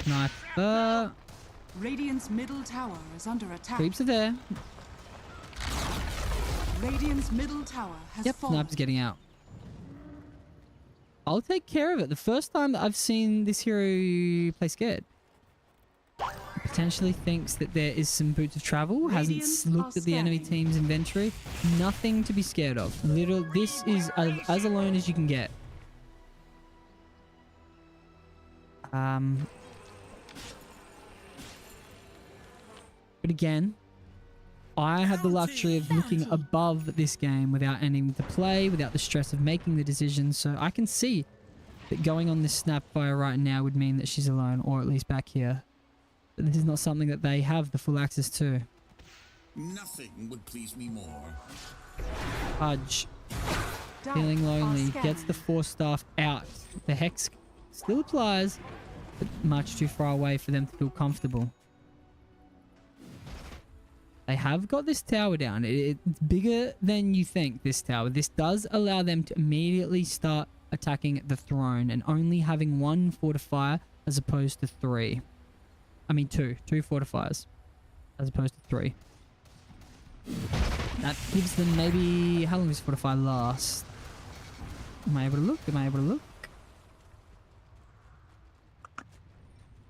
Sniper. Radiant's middle tower is under attack. Creeps are there. Radiant's middle tower has fallen. Sniper's getting out. I'll take care of it. The first time that I've seen this hero play scared. Potentially thinks that there is some boots of travel. Radiant Hasn't looked at the enemy scanning. team's inventory. Nothing to be scared of. This is as alone as you can get. But again, I have the luxury of looking above this game without ending to play, without the stress of making the decisions. So I can see that going on this Snapfire right now would mean that she's alone, or at least back here. But this is not something that they have the full access to. Nothing would please me more. Pudge, Dark feeling lonely, are gets the 4-staff out. The Hex still applies, but much too far away for them to feel comfortable. They have got this tower down. It's bigger than you think, this tower. This does allow them to immediately start attacking the throne and only having 1 fortifier as opposed to 3. I mean 2 fortifiers as opposed to 3. That gives them maybe... How long does fortify last? Am I able to look? Am I able to look?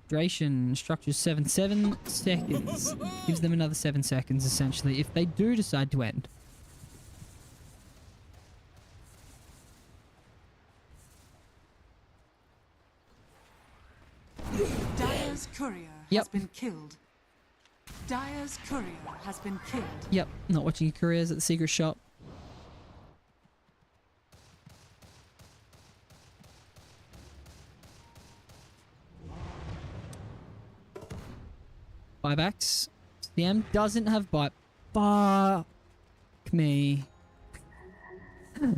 Duration structures 7 seconds. Gives them another 7 seconds essentially if they do decide to end. Dire's courier has been killed. Dire's courier has been killed. Yep, not watching your careers at the secret shop. Buybacks. CM doesn't have buy. Fuck me. So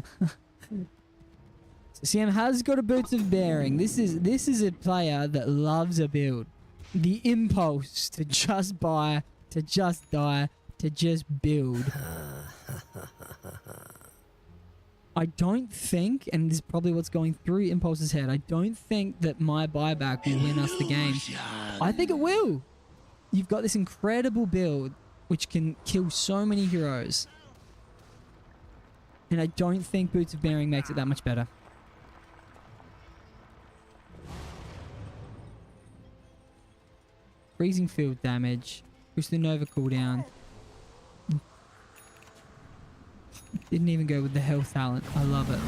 CM has got a Boots of Bearing. This is a player that loves a build. The impulse to just buy, to just die, to just build. I don't think, and this is probably what's going through Impulse's head, I don't think that my buyback will win us the game. I think it will. You've got this incredible build which can kill so many heroes. And I don't think Boots of Bearing makes it that much better. Freezing field damage. Push the Nova cooldown. Didn't even go with the health talent. I love it.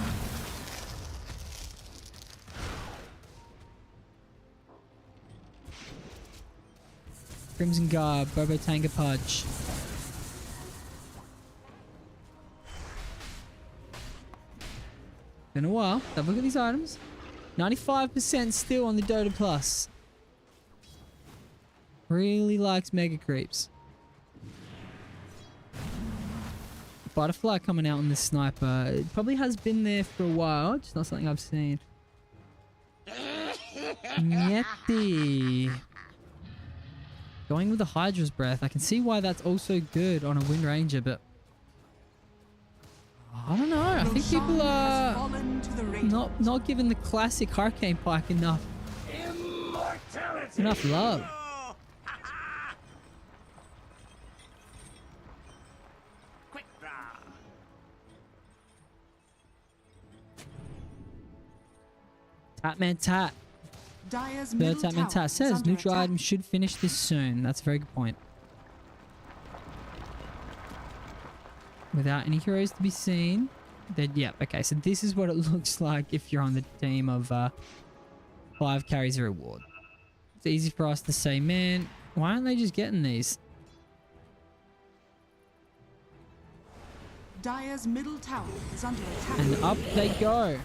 Crimson Garb, Bobo Tanga Pudge. Been a while. Have a look at these items. 95% still on the Dota Plus. Really likes Mega Creeps. Butterfly coming out on this sniper. It probably has been there for a while. Just not something I've seen. Yeti. Going with the Hydra's Breath. I can see why that's also good on a Wind Ranger, but I don't know. I think people are not giving the classic Hurricane Pike enough love. Tatman Tat. Tatman Tat says neutral items should finish this soon. That's a very good point. Without any heroes to be seen. Then, yeah, okay, so this is what it looks like if you're on the team of 5 carries a reward. It's easy for us to say, man, why aren't they just getting these? Dire's middle tower is under attack. And up they go.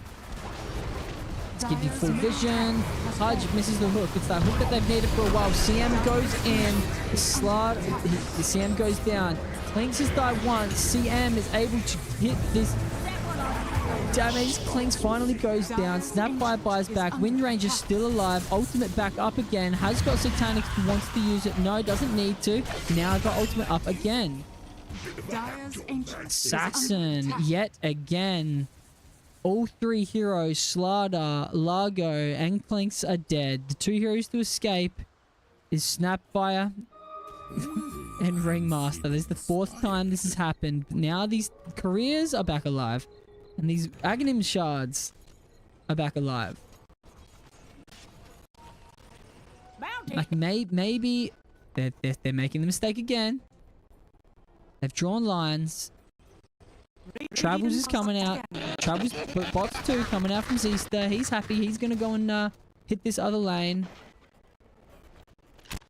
Let's give you full vision. Hudge misses the hook. It's that hook that they've needed for a while. CM goes in. The CM goes down. Clinks has died once. CM is able to hit this damage. Clinks finally goes down. Snapfire buys back. Wind Ranger still alive. Ultimate back up again. Has got Satanic, wants to use it. No, doesn't need to. Now got ultimate up again. Dire's ancient is Assassin under attack. yet again. All three heroes, Slardar, Largo, and Clinks are dead. The two heroes to escape is Snapfire and Ringmaster. This is the fourth time this has happened. Now these careers are back alive. And these Aghanim shards are back alive. Like maybe they're making the mistake again. They've drawn lines. Travels is coming out. Travels bots 2 coming out from Zista. He's happy. He's gonna go and hit this other lane.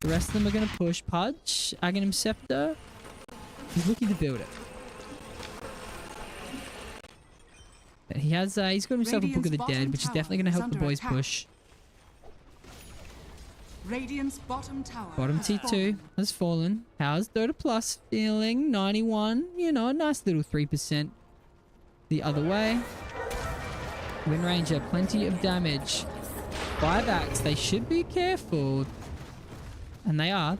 The rest of them are gonna push. Pudge, Aghanim Scepter. He's looking to build it. But he has he's got himself a Book of the Dead, which is definitely gonna help the boys push. Radiant's bottom tower. Bottom T2 has fallen. How's Dota Plus feeling? 91. You know, a nice little 3% the other way. Wind Ranger, plenty of damage. Buybacks, they should be careful. And they are.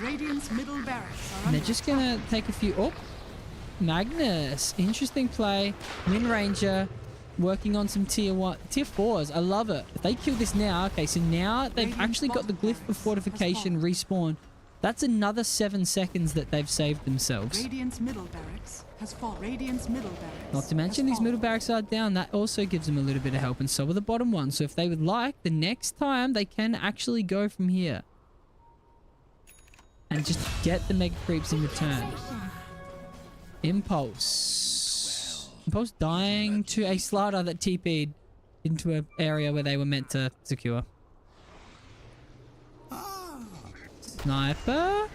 Radiant's middle barracks are And they're just gonna take a few... Oh! Magnus. Interesting play. Wind Ranger working on some tier 4s. I love it. If they kill this now... Okay, so now they've actually got the Glyph of Fortification respawn. That's another 7 seconds that they've saved themselves. Radiant's middle barracks has fallen. Radiant's middle barracks. Not to mention these middle barracks are down. That also gives them a little bit of help. And so are the bottom ones. So if they would like, the next time they can actually go from here. And just get the mega creeps in return. Impulse. Impulse dying to a Slardar that TP'd into an area where they were meant to secure. Sniper.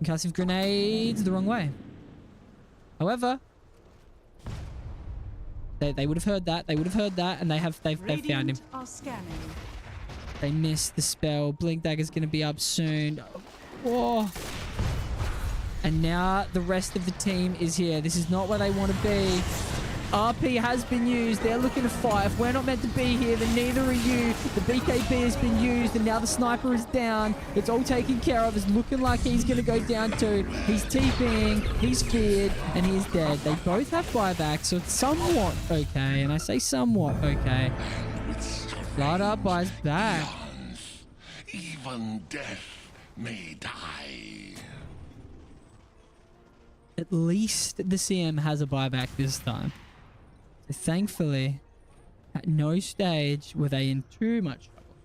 Concussive grenades the wrong way. However, they would have heard that. They would have heard that, and they've found him. Are scanning. They missed the spell. Blink Dagger's going to be up soon. Oh. And now the rest of the team is here. This is not where they want to be. RP has been used. They're looking to fight. If we're not meant to be here, then neither are you. The BKB has been used, and now the sniper is down. It's all taken care of. It's looking like he's going to go down too. He's TPing, he's feared, and he is dead. They both have buyback, so it's somewhat okay. And I say somewhat okay. Slardar buys back. Even death may die. At least the CM has a buyback this time. So thankfully, at no stage were they in too much trouble.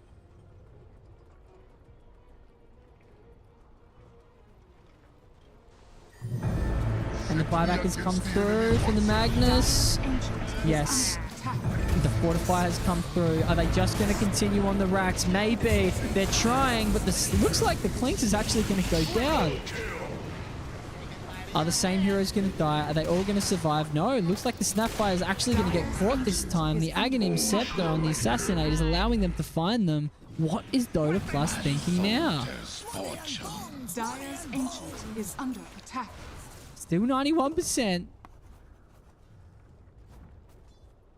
And the buyback has come through from the Magnus. Yes. The Fortify has come through. Are they just going to continue on the racks? Maybe. They're trying, but this looks like the Clinks is actually going to go down. Are the same heroes going to die? Are they all going to survive? No, it looks like the Snapfire is actually going to get caught this time. The Aghanim Scepter on the Assassinate is allowing them to find them. What is Dota Plus thinking now? Dire's ancient is under attack. Still 91%.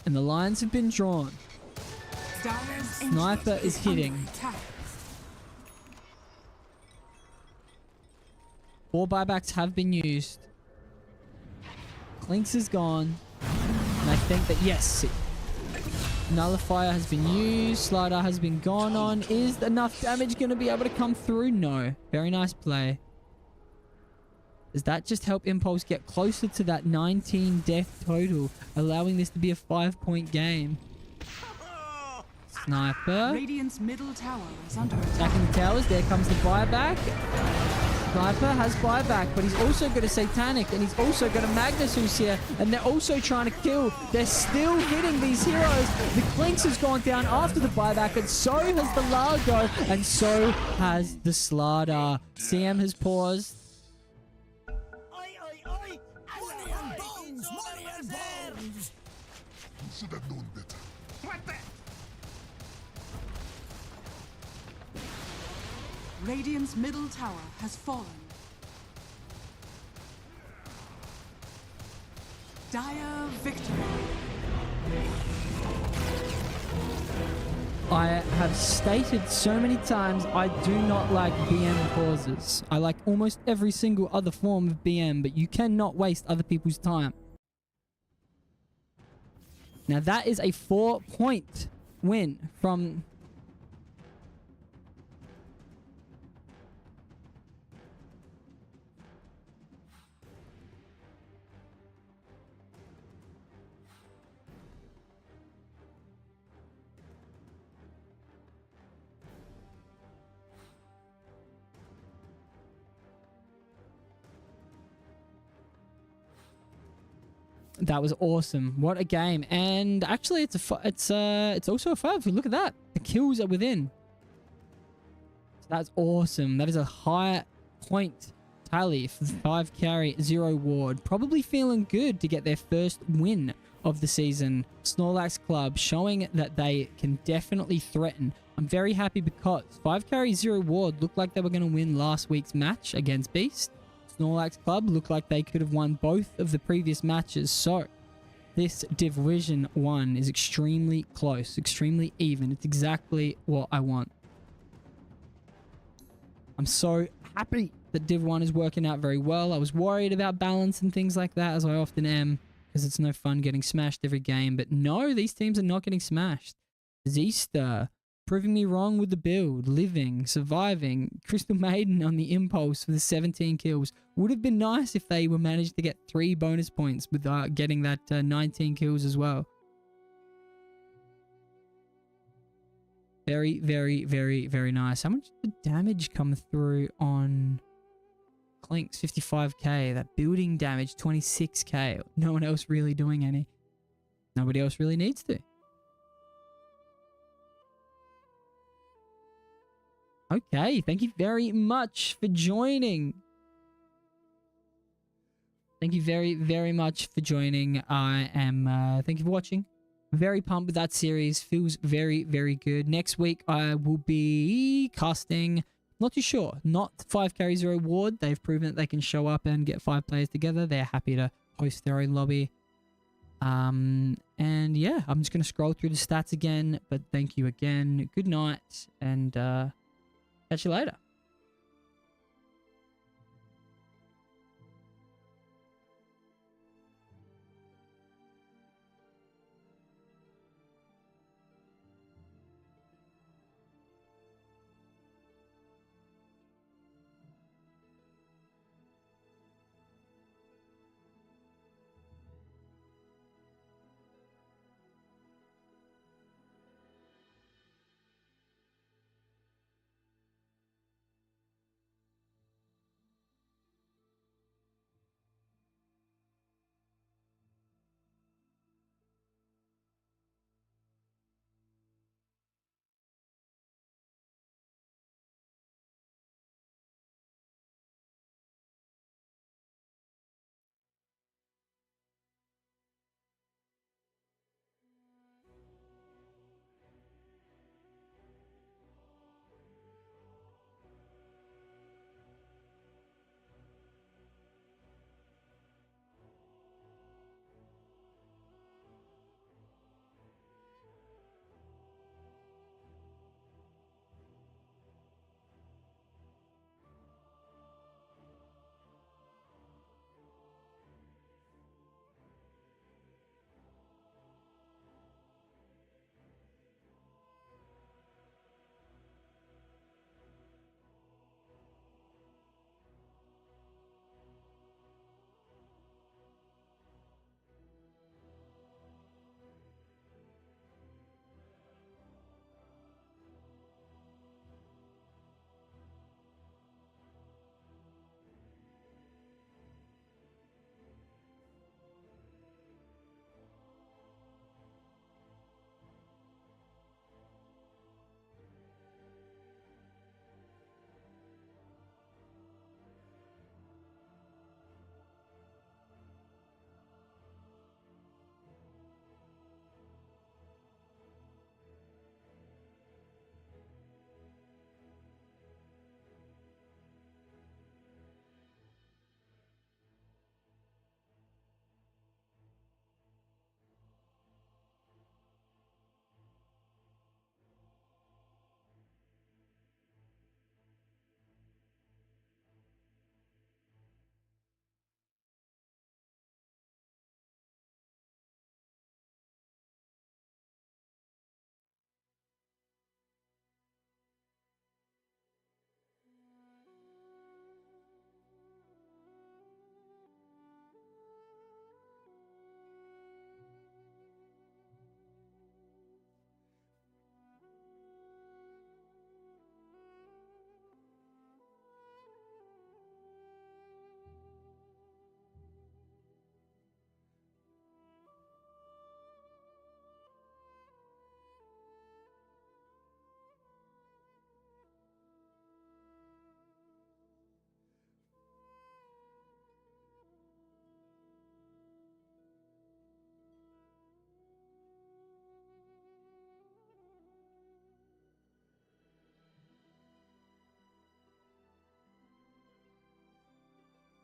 And the lines have been drawn. Dire's Sniper is hitting. 4 buybacks have been used. Clinks is gone. And I think that, yes, Nullifier has been used. Slardar has been gone on. Is enough damage going to be able to come through? No. Very nice play. Does that just help Impulse get closer to that 19 death total, allowing this to be a 5-point game? Sniper. Radiant's middle tower is under attack. Attacking the towers. There comes the buyback. Sniper has buyback, but he's also got a Satanic, and he's also got a Magnus who's here, and they're also trying to kill. They're still hitting these heroes. The Clinks has gone down after the buyback, and so has the Largo, and so has the Slardar. CM has paused. Money and bones! Money and bones! You should have known better. Radiant's middle tower has fallen. Dire victory. I have stated so many times I do not like BM pauses. I like almost every single other form of BM, but you cannot waste other people's time. Now that is a 4-point win from... That was awesome. What a game. And actually it's also a 5. Look at that. The kills are within. So that's awesome. That is a high point tally for 5 carry, 0 ward. Probably feeling good to get their first win of the season. Snorlax Club showing that they can definitely threaten. I'm very happy because 5 carry, 0 ward looked like they were going to win last week's match against Beast. Snorlax Club looked like they could have won both of the previous matches. So this Division 1 is extremely close, extremely even. It's exactly what I want. I'm so happy that Div 1 is working out very well. I was worried about balance and things like that, as I often am, because it's no fun getting smashed every game. But no, these teams are not getting smashed. Zista proving me wrong with the build, living, surviving, Crystal Maiden on the impulse for the 17 kills. Would have been nice if they were managed to get 3 bonus points with getting that 19 kills as well. Very, very, very, very nice. How much did the damage come through on Clinks? 55k. That building damage, 26k. No one else really doing any. Nobody else really needs to. Okay, thank you very much for joining. Thank you very, very much for joining. I am, thank you for watching. Very pumped with that series. Feels very, very good. Next week, I will be casting, not too sure, not 5 carry 0 ward. They've proven that they can show up and get 5 players together. They're happy to host their own lobby. And yeah, I'm just going to scroll through the stats again, but thank you again. Good night, and catch you later.